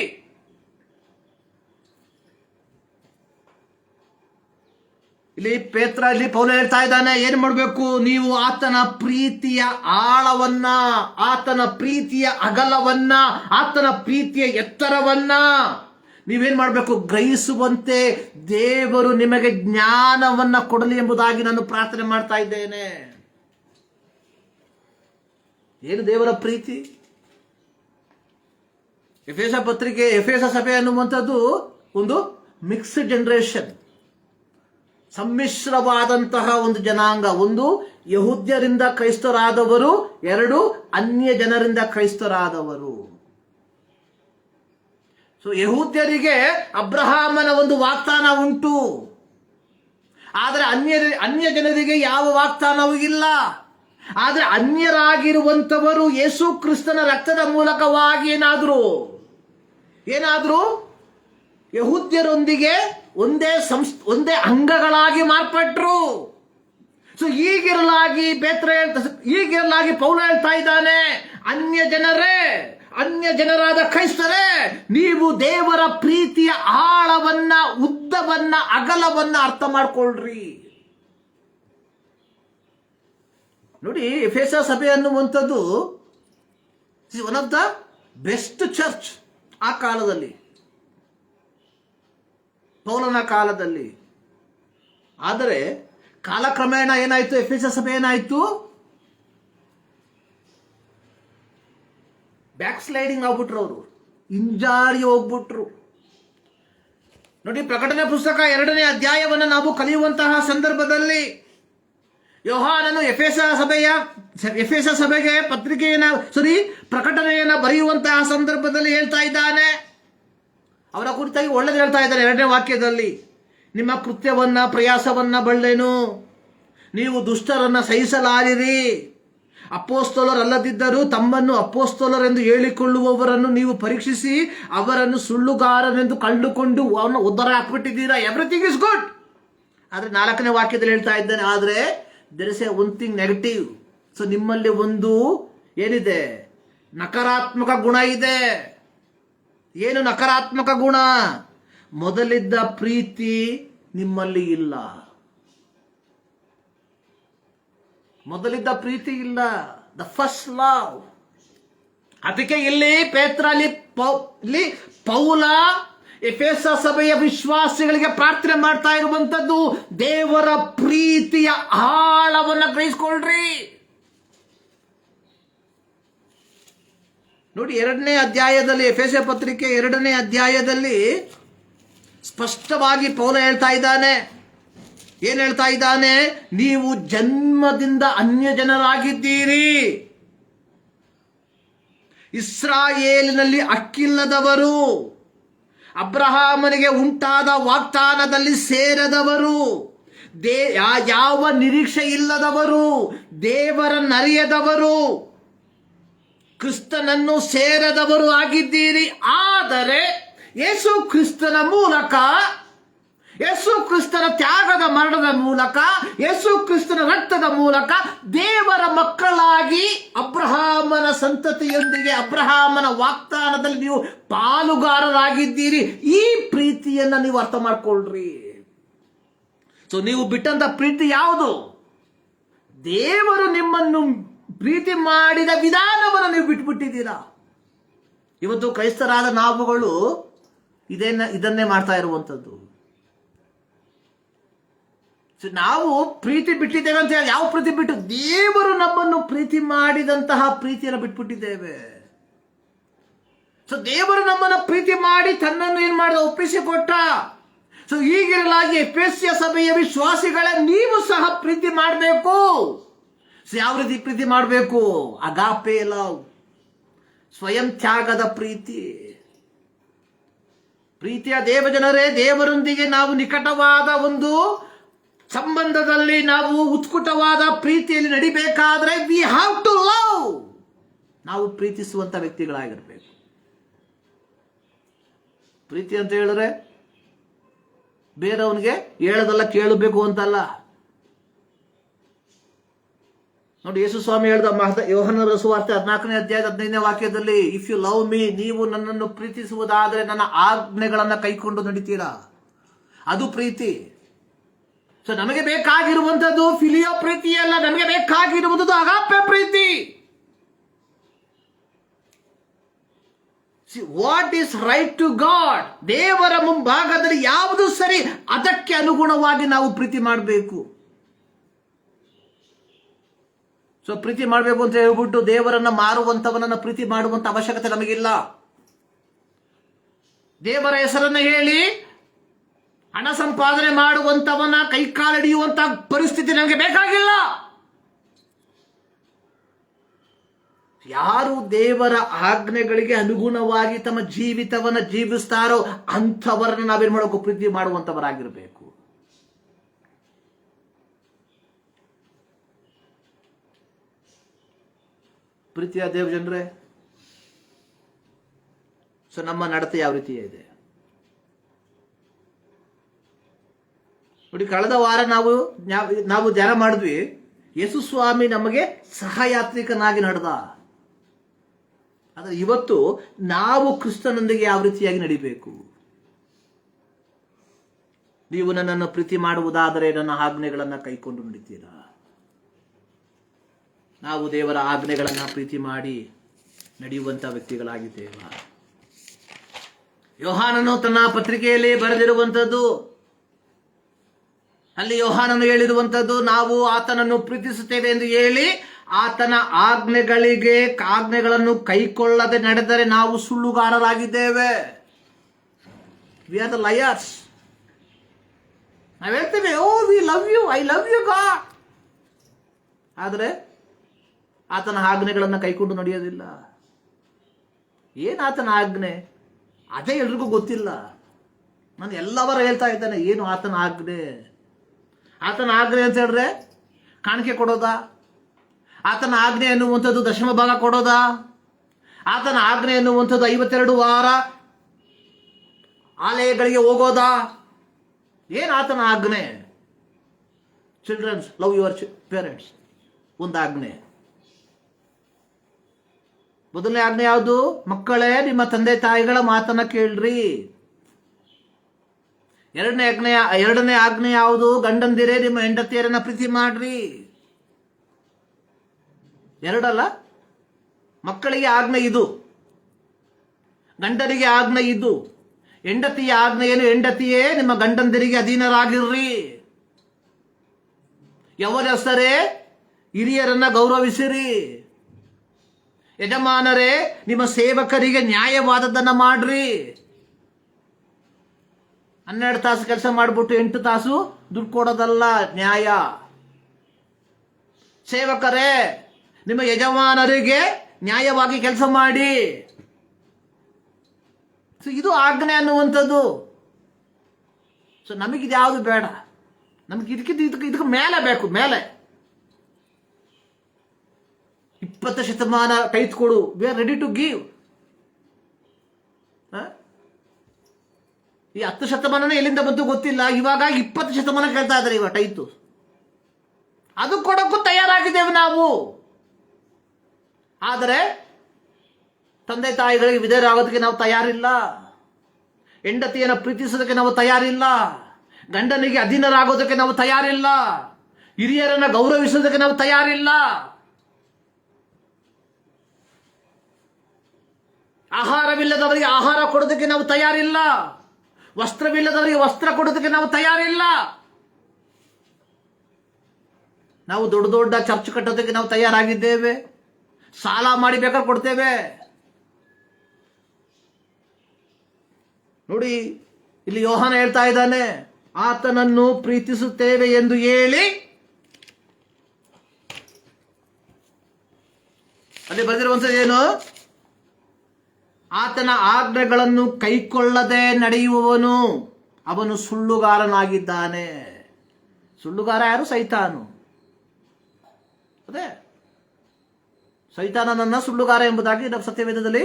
ಇಲ್ಲಿ ಪೌಲ ಹೇಳ್ತಾ ಇದ್ದಾನೆ, ಏನ್ ಮಾಡ್ಬೇಕು? ನೀವು ಆತನ ಪ್ರೀತಿಯ ಆಳವನ್ನ, ಆತನ ಪ್ರೀತಿಯ ಅಗಲವನ್ನ, ಆತನ ಪ್ರೀತಿಯ ಎತ್ತರವನ್ನ ನೀವೇನ್ ಮಾಡ್ಬೇಕು? ಗ್ರಹಿಸುವಂತೆ ದೇವರು ನಿಮಗೆ ಜ್ಞಾನವನ್ನ ಕೊಡಲಿ ಎಂಬುದಾಗಿ ನಾನು ಪ್ರಾರ್ಥನೆ ಮಾಡ್ತಾ ಇದ್ದೇನೆ. ಏನು ದೇವರ ಪ್ರೀತಿ? ಎಫೆಸ ಸಭೆ ಅನ್ನುವಂಥದ್ದು ಒಂದು ಮಿಕ್ಸ್ಡ್ ಜನರೇಷನ್, ಸಮ್ಮಿಶ್ರವಾದಂತಹ ಒಂದು ಜನಾಂಗ. ಒಂದು ಯಹೂದ್ಯರಿಂದ ಕ್ರೈಸ್ತರಾದವರು, ಎರಡು ಅನ್ಯ ಜನರಿಂದ ಕ್ರೈಸ್ತರಾದವರು. ಸೊ ಯಹೂದ್ಯರಿಗೆ ಅಬ್ರಹಾಮನ ಒಂದು ವಾಗ್ದಾನ ಉಂಟು, ಆದರೆ ಅನ್ಯ ಜನರಿಗೆ ಯಾವ ವಾಗ್ದಾನವೂ ಇಲ್ಲ. ಆದರೆ ಅನ್ಯರಾಗಿರುವಂತವರು ಯೇಸು ಕ್ರಿಸ್ತನ ರಕ್ತದ ಮೂಲಕವಾಗಿ ಏನಾದ್ರು ಯಹೂದ್ಯರೊಂದಿಗೆ ಒಂದೇ ಅಂಗಗಳಾಗಿ ಮಾರ್ಪಟ್ರು. ಸೊ ಈಗಿರಲಾಗಿ ಪೌಲ ಹೇಳ್ತಾ ಇದ್ದಾನೆ, ಅನ್ಯ ಜನರಾದ ಕ್ರೈಸ್ತರೇ, ನೀವು ದೇವರ ಪ್ರೀತಿಯ ಆಳವನ್ನ, ಉದ್ದವನ್ನ, ಅಗಲವನ್ನ ಅರ್ಥ ಮಾಡ್ಕೊಳ್ರಿ. ನೋಡಿ, ಎಫೆಸ ಸಭೆ ಅನ್ನುವಂಥದ್ದು one of the best church ಆ ಕಾಲದಲ್ಲಿ, ಪೌಲನ ಕಾಲದಲ್ಲಿ. ಆದರೆ ಕಾಲಕ್ರಮೇಣ ಏನಾಯ್ತು? ಎಫೆಸ ಸಭೆ ಏನಾಯ್ತು? ಬ್ಯಾಕ್ ಸ್ಲೈಡಿಂಗ್ ಆಗ್ಬಿಟ್ರು, ಅವರು ಹಿಂಜಾರಿ ಹೋಗ್ಬಿಟ್ರು. ನೋಡಿ, ಪ್ರಕಟಣೆ ಪುಸ್ತಕ 2ನೇ ಅಧ್ಯಾಯವನ್ನು ನಾವು ಕಲಿಯುವಂತಹ ಸಂದರ್ಭದಲ್ಲಿ ಯೋಹಾನನು ಎಫೆಸ ಸಭೆಗೆ ಪ್ರಕಟಣೆಯನ್ನು ಬರೆಯುವಂತಹ ಸಂದರ್ಭದಲ್ಲಿ ಹೇಳ್ತಾ ಇದ್ದಾನೆ, ಅವರ ಕುರಿತಾಗಿ ಒಳ್ಳೆದು ಹೇಳ್ತಾ ಇದ್ದಾನೆ 2ನೇ ವಾಕ್ಯದಲ್ಲಿ. ನಿಮ್ಮ ಕೃತ್ಯವನ್ನ, ಪ್ರಯಾಸವನ್ನ ಬಲ್ಲೆನು, ನೀವು ದುಷ್ಟರನ್ನ ಸಹಿಸಲಾರಿರಿ. ಅಪೋಸ್ತಲರಲ್ಲದಿದ್ದರೂ ತಮ್ಮನ್ನು ಅಪೋಸ್ತಲರೆಂದು ಹೇಳಿಕೊಳ್ಳುವವರನ್ನು ನೀವು ಪರೀಕ್ಷಿಸಿ ಅವರನ್ನು ಸುಳ್ಳುಗಾರನೆಂದು ಕಂಡುಕೊಂಡು ಅವನ್ನ ಉದ್ಧಾರ ಹಾಕ್ಬಿಟ್ಟಿದ್ದೀರಾ. Everything is good. ಆದ್ರೆ 4ನೇ ವಾಕ್ಯದಲ್ಲಿ ಹೇಳ್ತಾ ಇದ್ದಾನೆ, ಆದ್ರೆ there is a one thing negative. So ನಿಮ್ಮಲ್ಲಿ ಒಂದು ಏನಿದೆ? ನಕಾರಾತ್ಮಕ ಗುಣ ಇದೆ. ಏನು ನಕಾರಾತ್ಮಕ ಗುಣ? ಮೊದಲಿದ್ದ ಪ್ರೀತಿ ನಿಮ್ಮಲ್ಲಿ ಇಲ್ಲ. ಮೊದಲಿದ್ದ ಪ್ರೀತಿ ಇಲ್ಲ, ದ ಫಸ್ಟ್ ಲವ್. ಅದಕ್ಕೆ ಇಲ್ಲಿ ಪೌಲ ಎಫೆಸ ಸಭೆಯ ವಿಶ್ವಾಸಿಗಳಿಗೆ ಪ್ರಾರ್ಥನೆ ಮಾಡ್ತಾ ಇರುವಂತದ್ದು, ದೇವರ ಪ್ರೀತಿಯ ಆಳವನ್ನು ಗ್ರಹಿಸಿಕೊಳ್ಳ್ರಿ. ನೋಡಿ, 2ನೇ ಅಧ್ಯಾಯದಲ್ಲಿ, ಎಫೆಸ ಪತ್ರಿಕೆ 2ನೇ ಅಧ್ಯಾಯದಲ್ಲಿ ಸ್ಪಷ್ಟವಾಗಿ ಪೌಲ ಹೇಳ್ತಾ ಇದ್ದಾನೆ. ಏನ್ ಹೇಳ್ತಾ ಇದ್ದಾನೆ? ನೀವು ಜನ್ಮದಿಂದ ಅನ್ಯ ಜನರಾಗಿದ್ದೀರಿ, ಇಸ್ರಾಯೇಲಿನಲ್ಲಿ ಹಕ್ಕಿಲ್ಲದವರು, ಅಬ್ರಹಾಮನಿಗೆ ಉಂಟಾದ ವಾಗ್ದಾನದಲ್ಲಿ ಸೇರದವರು, ಯಾವ ನಿರೀಕ್ಷೆ ಇಲ್ಲದವರು, ದೇವರನ್ನರಿಯದವರು, ಕ್ರಿಸ್ತನನ್ನು ಸೇರದವರು ಆಗಿದ್ದೀರಿ. ಆದರೆ ಯೇಸು ಕ್ರಿಸ್ತನ ಮೂಲಕ, ಯೇಸು ಕ್ರಿಸ್ತನ ತ್ಯಾಗದ ಮರಣದ ಮೂಲಕ, ಯೇಸು ಕ್ರಿಸ್ತನ ರಕ್ತದ ಮೂಲಕ ದೇವರ ಮಕ್ಕಳಾಗಿ ಅಬ್ರಹಾಮನ ಸಂತತಿಯೊಂದಿಗೆ, ಅಬ್ರಹಾಮನ ವಾಗ್ದಾನದಲ್ಲಿ ನೀವು ಪಾಲುಗಾರರಾಗಿದ್ದೀರಿ. ಈ ಪ್ರೀತಿಯನ್ನ ನೀವು ಅರ್ಥ ಮಾಡ್ಕೊಳ್ರಿ. ಸೊ ನೀವು ಬಿಟ್ಟಂತ ಪ್ರೀತಿ ಯಾವುದು? ದೇವರು ನಿಮ್ಮನ್ನು ಪ್ರೀತಿ ಮಾಡಿದ ವಿಧಾನವನ್ನು ನೀವು ಬಿಟ್ಬಿಟ್ಟಿದ್ದೀರಾ. ಇವತ್ತು ಕ್ರೈಸ್ತರಾದ ನಾವುಗಳು ಇದನ್ನೇ ಮಾಡ್ತಾ ಇರುವಂಥದ್ದು. ನಾವು ಪ್ರೀತಿ ಬಿಟ್ಟಿದ್ದೇವೆ ಅಂತ ಹೇಳಿ, ಯಾವ ಪ್ರೀತಿ ಬಿಟ್ಟು? ದೇವರು ನಮ್ಮನ್ನು ಪ್ರೀತಿ ಮಾಡಿದಂತಹ ಪ್ರೀತಿಯನ್ನು ಬಿಟ್ಬಿಟ್ಟಿದ್ದೇವೆ. ಸೊ ದೇವರು ನಮ್ಮನ್ನು ಪ್ರೀತಿ ಮಾಡಿ ತನ್ನನ್ನು ಏನ್ ಮಾಡಿದ? ಒಪ್ಪಿಸಿಕೊಟ್ಟ. ಸೊ ಈಗಿರಲಾಗಿ ಎಫೆಸ ಸಭೆಯ ವಿಶ್ವಾಸಿಗಳೇ, ನೀವು ಸಹ ಪ್ರೀತಿ ಮಾಡಬೇಕು. ಸೊ ಯಾವ ರೀತಿ ಪ್ರೀತಿ ಮಾಡಬೇಕು? ಅಗಾಪೆ ಲವ್, ಸ್ವಯಂ ತ್ಯಾಗದ ಪ್ರೀತಿ. ಪ್ರೀತಿಯ ದೇವಜನರೇ, ದೇವರೊಂದಿಗೆ ನಾವು ನಿಕಟವಾದ ಒಂದು ಸಂಬಂಧದಲ್ಲಿ, ನಾವು ಉತ್ಕಟವಾದ ಪ್ರೀತಿಯಲ್ಲಿ ನಡಿಬೇಕಾದ್ರೆ ವಿ ಹ್ಯಾವ್ ಟು ಲವ್. ನಾವು ಪ್ರೀತಿಸುವಂತ ವ್ಯಕ್ತಿಗಳಾಗಿರ್ಬೇಕು. ಪ್ರೀತಿ ಅಂತ ಹೇಳಿದ್ರೆ ಬೇರೆಯವನಿಗೆ ಹೇಳೋದಲ್ಲ, ಕೇಳಬೇಕು ಅಂತಲ್ಲ. ನೋಡಿ, ಯೇಸು ಸ್ವಾಮಿ ಹೇಳಿದ ಯೋಹನ ಸುವಾರ್ತೆ 14ನೇ ಅಧ್ಯಾಯದ 15ನೇ ವಾಕ್ಯದಲ್ಲಿ, ಇಫ್ ಯು ಲವ್ ಮೀ, ನೀವು ನನ್ನನ್ನು ಪ್ರೀತಿಸುವುದಾದ್ರೆ ನನ್ನ ಆಜ್ಞೆಗಳನ್ನ ಕೈಕೊಂಡು ನಡಿತೀರಾ. ಅದು ಪ್ರೀತಿ. ಸೊ ನಮಗೆ ಬೇಕಾಗಿರುವಂಥದ್ದು ಫಿಲಿಯೋ ಪ್ರೀತಿ ಅಲ್ಲ, ನಮಗೆ ಬೇಕಾಗಿರುವಂಥದ್ದು ಅಗಾಪೆ ಪ್ರೀತಿ. What is right to God, ದೇವರ ಮುಂಭಾಗದಲ್ಲಿ ಯಾವುದು ಸರಿ ಅದಕ್ಕೆ ಅನುಗುಣವಾಗಿ ನಾವು ಪ್ರೀತಿ ಮಾಡಬೇಕು. ಸೊ ಪ್ರೀತಿ ಮಾಡಬೇಕು ಅಂತ ಹೇಳ್ಬಿಟ್ಟು ದೇವರನ್ನ ಮಾರುವಂತವನನ್ನ ಪ್ರೀತಿ ಮಾಡುವಂತ ಅವಶ್ಯಕತೆ ನಮಗಿಲ್ಲ. ದೇವರ ಹೆಸರನ್ನ ಹೇಳಿ ಹಣ ಸಂಪಾದನೆ ಮಾಡುವಂತವನ ಕೈಕಾಲಿಡಿಯುವಂತ ಪರಿಸ್ಥಿತಿ ನಮಗೆ ಬೇಕಾಗಿಲ್ಲ. ಯಾರು ದೇವರ ಆಜ್ಞೆಗಳಿಗೆ ಅನುಗುಣವಾಗಿ ತಮ್ಮ ಜೀವಿತವನ್ನ ಜೀವಿಸ್ತಾರೋ ಅಂಥವರನ್ನ ನಾವೇನ್ ಮಾಡಬೇಕು, ಪ್ರೀತಿ ಮಾಡುವಂತವರಾಗಿರ್ಬೇಕು. ಪ್ರೀತಿಯ ದೇವ ಜನರೇ, ಸೊ ನಮ್ಮ ನಡತೆ ಯಾವ ರೀತಿ ಇದೆ ನೋಡಿ. ಕಳೆದ ವಾರ ನಾವು ಧ್ಯಾನ ಮಾಡಿದ್ವಿ, ಯೇಸು ಸ್ವಾಮಿ ನಮಗೆ ಸಹಯಾತ್ರಿಕನಾಗಿ ನಡೆದ. ಆದರೆ ಇವತ್ತು ನಾವು ಕ್ರಿಸ್ತನೊಂದಿಗೆ ಯಾವ ರೀತಿಯಾಗಿ ನಡಿಬೇಕು. ನೀವು ನನ್ನನ್ನು ಪ್ರೀತಿ ಮಾಡುವುದಾದರೆ ನನ್ನ ಆಜ್ಞೆಗಳನ್ನು ಕೈಕೊಂಡು ನಡೀತೀರಾ. ನಾವು ದೇವರ ಆಜ್ಞೆಗಳನ್ನು ಪ್ರೀತಿ ಮಾಡಿ ನಡೆಯುವಂತ ವ್ಯಕ್ತಿಗಳಾಗಿದ್ದೇವೆ. ಯೋಹಾನನು ತನ್ನ ಪತ್ರಿಕೆಯಲ್ಲಿ ಬರೆದಿರುವಂಥದ್ದು, ಅಲ್ಲಿ ಯೋಹಾನನು ಹೇಳಿರುವಂಥದ್ದು, ನಾವು ಆತನನ್ನು ಪ್ರೀತಿಸುತ್ತೇವೆ ಎಂದು ಹೇಳಿ ಆತನ ಆಜ್ಞೆಗಳನ್ನು ಕೈಕೊಳ್ಳದೆ ನಡೆದರೆ ನಾವು ಸುಳ್ಳುಗಾರರಾಗಿದ್ದೇವೆ. We are the liars. ನಾವು ಹೇಳ್ತೇವೆ, oh we love you, I love you God, ಆದರೆ ಆತನ ಆಜ್ಞೆಗಳನ್ನು ಕೈಕೊಂಡು ನಡೆಯೋದಿಲ್ಲ. ಏನು ಆತನ ಆಜ್ಞೆ ಅದೇ ಎಲ್ರಿಗೂ ಗೊತ್ತಿಲ್ಲ. ನಾನು ಎಲ್ಲವರ ಹೇಳ್ತಾ ಇದ್ದೇನೆ, ಏನು ಆತನ ಆಜ್ಞೆ. ಆತನ ಆಜ್ಞೆ ಅಂತ ಹೇಳಿದ್ರೆ ಕಾಣಿಕೆ ಕೊಡೋದಾ? ಆತನ ಆಜ್ಞೆ ಎನ್ನುವಂಥದ್ದು ದಶಮ ಭಾಗ ಕೊಡೋದಾ? ಆತನ ಆಜ್ಞೆ ಎನ್ನುವಂಥದ್ದು 52 ವಾರ ಆಲಯಗಳಿಗೆ ಹೋಗೋದಾ? ಏನು ಆತನ ಆಜ್ಞೆ? ಚಿಲ್ಡ್ರನ್ಸ್ ಲವ್ ಯುವರ್ ಪೇರೆಂಟ್ಸ್ ಒಂದು ಆಜ್ಞೆ. ಮೊದಲನೇ ಆಜ್ಞೆ ಯಾವುದು? ಮಕ್ಕಳೇ ನಿಮ್ಮ ತಂದೆ ತಾಯಿಗಳ ಮಾತನ್ನ ಕೇಳ್ರಿ. ಎರಡನೇ ಆಜ್ಞೆ ಯಾವುದು? ಗಂಡಂದಿರೇ ನಿಮ್ಮ ಹೆಂಡತಿಯರನ್ನ ಪ್ರೀತಿ ಮಾಡ್ರಿ. ಎರಡಲ್ಲ, ಮಕ್ಕಳಿಗೆ ಆಜ್ಞೆ ಇದು, ಗಂಡನಿಗೆ ಆಜ್ಞೆ ಇದು. ಹೆಂಡತಿಯ ಆಜ್ಞೆ ಏನು? ಹೆಂಡತಿಯೇ ನಿಮ್ಮ ಗಂಡಂದಿರಿಗೆ ಅಧೀನರಾಗಿರ್ರಿ. ಯವನಸ್ಥರೇ ಹಿರಿಯರನ್ನ ಗೌರವಿಸಿರಿ. ಯಜಮಾನರೇ ನಿಮ್ಮ ಸೇವಕರಿಗೆ ನ್ಯಾಯವಾದದ್ದನ್ನ ಮಾಡ್ರಿ. 12 ತಾಸು ಕೆಲಸ ಮಾಡಿಬಿಟ್ಟು 8 ತಾಸು ದುಡ್ಡು ಕೊಡೋದಲ್ಲ ನ್ಯಾಯ. ಸೇವಕರೇ ನಿಮ್ಮ ಯಜಮಾನರಿಗೆ ನ್ಯಾಯವಾಗಿ ಕೆಲಸ ಮಾಡಿ. ಇದು ಆಜ್ಞೆ ಅನ್ನುವಂಥದ್ದು. ಸೊ ನಮಗಿದು ಯಾವುದು ಬೇಡ, ನಮ್ಗೆ ಇದಕ್ಕೆ ಮೇಲೆ ಬೇಕು. ಮೇಲೆ 20 ಶತಮಾನ ಟೈತ್ ಕೊಡು, we are ready to give. ಈ 10 ಶತಮಾನನೇ ಎಲ್ಲಿಂದ ಬಂತು ಗೊತ್ತಿಲ್ಲ, ಇವಾಗ 20 ಶತಮಾನ ಕೇಳ್ತಾ ಇದ್ದಾರೆ ಇವಾಗ ಟೈತು. ಅದು ಕೊಡಕ್ಕೂ ತಯಾರಾಗಿದ್ದೇವೆ ನಾವು. ಆದರೆ ತಂದೆ ತಾಯಿಗಳಿಗೆ ವಿಧೇಯರಾಗೋದಕ್ಕೆ ನಾವು ತಯಾರಿಲ್ಲ. ಹೆಂಡತಿಯನ್ನು ಪ್ರೀತಿಸೋದಕ್ಕೆ ನಾವು ತಯಾರಿಲ್ಲ. ಗಂಡನಿಗೆ ಅಧೀನರಾಗೋದಕ್ಕೆ ನಾವು ತಯಾರಿಲ್ಲ. ಹಿರಿಯರನ್ನ ಗೌರವಿಸೋದಕ್ಕೆ ನಾವು ತಯಾರಿಲ್ಲ. ಆಹಾರವಿಲ್ಲದವರಿಗೆ ಆಹಾರ ಕೊಡೋದಕ್ಕೆ ನಾವು ತಯಾರಿಲ್ಲ. ವಸ್ತ್ರವಿಲ್ಲದವರಿಗೆ ವಸ್ತ್ರ ಕೊಡೋದಕ್ಕೆ ನಾವು ತಯಾರಿಲ್ಲ. ನಾವು ದೊಡ್ಡ ದೊಡ್ಡ ಚರ್ಚ್ ಕಟ್ಟೋದಕ್ಕೆ ನಾವು ತಯಾರಾಗಿದ್ದೇವೆ. ಸಾಲ ಮಾಡಿ ಬೇಕಾದ್ರೆ ಕೊಡ್ತೇವೆ. ನೋಡಿ, ಇಲ್ಲಿ ಯೋಹಾನ ಹೇಳ್ತಾ ಇದ್ದಾನೆ, ಆತನನ್ನು ಪ್ರೀತಿಸುತ್ತೇವೆ ಎಂದು ಹೇಳಿ, ಅಲ್ಲಿ ಬರೆದಿರುವಂಥದ್ದು ಏನು? ಆತನ ಆಜ್ಞೆಗಳನ್ನು ಕೈಕೊಳ್ಳದೆ ನಡೆಯುವವನು ಅವನು ಸುಳ್ಳುಗಾರನಾಗಿದ್ದಾನೆ. ಸುಳ್ಳುಗಾರ ಯಾರು? ಸೈತಾನು. ಅದೇ ಸೈತಾನನನ್ನ ಸುಳ್ಳುಗಾರ ಎಂಬುದಾಗಿ ನಾವು ಸತ್ಯವೇದದಲ್ಲಿ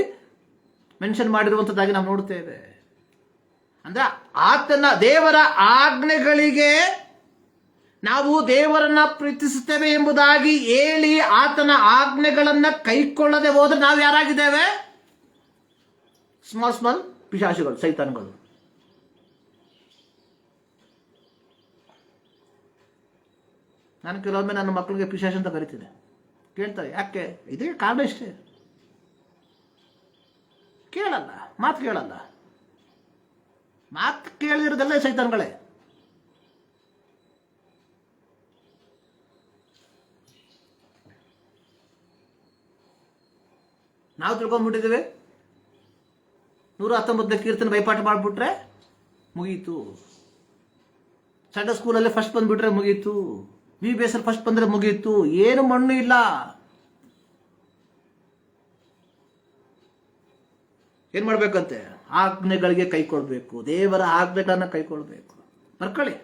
ಮೆನ್ಷನ್ ಮಾಡಿರುವಂಥದ್ದಾಗಿ ನಾವು ನೋಡ್ತೇವೆ. ಅಂದ್ರೆ ದೇವರ ಆಜ್ಞೆಗಳಿಗೆ ನಾವು ದೇವರನ್ನ ಪ್ರೀತಿಸುತ್ತೇವೆ ಎಂಬುದಾಗಿ ಹೇಳಿ ಆತನ ಆಜ್ಞೆಗಳನ್ನ ಕೈಕೊಳ್ಳದೆ ಹೋದ್ರೆ ನಾವು ಯಾರಾಗಿದ್ದೇವೆ? ಸ್ಮಾಲ್ ಪಿಶಾಚಿಗಳು, ಸೈತಾನ್ಗಳು. ನಾನು ಕೆಲವೊಮ್ಮೆ ನನ್ನ ಮಕ್ಕಳಿಗೆ ಪಿಶಾಚ್ ಅಂತ ಕರಿತೀನಿ. ಕೇಳ್ತಾರೆ, ಯಾಕೆ? ಇದೇ ಕಾರಣ ಇಷ್ಟೇ. ಕೇಳಲ್ಲ, ಮಾತು ಕೇಳಲ್ಲ. ಮಾತು ಕೇಳಿರೋದೆಲ್ಲ ಸೈತಾನ್ಗಳೇ. ನಾವು ತಿಳ್ಕೊಂಡ್ಬಿಟ್ಟಿದ್ದೇವೆ 119ನೇ ಕೀರ್ತನೆ ಬೈಪಾಠ ಮಾಡಿಬಿಟ್ರೆ ಮುಗೀತು. ಸಂಡೇ ಸ್ಕೂಲಲ್ಲಿ ಫಸ್ಟ್ ಬಂದ್ಬಿಟ್ರೆ ಮುಗೀತು. VBS ಅಲ್ಲಿ ಫಸ್ಟ್ ಬಂದ್ರೆ ಮುಗೀತು. ಏನು ಮಣ್ಣು ಇಲ್ಲ. ಏನ್ ಮಾಡ್ಬೇಕಂತೆ? ಆಜ್ಞೆಗಳಿಗೆ ಕೈ ಕೊಡ್ಬೇಕು. ದೇವರ ಆಜ್ಞೆಗಳನ್ನ ಕೈ ಕೊಡ್ಬೇಕು. ಬರ್ಕೊಳ್ಳಿ,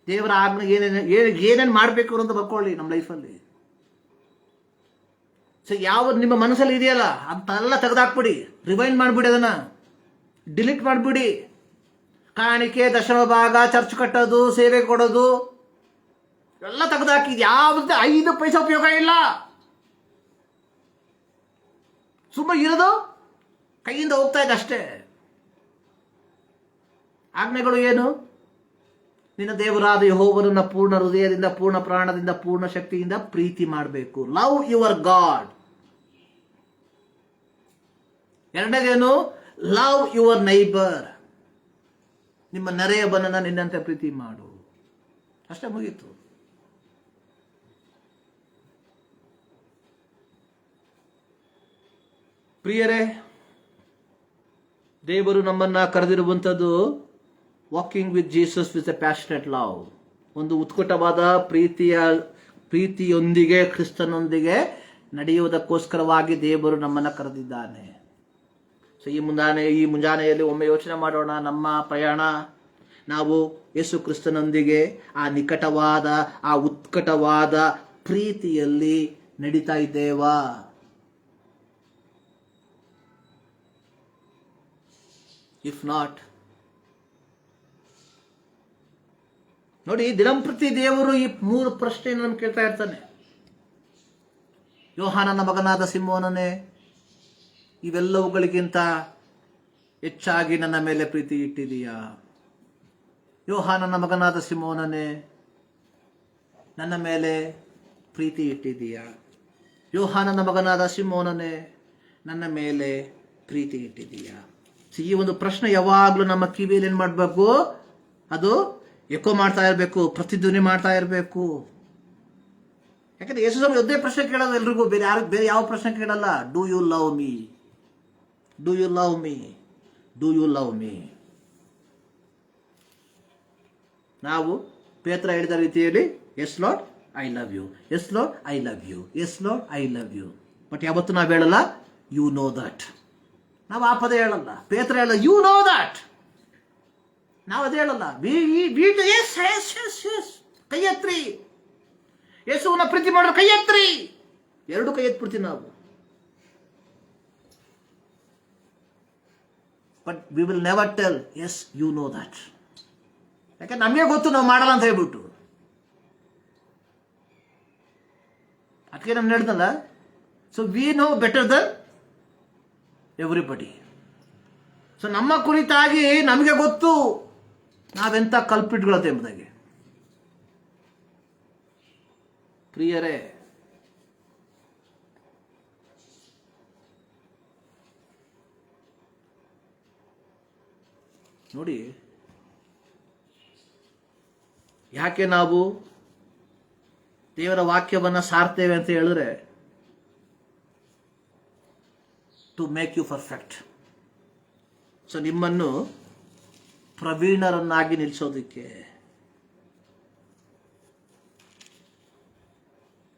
ದೇವರ ಆಜ್ಞೆ ಏನೇನು ಮಾಡ್ಬೇಕು ಅಂತ ಬರ್ಕೊಳ್ಳಿ ನಮ್ಮ ಲೈಫಲ್ಲಿ. ಸೊ ಯಾವ ನಿಮ್ಮ ಮನಸ್ಸಲ್ಲಿ ಇದೆಯಲ್ಲ ಅಂತೆಲ್ಲ ತೆಗೆದಾಕ್ಬಿಡಿ, ರಿವೈಂಡ್ ಮಾಡಿಬಿಡಿ, ಅದನ್ನ ಡಿಲೀಟ್ ಮಾಡಿಬಿಡಿ. ಕಾಣಿಕೆ, ದಶಮ ಭಾಗ, ಚರ್ಚ್ ಕಟ್ಟೋದು, ಸೇವೆ ಕೊಡೋದು ಎಲ್ಲ ತೆಗೆದಾಕಿ. ಯಾವ್ದು 5 ಪೈಸೆ ಉಪಯೋಗ ಇಲ್ಲ. ಸುಮ್ಮನೆ ಇರೋದು ಕೈಯಿಂದ ಹೋಗ್ತಾ ಇದೆ ಅಷ್ಟೇ. ಆಜ್ಞೆಗಳು ಏನು? ನಿನ್ನ ದೇವರಾದ ಯೆಹೋವನನ್ನ ಪೂರ್ಣ ಹೃದಯದಿಂದ, ಪೂರ್ಣ ಪ್ರಾಣದಿಂದ, ಪೂರ್ಣ ಶಕ್ತಿಯಿಂದ ಪ್ರೀತಿ ಮಾಡಬೇಕು. Love your God. ಎರಡನೇದೇನು? Love your neighbour. ನಿಮ್ಮ ನೆರೆಯವನನ್ನ ನಿನ್ನಂತೆ ಪ್ರೀತಿ ಮಾಡು. ಅಷ್ಟೇ, ಮುಗೀತು. ಪ್ರಿಯರೇ, ದೇವರು ನಮ್ಮನ್ನ ಕರೆದಿರುವಂಥದ್ದು walking with Jesus with a passionate love. ಒಂದು ಉತ್ಕಟವಾದ ಪ್ರೀತಿಯೊಂದಿಗೆ ಕ್ರಿಸ್ತನೊಂದಿಗೆ ನಡೆಯುವುದಕ್ಕೋಸ್ಕರವಾಗಿ ದೇವರು ನಮ್ಮನ್ನ ಕರೆದಿದ್ದಾನೆ. ಸೊ ಈ ಮುಂಜಾನೆಯಲ್ಲಿ ಒಮ್ಮೆ ಯೋಚನೆ ಮಾಡೋಣ. ನಮ್ಮ ಪ್ರಯಾಣ, ನಾವು ಯೇಸು ಕ್ರಿಸ್ತನೊಂದಿಗೆ ಆ ನಿಕಟವಾದ, ಆ ಉತ್ಕಟವಾದ ಪ್ರೀತಿಯಲ್ಲಿ ನಡೀತಾ ಇದ್ದೇವಾ? ಇಫ್ ನಾಟ್, ನೋಡಿ, ದಿನಂಪ್ರತಿ ದೇವರು ಈ 3 ಪ್ರಶ್ನೆಯನ್ನು ನಮ್ಗೆ ಕೇಳ್ತಾ ಇರ್ತಾನೆ. ಯೋಹಾನನ ಮಗನಾದ ಸಿಮೋನನೇ, ಇವೆಲ್ಲವುಗಳಿಗಿಂತ ಹೆಚ್ಚಾಗಿ ನನ್ನ ಮೇಲೆ ಪ್ರೀತಿ ಇಟ್ಟಿದೀಯಾ? ಯೋಹಾನನ ಮಗನಾದ ಸಿಮೋನನೇ, ನನ್ನ ಮೇಲೆ ಪ್ರೀತಿ ಇಟ್ಟಿದೀಯಾ? ಯೋಹಾನನ ಮಗನಾದ ಸಿಮೋನನೇ, ನನ್ನ ಮೇಲೆ ಪ್ರೀತಿ ಇಟ್ಟಿದೀಯಾ? ಈ ಒಂದು ಪ್ರಶ್ನೆ ಯಾವಾಗಲೂ ನಮ್ಮ ಕಿವಿಯಲ್ಲಿ ಏನು ಮಾಡಬೇಕು? ಅದು ಎಕೋ ಮಾಡ್ತಾ ಇರಬೇಕು, ಪ್ರತಿಧ್ವನಿ ಮಾಡ್ತಾ ಇರಬೇಕು. ಯಾಕಂದ್ರೆ ಯೇಸು ಸ್ವಾಮಿ ಒಂದೇ ಪ್ರಶ್ನೆ ಕೇಳೋದು ಎಲ್ರಿಗೂ, ಬೇರೆ ಯಾವ ಪ್ರಶ್ನೆ ಕೇಳಲ್ಲ. Do you love me? Do you love me? Do you love me? ನಾವು ಪೇತ್ರ ಹೇಳಿದ ರೀತಿಯಲ್ಲಿ yes Lord I love you, yes Lord I love you, yes Lord I love you. But ಯಾವತ್ತು ನಾವು ಹೇಳಲ್ಲ ಯು ನೋ ದಟ್. ನಾವು ಆ ಪದ ಹೇಳಲ್ಲ. ಪೇತ್ರ ಹೇಳಲ್ಲ ಯು ನೋ ದಟ್. ನಾವು ಅದೇ ಹೇಳಲ್ಲ. ಕೈ ಎತ್ರಿ, ಯೇಸುವನ್ನ ಪ್ರೀತಿ ಮಾಡೋ ಕೈ ಎತ್ರಿ. 2 ಕೈ ಎತ್ಬಿಡ್ತೀವಿ ನಾವು. But we will never tell yes you know that. ಯಾಕಂದ್ರೆ ನಮಗೆ ಗೊತ್ತು ನಾವು ಮಾಡಲ್ಲ ಅಂತ ಹೇಳ್ಬಿಟ್ಟು. ಅದಕ್ಕೆ ನಾನು ಹೇಳ್ದಲ್ಲ, so we know better than everybody. So ನಮ್ಮ ಕುರಿತಾಗಿ ನಮಗೆ ಗೊತ್ತು ನಾವೆಂಥ ಕಲ್ಪಿಟ್ಗಳತೆ ಎಂಬುದಾಗಿ. ಪ್ರಿಯರೇ, ನೋಡಿ, ಯಾಕೆ ನಾವು ದೇವರ ವಾಕ್ಯವನ್ನು ಸಾರ್ತೇವೆ ಅಂತ ಹೇಳಿದ್ರೆ, to make you perfect. So ನಿಮ್ಮನ್ನು ಪ್ರವೀಣರನ್ನಾಗಿ ನಿಲ್ಲಿಸೋದಕ್ಕೆ.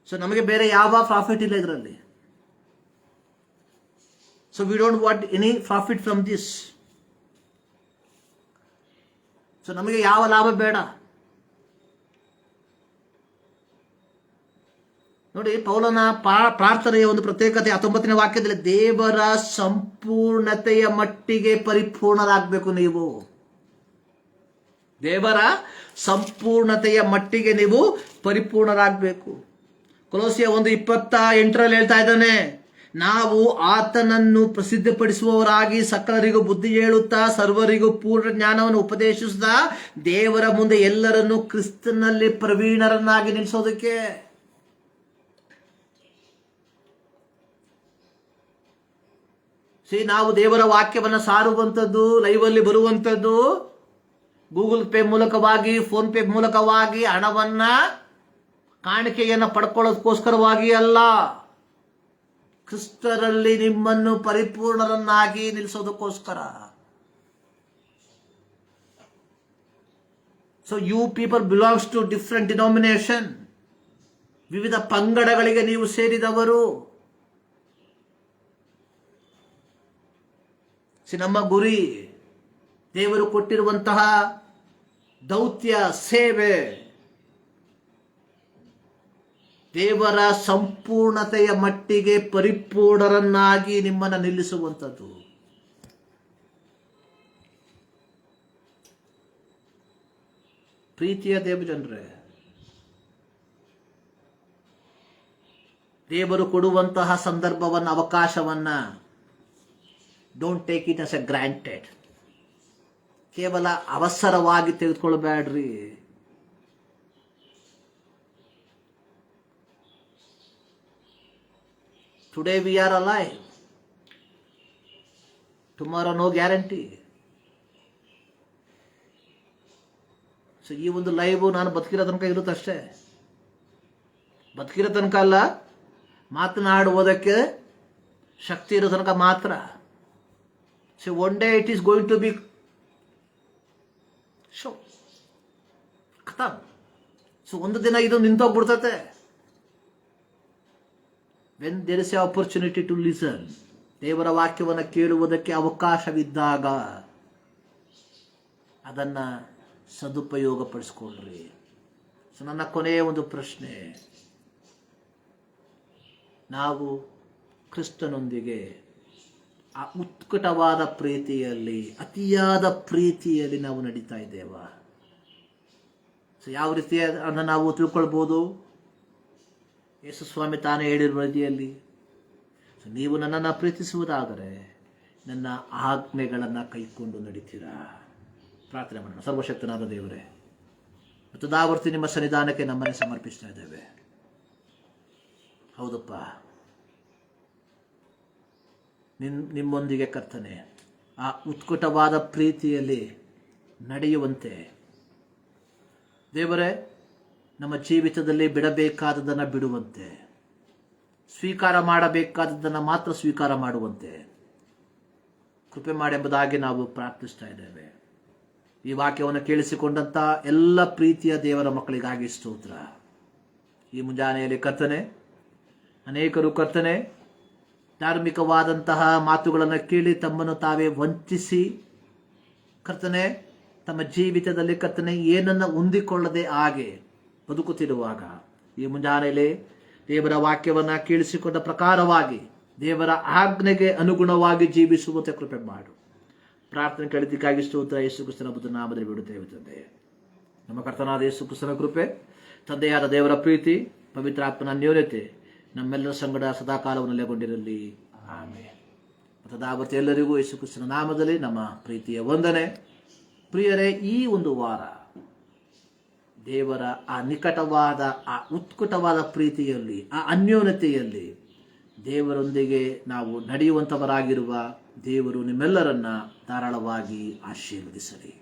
ಸೊ ನಮಗೆ ಬೇರೆ ಯಾವ ಪ್ರಾಫಿಟ್ ಇಲ್ಲ ಇದರಲ್ಲಿ. So we don't want any profit from this. So ನಮಗೆ ಯಾವ ಲಾಭ ಬೇಡ. ನೋಡಿ, ಪೌಲನ ಪ್ರಾರ್ಥನೆಯ ಒಂದು ಪ್ರತ್ಯೇಕತೆ 19ನೇ ವಾಕ್ಯದಲ್ಲಿ, ದೇವರ ಸಂಪೂರ್ಣತೆಯ ಮಟ್ಟಿಗೆ ಪರಿಪೂರ್ಣರಾಗಬೇಕು ನೀವು. ದೇವರ ಸಂಪೂರ್ಣತೆಯ ಮಟ್ಟಿಗೆ ನೀವು ಪರಿಪೂರ್ಣರಾಗಬೇಕು. ಕೊಲೋಸಿಯ 1:28 ಹೇಳ್ತಾ ಇದ್ದಾನೆ, ನಾವು ಆತನನ್ನು ಪ್ರಸಿದ್ಧಪಡಿಸುವವರಾಗಿ ಸಕಲರಿಗೂ ಬುದ್ಧಿ ಹೇಳುತ್ತಾ ಸರ್ವರಿಗೂ ಪೂರ್ಣ ಜ್ಞಾನವನ್ನು ಉಪದೇಶಿಸುತ್ತಾ ದೇವರ ಮುಂದೆ ಎಲ್ಲರನ್ನು ಕ್ರಿಸ್ತನಲ್ಲಿ ಪ್ರವೀಣರನ್ನಾಗಿ ನಿಲ್ಲಿಸೋದಕ್ಕೆ. ನಾವು ದೇವರ ವಾಕ್ಯವನ್ನು ಸಾರುವಂಥದ್ದು, ಲೈವಲ್ಲಿ ಬರುವಂಥದ್ದು, ಗೂಗಲ್ ಪೇ ಮೂಲಕವಾಗಿ, ಫೋನ್ ಪೇ ಮೂಲಕವಾಗಿ ಹಣವನ್ನ ಕಾಣಿಕೆಯನ್ನು ಪಡ್ಕೊಳ್ಳೋದಕ್ಕೋಸ್ಕರವಾಗಿ ಅಲ್ಲ, ಕ್ರಿಸ್ತರಲ್ಲಿ ನಿಮ್ಮನ್ನು ಪರಿಪೂರ್ಣರನ್ನಾಗಿ ನಿಲ್ಲಿಸೋದಕ್ಕೋಸ್ಕರ. So you people belongs to different denomination. ವಿವಿಧ ಪಂಗಡಗಳಿಗೆ ನೀವು ಸೇರಿದವರು. ನಮ್ಮ ಗುರಿ ದೇವರು ಕೊಟ್ಟಿರುವಂತಹ ದೌತ್ಯ ಸೇವೆ, ದೇವರ ಸಂಪೂರ್ಣತೆಯ ಮಟ್ಟಿಗೆ ಪರಿಪೂರ್ಣರನ್ನಾಗಿ ನಿಮ್ಮನ್ನು ನಿಲ್ಲಿಸುವಂಥದ್ದು. ಪ್ರೀತಿಯ ದೇವಜನರೇ, ದೇವರು ಕೊಡುವಂತಹ ಸಂದರ್ಭವನ್ನು, ಅವಕಾಶವನ್ನ don't take it as a granted. ಕೇವಲ ಅವಸರವಾಗಿ ತೆಗೆದುಕೊಳ್ಬೇಡ್ರಿ. Today we are alive, tomorrow no guarantee. So ಈ ಒಂದು ಲೈವ್ ನಾನು ಬದುಕಿರೋ ತನಕ ಇರುತ್ತಷ್ಟೇ. ಬದುಕಿರೋ ತನಕ ಅಲ್ಲ, ಮಾತನಾಡುವುದಕ್ಕೆ ಶಕ್ತಿ ಇರೋ ತನಕ ಮಾತ್ರ. So one day it is going to be show ಖತಮ್. ಸೊ ಒಂದು ದಿನ ಇದು ನಿಂತೋಗ್ಬಿಡ್ತತೆ. When there is a opportunity to listen, ದೇವರ ವಾಕ್ಯವನ್ನು ಕೇಳುವುದಕ್ಕೆ ಅವಕಾಶವಿದ್ದಾಗ ಅದನ್ನ ಸದುಪಯೋಗ ಪಡಿಸ್ಕೊಳ್ರಿ. ಸೊ ನನ್ನ ಕೊನೆಯ ಒಂದು ಪ್ರಶ್ನೆ, ನಾವು ಕ್ರಿಸ್ತನೊಂದಿಗೆ ಆ ಉತ್ಕಟವಾದ ಪ್ರೀತಿಯಲ್ಲಿ, ಅತಿಯಾದ ಪ್ರೀತಿಯಲ್ಲಿ ನಾವು ನಡೀತಾ ಇದ್ದೇವಾ? ಸೊ ಯಾವ ರೀತಿ ಅದನ್ನು ನಾವು ತಿಳ್ಕೊಳ್ಬೋದು? ಯೇಸು ಸ್ವಾಮಿ ತಾನೇ ಹೇಳಿರುವ ರೀತಿಯಲ್ಲಿ, ಸೊ ನೀವು ನನ್ನನ್ನು ಪ್ರೀತಿಸುವುದಾದರೆ ನನ್ನ ಆಜ್ಞೆಗಳನ್ನು ಕೈಕೊಂಡು ನಡೀತೀರಾ. ಪ್ರಾರ್ಥನೆ ಮಾಡೋಣ. ಸರ್ವಶಕ್ತನಾದ ದೇವರೇ, ಮತ್ತು ದಾವರ್ತಿ ನಿಮ್ಮ ಸನ್ನಿಧಾನಕ್ಕೆ ನಮ್ಮನ್ನೇ ಸಮರ್ಪಿಸ್ತಾ ಇದ್ದೇವೆ. ಹೌದಪ್ಪ, ನಿಮ್ಮೊಂದಿಗೆ ಕರ್ತನೆ ಆ ಉತ್ಕಟವಾದ ಪ್ರೀತಿಯಲ್ಲಿ ನಡೆಯುವಂತೆ ದೇವರೇ, ನಮ್ಮ ಜೀವಿತದಲ್ಲಿ ಬಿಡಬೇಕಾದದನ್ನು ಬಿಡುವಂತೆ, ಸ್ವೀಕಾರ ಮಾಡಬೇಕಾದದನ್ನು ಮಾತ್ರ ಸ್ವೀಕಾರ ಮಾಡುವಂತೆ ಕೃಪೆ ಮಾಡೆಂಬುದಾಗಿ ನಾವು ಪ್ರಾರ್ಥಿಸ್ತಾ ಇದ್ದೇವೆ. ಈ ವಾಕ್ಯವನ್ನು ಕೇಳಿಸಿಕೊಂಡಂತ ಎಲ್ಲ ಪ್ರೀತಿಯ ದೇವರ ಮಕ್ಕಳಿಗಾಗಿ ಸ್ತೋತ್ರ. ಈ ಮುಂಜಾನೆಯಲ್ಲಿ ಕರ್ತನೆ, ಅನೇಕರು ಕರ್ತನೆ ಧಾರ್ಮಿಕವಾದಂತಹ ಮಾತುಗಳನ್ನು ಕೇಳಿ ತಮ್ಮನ್ನು ತಾವೇ ವಂಚಿಸಿ ಕರ್ತನೆ ತಮ್ಮ ಜೀವಿತದಲ್ಲಿ ಕರ್ತನೆ ಏನನ್ನು ಹೊಂದಿಕೊಳ್ಳದೆ ಹಾಗೆ ಬದುಕುತ್ತಿರುವಾಗ, ಈ ಮುಂಜಾನೆಯಲ್ಲಿ ದೇವರ ವಾಕ್ಯವನ್ನು ಕೇಳಿಸಿಕೊಂಡ ಪ್ರಕಾರವಾಗಿ ದೇವರ ಆಜ್ಞೆಗೆ ಅನುಗುಣವಾಗಿ ಜೀವಿಸುವಂತೆ ಕೃಪೆ ಮಾಡು. ಪ್ರಾರ್ಥನೆ ಕೇಳಿದ್ದಕ್ಕಾಗಿ ಸ್ತೋತ್ರ. ಯೇಸು ಕ್ರಿಸ್ತನ ಬುದ್ಧ ನಾಮದಲ್ಲಿ ಬಿಡುತ್ತೇವೆ ತಂದೆ. ನಮ್ಮ ಕರ್ತನಾದ ಯೇಸು ಕ್ರಿಸ್ತನ ಕೃಪೆ, ತಂದೆಯಾದ ದೇವರ ಪ್ರೀತಿ, ಪವಿತ್ರಾತ್ಮನ ಅನ್ಯೋನ್ಯತೆ ನಮ್ಮೆಲ್ಲರ ಸಂಗಡ ಸದಾಕಾಲವನ್ನು ನೆಲೆಗೊಂಡಿರಲಿ. ಆಮೆನ್. ಮತ್ತು ದಾವರ್ತಿ ಎಲ್ಲರಿಗೂ ಯೇಸು ಕ್ರಿಸ್ತನ ನಾಮದಲ್ಲಿ ನಮ್ಮ ಪ್ರೀತಿಯ ವಂದನೆ. ಪ್ರಿಯರೇ, ಈ ಒಂದು ವಾರ ದೇವರ ಆ ನಿಕಟವಾದ, ಆ ಉತ್ಕಟವಾದ ಪ್ರೀತಿಯಲ್ಲಿ, ಆ ಅನ್ಯೋನ್ಯತೆಯಲ್ಲಿ ದೇವರೊಂದಿಗೆ ನಾವು ನಡೆಯುವಂಥವರಾಗಿರುವ ದೇವರು ನಿಮ್ಮೆಲ್ಲರನ್ನ ಧಾರಾಳವಾಗಿ ಆಶೀರ್ವದಿಸಲಿ.